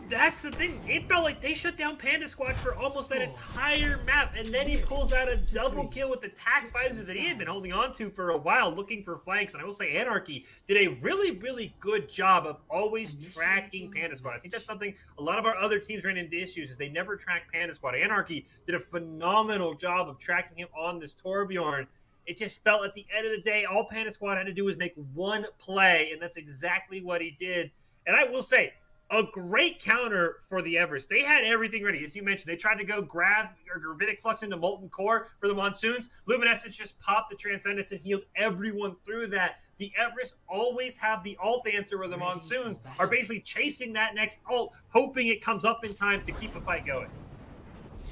that's the thing. It felt like they shut down Panda Squad for almost that entire map, and then he pulls out a double kill with the Tac Visor that he had been holding on to for a while, looking for flanks. And I will say Anarchy did a really, really good job of always tracking Panda Squad. I think that's something a lot of our other teams ran into issues, is they never tracked Panda Squad. Anarchy did a phenomenal job of tracking him on this Torbjorn. It just felt at the end of the day, all Panda Squad had to do was make one play, and that's exactly what he did. And I will say, a great counter for the Everest. They had everything ready. As you mentioned, they tried to go grab your Gravitic Flux into Molten Core for the Monsoons. Luminescence just popped the Transcendence and healed everyone through that. The Everest always have the ult answer where the Monsoons are basically chasing that next ult, hoping it comes up in time to keep the fight going.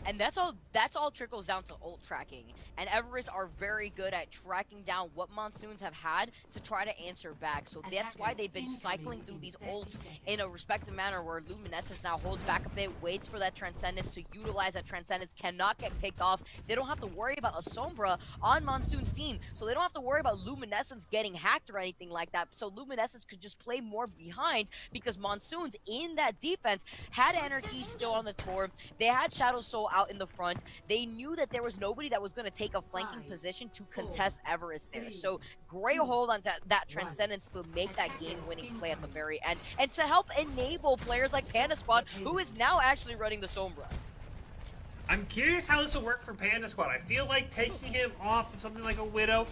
And that's all trickles down to ult tracking. And Everest are very good at tracking down what Monsoons have had to try to answer back. So that's why they've been cycling through these ults in a respective manner, where Luminescence now holds back a bit, waits for that Transcendence to utilize that Transcendence, cannot get picked off. They don't have to worry about a Sombra on Monsoon's team, so they don't have to worry about Luminescence getting hacked or anything like that. So Luminescence could just play more behind, because Monsoons in that defense had Anarchy still on the tour. They had Shadow Soul out in the front. They knew that there was nobody that was going to take a flanking position to contest Everest there. So great hold on that Transcendence to make that game-winning play at the very end, and to help enable players like Panda Squad, who is now actually running the Sombra. I'm curious how this will work for Panda Squad. I feel like taking him off of something like a Widow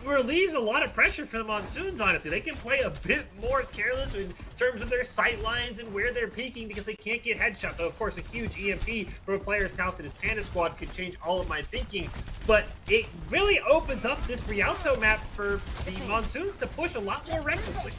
relieves a lot of pressure for the Monsoons, honestly. They can play a bit more careless in terms of their sight lines and where they're peeking, because they can't get headshot. Though, of course, a huge EMP for a player as talented as Panda Squad could change all of my thinking. But it really opens up this Rialto map for the Monsoons to push a lot more recklessly.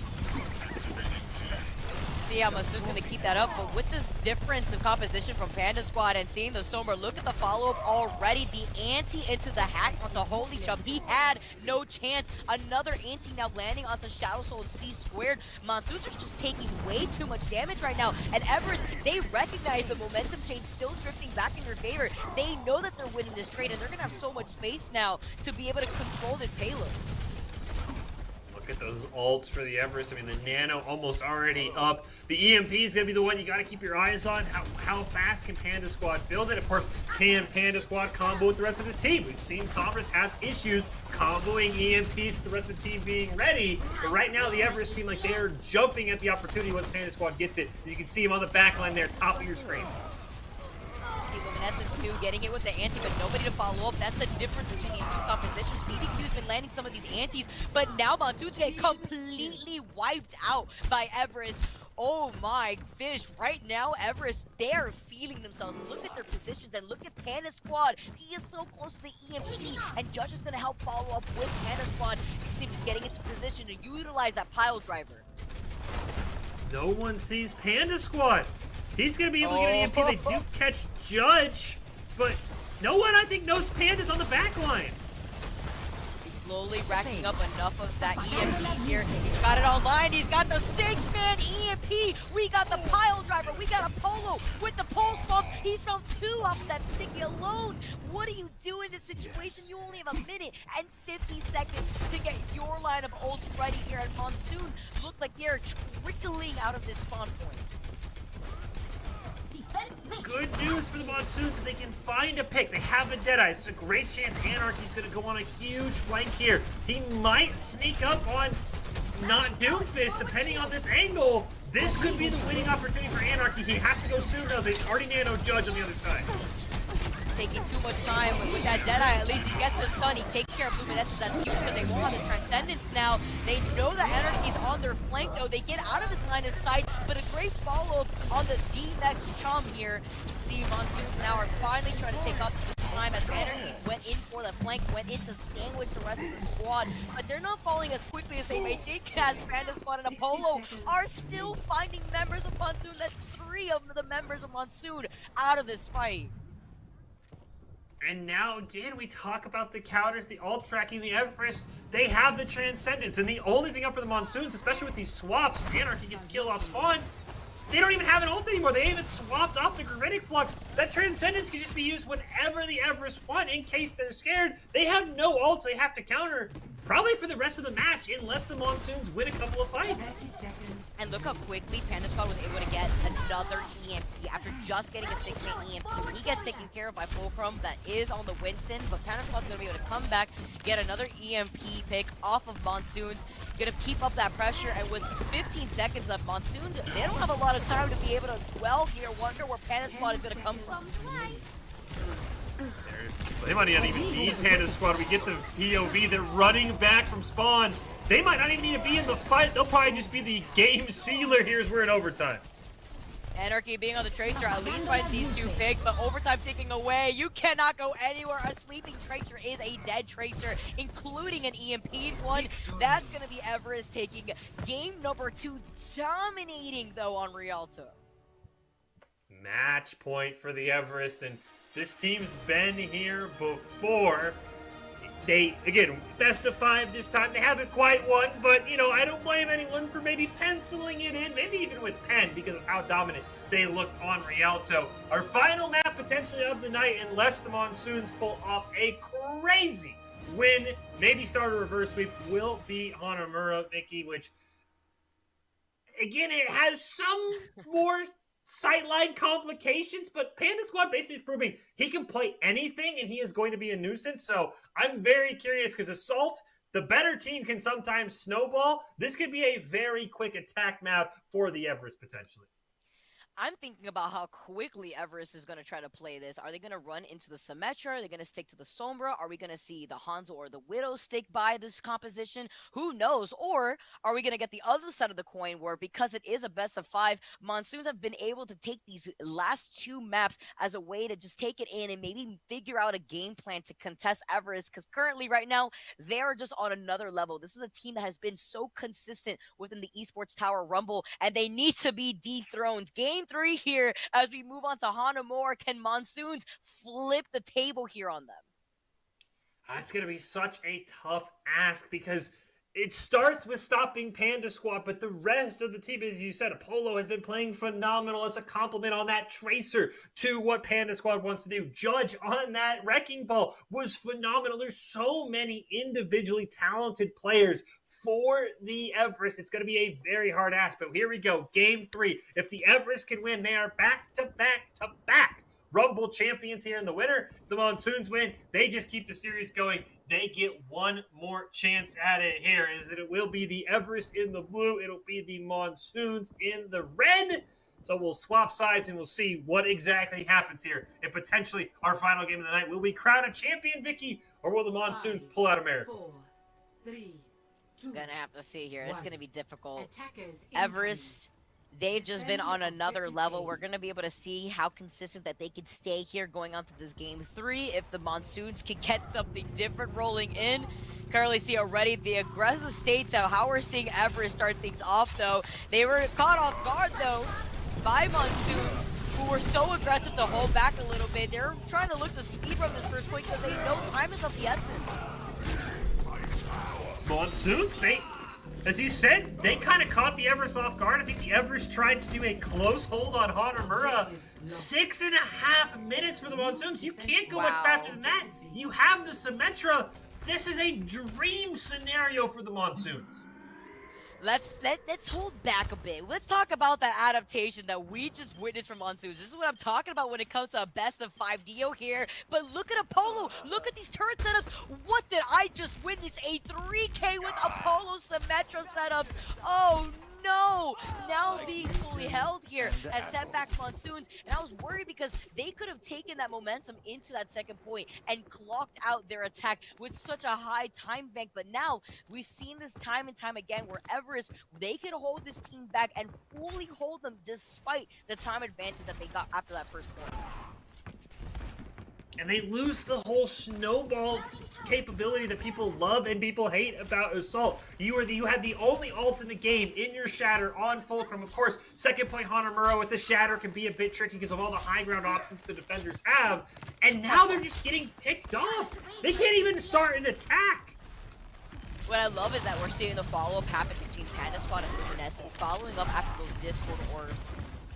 See how Monsoon's going to keep that up, but with this difference of composition from Panda Squad and seeing the Sombra, look at the follow-up already. The anti into the hack onto Holy Chubb. He had no chance. Another anti now landing onto Shadow Soul and C-Squared. Monsoons are just taking way too much damage right now, and Everest, they recognize the momentum change still drifting back in their favor. They know that they're winning this trade, and they're going to have so much space now to be able to control this payload. At those ults for the Everest. I mean, the Nano almost already up. The EMP is going to be the one you got to keep your eyes on. How fast can Panda Squad build it? Of course, can Panda Squad combo with the rest of his team? We've seen Sombras has issues comboing EMPs with the rest of the team being ready. But right now, the Everest seem like they're jumping at the opportunity once Panda Squad gets it. You can see him on the back line there, top of your screen. See Luminescence too, getting it with the anti, but nobody to follow up. That's the difference between these two compositions. BBQ's been landing some of these antis, but now Monsoons get completely wiped out by Everest. Oh my fish, right now Everest, they're feeling themselves. Look at their positions and look at Panda Squad. He is so close to the EMP, and Judge is going to help follow up with Panda Squad. You see him just getting into position to utilize that pile driver. No one sees Panda Squad. He's going to be able to get an EMP. They do catch Judge. but no one, I think, knows Panda's on the back line. He's slowly racking up enough of that EMP here. He's got it online. He's got the 6-man EMP. We got the pile driver. We got a Polo with the pulse bumps. He's found 2 off that sticky alone. What do you do in this situation? You only have a minute and 50 seconds to get your line of ults ready here, and Monsoon look like they're trickling out of this spawn point. Good news for the Monsoons if they can find a pick. They have a Deadeye. It's a great chance Anarchy's going to go on a huge flank here. He might sneak up on not Doomfist, depending on this angle. This could be the winning opportunity for Anarchy. He has to go soon though. They already nano Judge on the other side. Taking too much time with that Deadeye. At least he gets a stun. He takes care of Luminescence. That's huge because they won't have the Transcendence now. They know that Anarchy's on their flank though. They get out of his line of sight, but a great follow-up on the D-Next Chum here. See, Monsoons now are finally trying to take up this time as Anarchy went in for the flank, went in to sandwich the rest of the squad, but they're not falling as quickly as they may think, as Panda Squad and Apollo are still finding members of Monsoon. That's 3 of the members of Monsoon out of this fight. And now, again, we talk about the counters, the ult tracking, the Everest. They have the Transcendence, and the only thing up for the Monsoons, especially with these swaps, Anarchy gets killed off spawn. They don't even have an ult anymore. They even swapped off the Granitic Flux. That Transcendence can just be used whenever the Everest want in case they're scared. They have no ults they have to counter, probably for the rest of the match, unless the Monsoons win a couple of fights. 30 seconds. And look how quickly Panda Squad was able to get another EMP after just getting a 6-man EMP. When he gets taken care of by Fulcrum, that is on the Winston, but Panda Squad's going to be able to come back, get another EMP pick off of Monsoons, going to keep up that pressure, and with 15 seconds left, Monsoon, they don't have a lot of time to be able to dwell here, wonder where Panda Squad is going to come from. They might not even need Panda Squad. We get the POV. They're running back from spawn. They might not even need to be in the fight. They'll probably just be the game sealer here as we're in overtime. Anarchy being on the Tracer at least finds these 2 picks, but overtime ticking away. You cannot go anywhere. A sleeping Tracer is a dead Tracer, including an EMP'd one. That's going to be Everest taking game number 2, dominating though on Rialto. Match point for the Everest, and this team's been here before. They, again, best of 5 this time. They haven't quite won, but, you know, I don't blame anyone for maybe penciling it in, maybe even with pen, because of how dominant they looked on Rialto. Our final map potentially of the night, unless the Monsoons pull off a crazy win, maybe start a reverse sweep, will be Hanamura, Vicky, which, again, it has some more sightline complications, but Panda Squad basically is proving he can play anything and he is going to be a nuisance. So I'm very curious because Assault, the better team, can sometimes snowball. This could be a very quick attack map for the Everest potentially. I'm thinking about how quickly Everest is going to try to play this. Are they going to run into the Symmetra? Are they going to stick to the Sombra? Are we going to see the Hanzo or the Widow stick by this composition? Who knows? Or are we going to get the other side of the coin where, because it is a best of 5, Monsoons have been able to take these last 2 maps as a way to just take it in and maybe figure out a game plan to contest Everest, because currently right now they are just on another level. This is a team that has been so consistent within the Esports Tower Rumble, and they need to be dethroned. Game 3 here as we move on to Hanamura. Can Monsoons flip the table here on them? That's going to be such a tough ask because it starts with stopping Panda Squad, but the rest of the team, as you said, Apollo has been playing phenomenal as a compliment on that Tracer to what Panda Squad wants to do. Judge on that Wrecking Ball was phenomenal. There's so many individually talented players for the Everest. It's going to be a very hard ask, but here we go. Game 3. If the Everest can win, they are back to back to back Rumble champions here in the winter. If the Monsoons win, they just keep the series going. They get one more chance at it here. It will be the Everest in the blue. It'll be the Monsoons in the red. So we'll swap sides and we'll see what exactly happens here. And potentially our final game of the night. Will we crown a champion, Vicky, or will the Monsoons pull out America? 4, 3, 2, Gonna have to see here. It's one. gonna be difficult. Attackers Everest, they've just been on another Objective level. A. We're going to be able to see how consistent that they can stay here going on to this game 3. If the Monsoons can get something different rolling in. Currently see already the aggressive state of how we're seeing Everest start things off though. They were caught off guard though by Monsoons, who were so aggressive to hold back a little bit. They're trying to look to speedrun this first point because they know time is of the essence. Monsoons, as you said, they kind of caught the Everest off guard. I think the Everest tried to do a close hold on Hanamura. 6.5 minutes for the Monsoons. You can't go much faster than that. You have the Symmetra. This is a dream scenario for the Monsoons. Let's hold back a bit. Let's talk about that adaptation that we just witnessed from Monsoons. This is what I'm talking about when it comes to a best of 5 Dio here. But look at Apollo. Look at these turret setups. What did I just witness? A 3K with Apollo Symmetra setups. Oh no! Now being fully held here as setback Monsoons, and I was worried because they could have taken that momentum into that second point and clocked out their attack with such a high time bank. But now we've seen this time and time again where Everest, they can hold this team back and fully hold them despite the time advantage that they got after that first point. And they lose the whole snowball capability that people love and people hate about Assault. You had the only ult in the game in your Shatter on Fulcrum. Of course, second point Hanamura with the Shatter can be a bit tricky because of all the high ground options the defenders have. And now they're just getting picked off. They can't even start an attack. What I love is that we're seeing the follow-up happen between Panda Squad and Luminescence, following up after those Discord orders.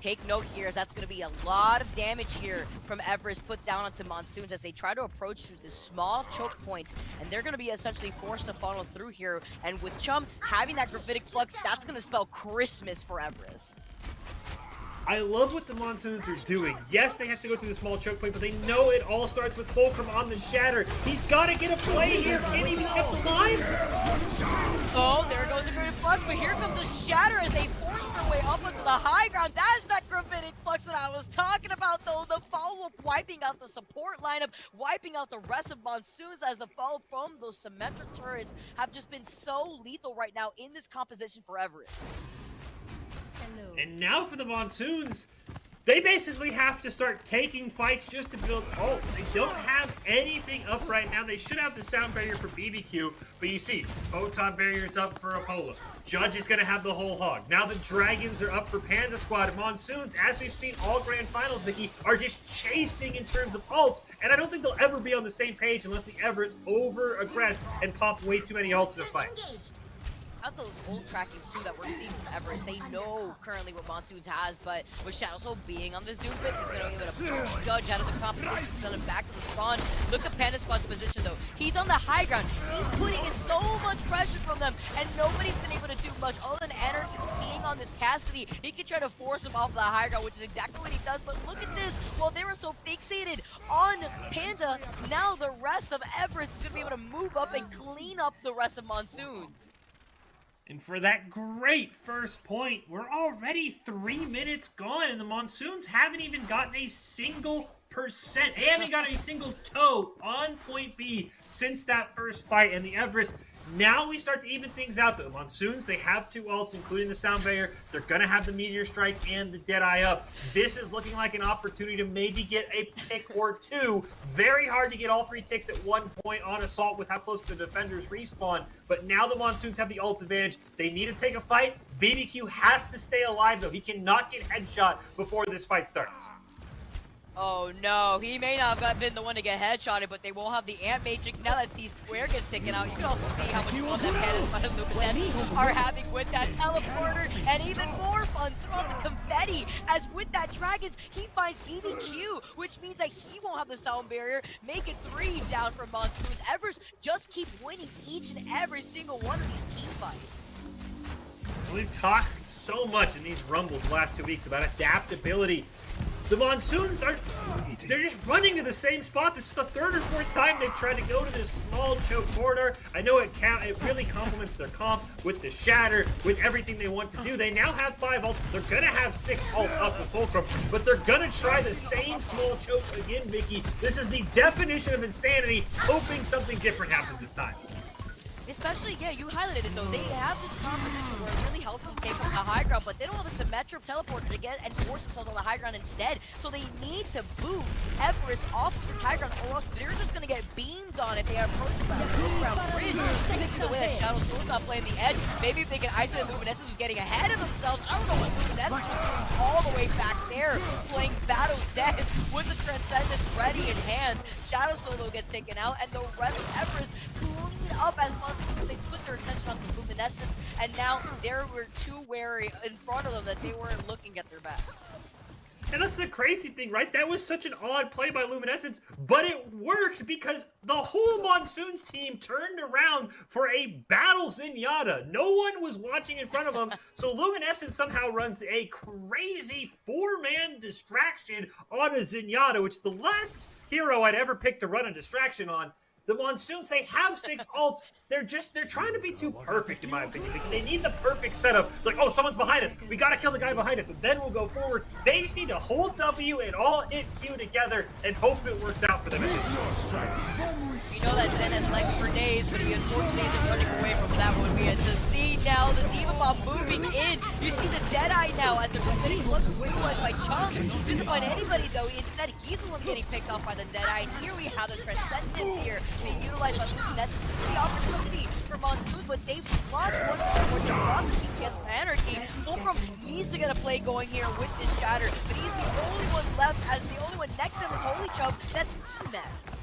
Take note here, as that's going to be a lot of damage here from Everest put down onto Monsoons as they try to approach through this small choke point, and they're going to be essentially forced to funnel through here. And with Chum having that gravitic flux, that's going to spell Christmas for Everest. I love what the Monsoons are doing. Yes, they have to go through the small choke point, but they know it all starts with Fulcrum on the Shatter. He's got to get a play here. Can't even get the line. Oh, there goes the gravitic flux, but here comes the Shatter as they force their way up onto the high ground. That's that gravitic flux that I was talking about, though. The follow-up wiping out the support lineup, wiping out the rest of Monsoons as the follow from those symmetric turrets have just been so lethal right now in this composition for Everest. And now for the Monsoons, they basically have to start taking fights just to build ult. They don't have anything up right now. They should have the sound barrier for BBQ, but you see, Photon barrier's up for Apollo. Judge is going to have the whole hog. Now the Dragons are up for Panda Squad. Monsoons, as we've seen all Grand Finals, Vicky, are just chasing in terms of ults, and I don't think they'll ever be on the same page unless the Everest over-aggress and pop way too many ults in a fight. Out those ult trackings too that we're seeing from Everest. They know currently what Monsoons has, but with Shadowsoul being on this Doomfist, it's going to be able to push Judge out of the competition, send him back to the spawn. Look at Panda Squad's position though. He's on the high ground. He's putting in so much pressure from them, and nobody's been able to do much other than Energy being on this Cassidy. He can try to force him off the high ground, which is exactly what he does, but look at this. While they were so fixated on Panda, now the rest of Everest is going to be able to move up and clean up the rest of Monsoons. And for that great first point, we're already 3 minutes gone, and the Monsoons haven't even gotten a single percent. They haven't got a single toe on point B since that first fight, and the Everest. Now we start to even things out, though. Monsoons, they have 2 ults, including the Sound Barrier. They're going to have the Meteor Strike and the Deadeye up. This is looking like an opportunity to maybe get a tick or 2. Very hard to get all 3 ticks at one point on Assault with how close the defenders respawn. But now the Monsoons have the ult advantage. They need to take a fight. BBQ has to stay alive, though. He cannot get headshot before this fight starts. Oh no, he may not have been the one to get headshotted, but they won't have the Ant Matrix now that C Square gets taken out. You can also see how much fun that Panda Squad and Luminescence are having with that teleporter, and even more fun throwing the confetti, as with that Dragons, he finds BBQ, which means that he won't have the sound barrier, make it 3 down from Monsoons. Everest just keep winning each and every single one of these team fights. We've talked so much in these Rumbles the last 2 weeks about adaptability. The Monsoons they're just running to the same spot. This is the 3rd or 4th time they've tried to go to this small choke corridor. I know it really complements their comp with the Shatter, with everything they want to do. They now have 5 ults. They're going to have 6 ults up with Fulcrum, but they're going to try the same small choke again, Vicky. This is the definition of insanity, hoping something different happens this time. Especially, yeah, you highlighted it though. They have this composition where it really helps them take up the high ground, but they don't have a Symmetra teleporter to get and force themselves on the high ground instead. So they need to boot Everest off of this high ground, or else they're just gonna get beamed on if they approach the ground bridge. You can see the way that Shadow Soul's not playing the edge. Maybe if they can isolate Luminescence, was getting ahead of themselves. I don't know what Luminescence was doing all the way back there, playing Battle Dead with the Transcendence ready in hand. Shadow Soul though gets taken out, and the rest of Everest clean up as much because they split their attention on the Luminescence, and now they were too wary in front of them that they weren't looking at their backs. And that's the crazy thing, right? That was such an odd play by Luminescence, but it worked because the whole Monsoons team turned around for a battle Zenyatta. No one was watching in front of them, so Luminescence somehow runs a crazy 4-man distraction on a Zenyatta, which is the last hero I'd ever pick to run a distraction on. The Monsoons, they have 6 ults. They're trying to be too perfect, in my opinion. They need the perfect setup. Like, oh, someone's behind us. We gotta kill the guy behind us, and then we'll go forward. They just need to hold W and all hit Q together and hope it works out for them at this point. We know that Zen has legs for days, but he unfortunately is running away from that one. We had to see now the Diva Bomb moving in. You see the Deadeye now as they're getting close to utilized by Chum. Didn't find anybody though. Instead, he's the one getting picked off by the Deadeye. And here we have the Transcendence here being utilized by Luminescence. This is the opportunity for Monsoon, but they've lost one more to Processing against Anarchy. Fulcrum needs to get a play going here with this Shatter, but he's the only one left, as the only one next to him is Holy Chub. That's Matt.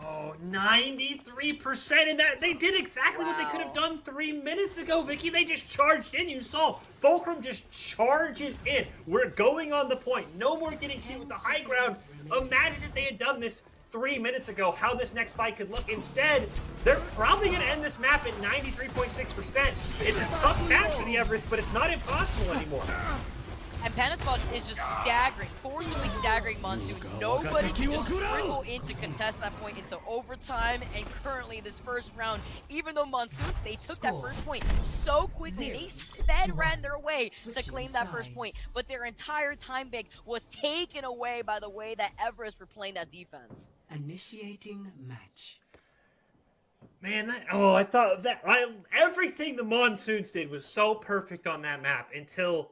Oh, 93%, and that they did exactly what they could have done 3 minutes ago, Vicky. They just charged in. You saw Fulcrum just charges in. We're going on the point. No more getting cute with the high ground. Imagine if they had done this 3 minutes ago, how this next fight could look. Instead, they're probably going to end this map at 93.6%. It's a tough match for the Everest, but it's not impossible anymore. And Panasonic is just staggering, forcibly staggering Monsoon. Nobody can just sprinkle in to contest that point into overtime. And currently, this first round, even though Monsoons, they took that first point so quickly, they ran their way to claim that first point. But their entire time bank was taken away by the way that Everest were playing that defense. Initiating match. Man, I thought that everything the Monsoons did was so perfect on that map until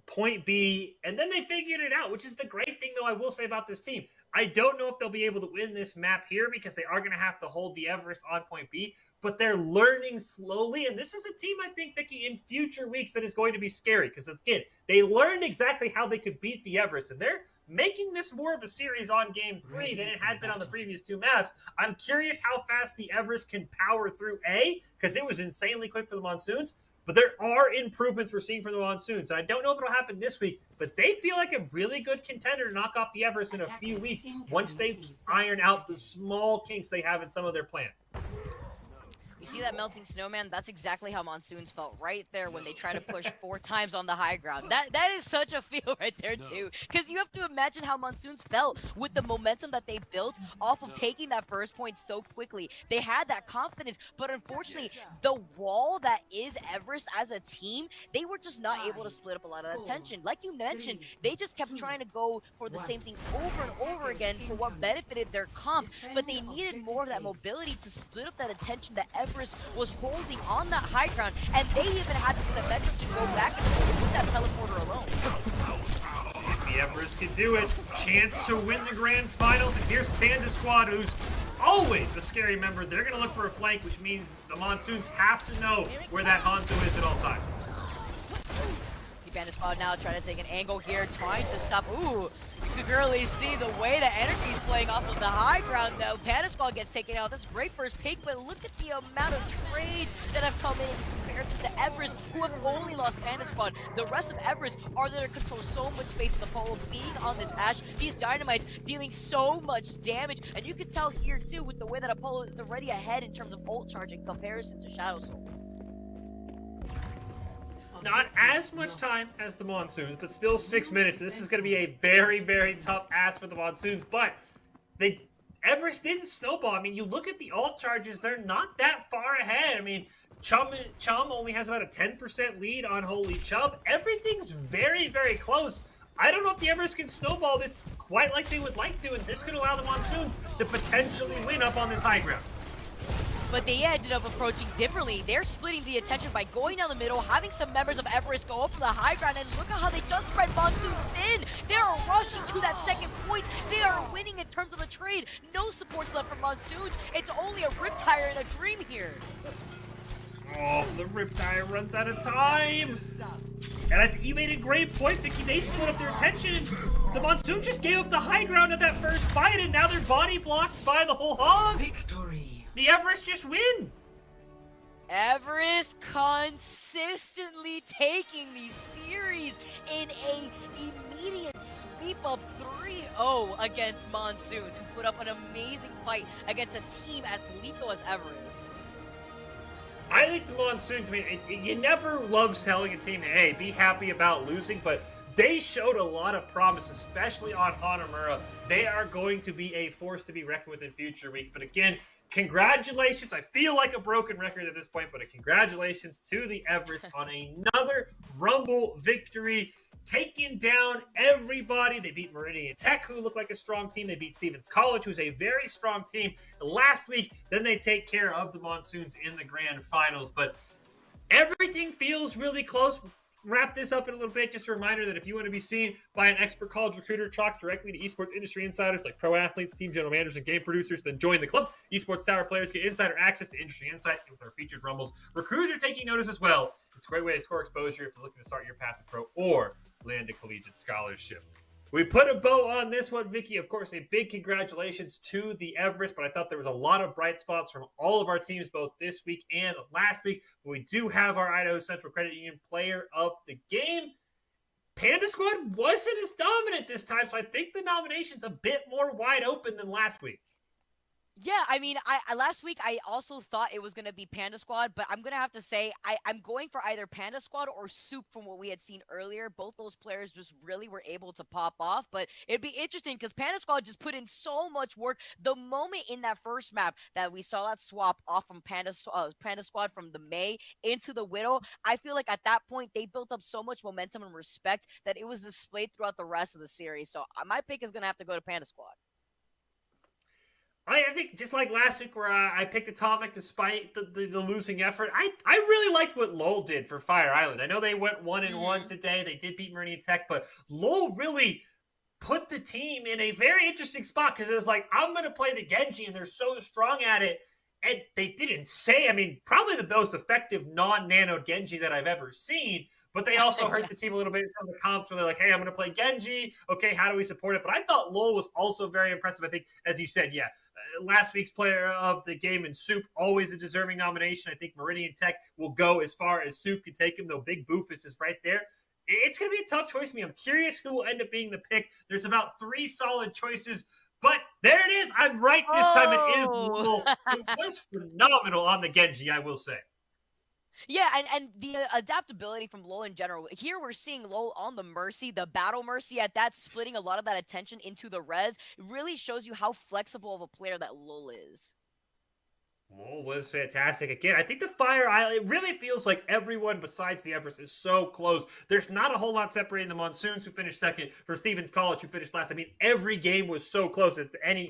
point B, and then they figured it out, which is the great thing, though, I will say about this team. I don't know if they'll be able to win this map here because they are going to have to hold the Everest on point B, but they're learning slowly, and this is a team, I think, Vicky, in future weeks that is going to be scary because, again, they learned exactly how they could beat the Everest, and they're making this more of a series on Game 3 than it had been on the previous 2 maps. I'm curious how fast the Everest can power through A, because it was insanely quick for the Monsoons, but there are improvements we're seeing from the Monsoons. I don't know if it'll happen this week, but they feel like a really good contender to knock off the Everest in a few weeks once they iron out the small kinks they have in some of their plan. You see that melting snowman? That's exactly how Monsoons felt right there when they try to push 4 times on the high ground. That is such a feel right there too, because you have to imagine how Monsoons felt with the momentum that they built off of taking that first point so quickly. They had that confidence, but unfortunately, the wall that is Everest as a team, they were just not able to split up a lot of attention. Like you mentioned, they just kept trying to go for the same thing over and over again for what benefited their comp, but they needed more of that mobility to split up that attention that Everest was holding on that high ground, and they even had the Symmetra to go back and hold that teleporter alone. The Everest can do it. Chance to win the grand finals, and here's Panda Squad, who's always the scary member. They're going to look for a flank, which means the Monsoons have to know where that Hanzo is at all times. See Panda Squad now trying to take an angle here, trying to stop. Ooh, you can really see the way that Energy is playing off of the high ground, though. Panda Squad gets taken out. That's great first pick, but look at the amount of trades that have come in comparison to Everest, who have only lost Panda Squad. The rest of Everest are there to control so much space with Apollo being on this Ashe. These Dynamites dealing so much damage, and you can tell here, too, with the way that Apollo is already ahead in terms of ult charge in comparison to Shadow Soul. Not as much time as the Monsoons, but still 6 minutes. This is going to be a very, very tough ask for the Monsoons, but Everest didn't snowball. I mean, you look at the ult charges, they're not that far ahead. I mean, Chum only has about a 10% lead on Holy Chub. Everything's very, very close. I don't know if the Everest can snowball this quite like they would like to, and this could allow the Monsoons to potentially win up on this high ground. but they ended up approaching differently. They're splitting the attention by going down the middle, having some members of Everest go up for the high ground, and look at how they just spread Monsoons thin. They are rushing to that second point. They are winning in terms of the trade. No supports left for Monsoons. It's only a Riptire and a Dream here. Oh, the Riptire runs out of time. And I think you made a great point, Vicky. They split up their attention. The Monsoon just gave up the high ground at that first fight, and now they're body blocked by the whole hog. Victory. The Everest just win. Everest consistently taking the series in a immediate sweep up 3-0 against Monsoons, who put up an amazing fight against a team as lethal as Everest. I think the Monsoons, I mean, you never love telling a team, hey, be happy about losing, but they showed a lot of promise, especially on Hanamura. They are going to be a force to be reckoned with in future weeks. But again, congratulations. I feel like a broken record at this point, but congratulations to the Everest on another Rumble victory. Taking down everybody. They beat Meridian Tech, who looked like a strong team. They beat Stevens College, who's a very strong team. Last week, then they take care of the Monsoons in the grand finals. But everything feels really close. Wrap this up in a little bit. Just a reminder that if you want to be seen by an expert college recruiter, talk directly to esports industry insiders like pro athletes, team general managers, and game producers, then join the club. Esports Tower players get insider access to industry insights with our featured rumbles. Recruiters are taking notice as well. It's a great way to score exposure if you're looking to start your path to pro or land a collegiate scholarship. We put a bow on this one, Vicky. Of course, a big congratulations to the Everest, but I thought there was a lot of bright spots from all of our teams, both this week and last week. We do have our Idaho Central Credit Union player of the game. Panda Squad wasn't as dominant this time, so I think the nomination's a bit more wide open than last week. Yeah, I mean, I last week I also thought it was going to be Panda Squad, but I'm going to have to say I'm going for either Panda Squad or Soup from what we had seen earlier. Both those players just really were able to pop off, but it'd be interesting because Panda Squad just put in so much work. The moment in that first map that we saw that swap off from Panda Squad from the May into the Widow, I feel like at that point they built up so much momentum and respect that it was displayed throughout the rest of the series. So my pick is going to have to go to Panda Squad. I think just like last week where I picked Atomic despite the losing effort, I really liked what Lowell did for Fire Island. I know they went 1-1 today. They did beat Meridian Tech, but Lowell really put the team in a very interesting spot because it was like, I'm going to play the Genji, and they're so strong at it. And they didn't say, I mean, probably the most effective non-nano Genji that I've ever seen, but they also hurt the team a little bit in some of the comps where they're like, hey, I'm going to play Genji. Okay, how do we support it? But I thought Lowell was also very impressive. I think, as you said, last week's player of the game in Soup, always a deserving nomination. I think Meridian Tech will go as far as Soup can take him, though Big Boofus is right there. It's going to be a tough choice for me. I'm curious who will end up being the pick. There's about 3 solid choices. But there it is. I'm right this time. It is Lowell. It was phenomenal on the Genji, I will say. Yeah, and the adaptability from Lowell in general. Here we're seeing Lowell on the Mercy, the Battle Mercy at that, splitting a lot of that attention into the res. It really shows you how flexible of a player that Lowell is. Lowell was fantastic. Again, I think the Fire Island, it really feels like everyone besides the Everest is so close. There's not a whole lot separating the Monsoons, who finished second, from Stevens College, who finished last. I mean, every game was so close,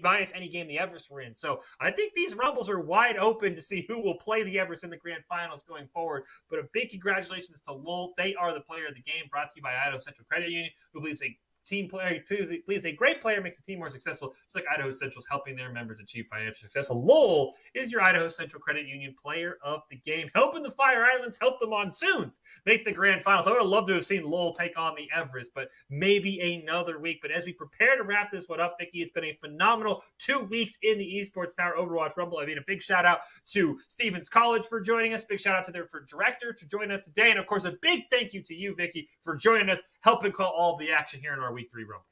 minus any game the Everest were in. So I think these Rumbles are wide open to see who will play the Everest in the grand finals going forward. But a big congratulations to Lowell. They are the player of the game, brought to you by Idaho Central Credit Union, who believes a team player, please, a great player makes the team more successful, just like Idaho Central's helping their members achieve financial success. So Lowell is your Idaho Central Credit Union player of the game, helping the Fire Islands, help the Monsoons make the grand finals. I would have loved to have seen Lowell take on the Everest, but maybe another week. But as we prepare to wrap this one up, Vicky, it's been a phenomenal 2 weeks in the Esports Tower Overwatch Rumble. I mean, a big shout out to Stevens College for joining us. Big shout out to their director to join us today. And of course, a big thank you to you, Vicky, for joining us, helping call all of the action here in our Week 3 Rumble.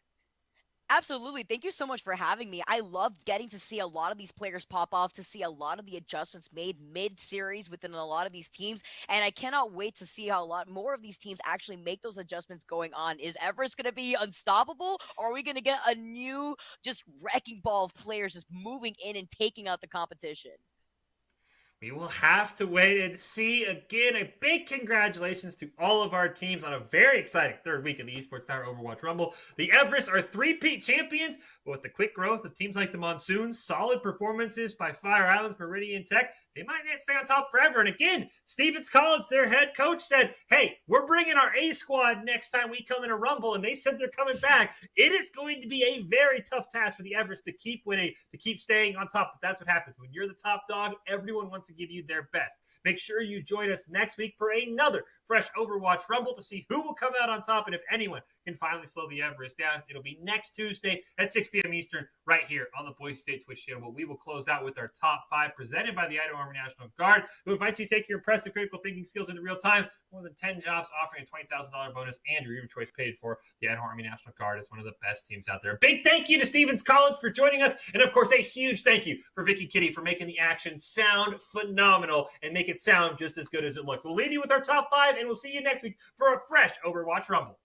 Absolutely. Thank you so much for having me. I loved getting to see a lot of these players pop off, to see a lot of the adjustments made mid-series within a lot of these teams, and I cannot wait to see how a lot more of these teams actually make those adjustments going on. Is Everest going to be unstoppable, or are we going to get a new just wrecking ball of players just moving in and taking out the competition? We will have to wait and see. Again, a big congratulations to all of our teams on a very exciting third week of the Esports Tower Overwatch Rumble. The Everest are three-peat champions, but with the quick growth of teams like the Monsoons, solid performances by Fire Island's Meridian Tech, they might not stay on top forever. And again, Stevens College, their head coach, said, hey, we're bringing our A squad next time we come in a Rumble, and they said they're coming back. It is going to be a very tough task for the Everest to keep winning, to keep staying on top. But that's what happens. When you're the top dog, everyone wants to give you their best. Make sure you join us next week for another fresh Overwatch Rumble to see who will come out on top and if anyone can finally slow the Everest down. It'll be next Tuesday at 6 p.m. Eastern right here on the Boise State Twitch channel. But we will close out with our top 5 presented by the Idaho Army National Guard, who invites you to take your impressive critical thinking skills into real time. More than 10 jobs offering a $20,000 bonus and your choice paid for. The Idaho Army National Guard is one of the best teams out there. Big thank you to Stevens College for joining us. And of course, a huge thank you for Vicky Kitty for making the action sound phenomenal and make it sound just as good as it looks. We'll leave you with our top 5, and we'll see you next week for a fresh Overwatch Rumble.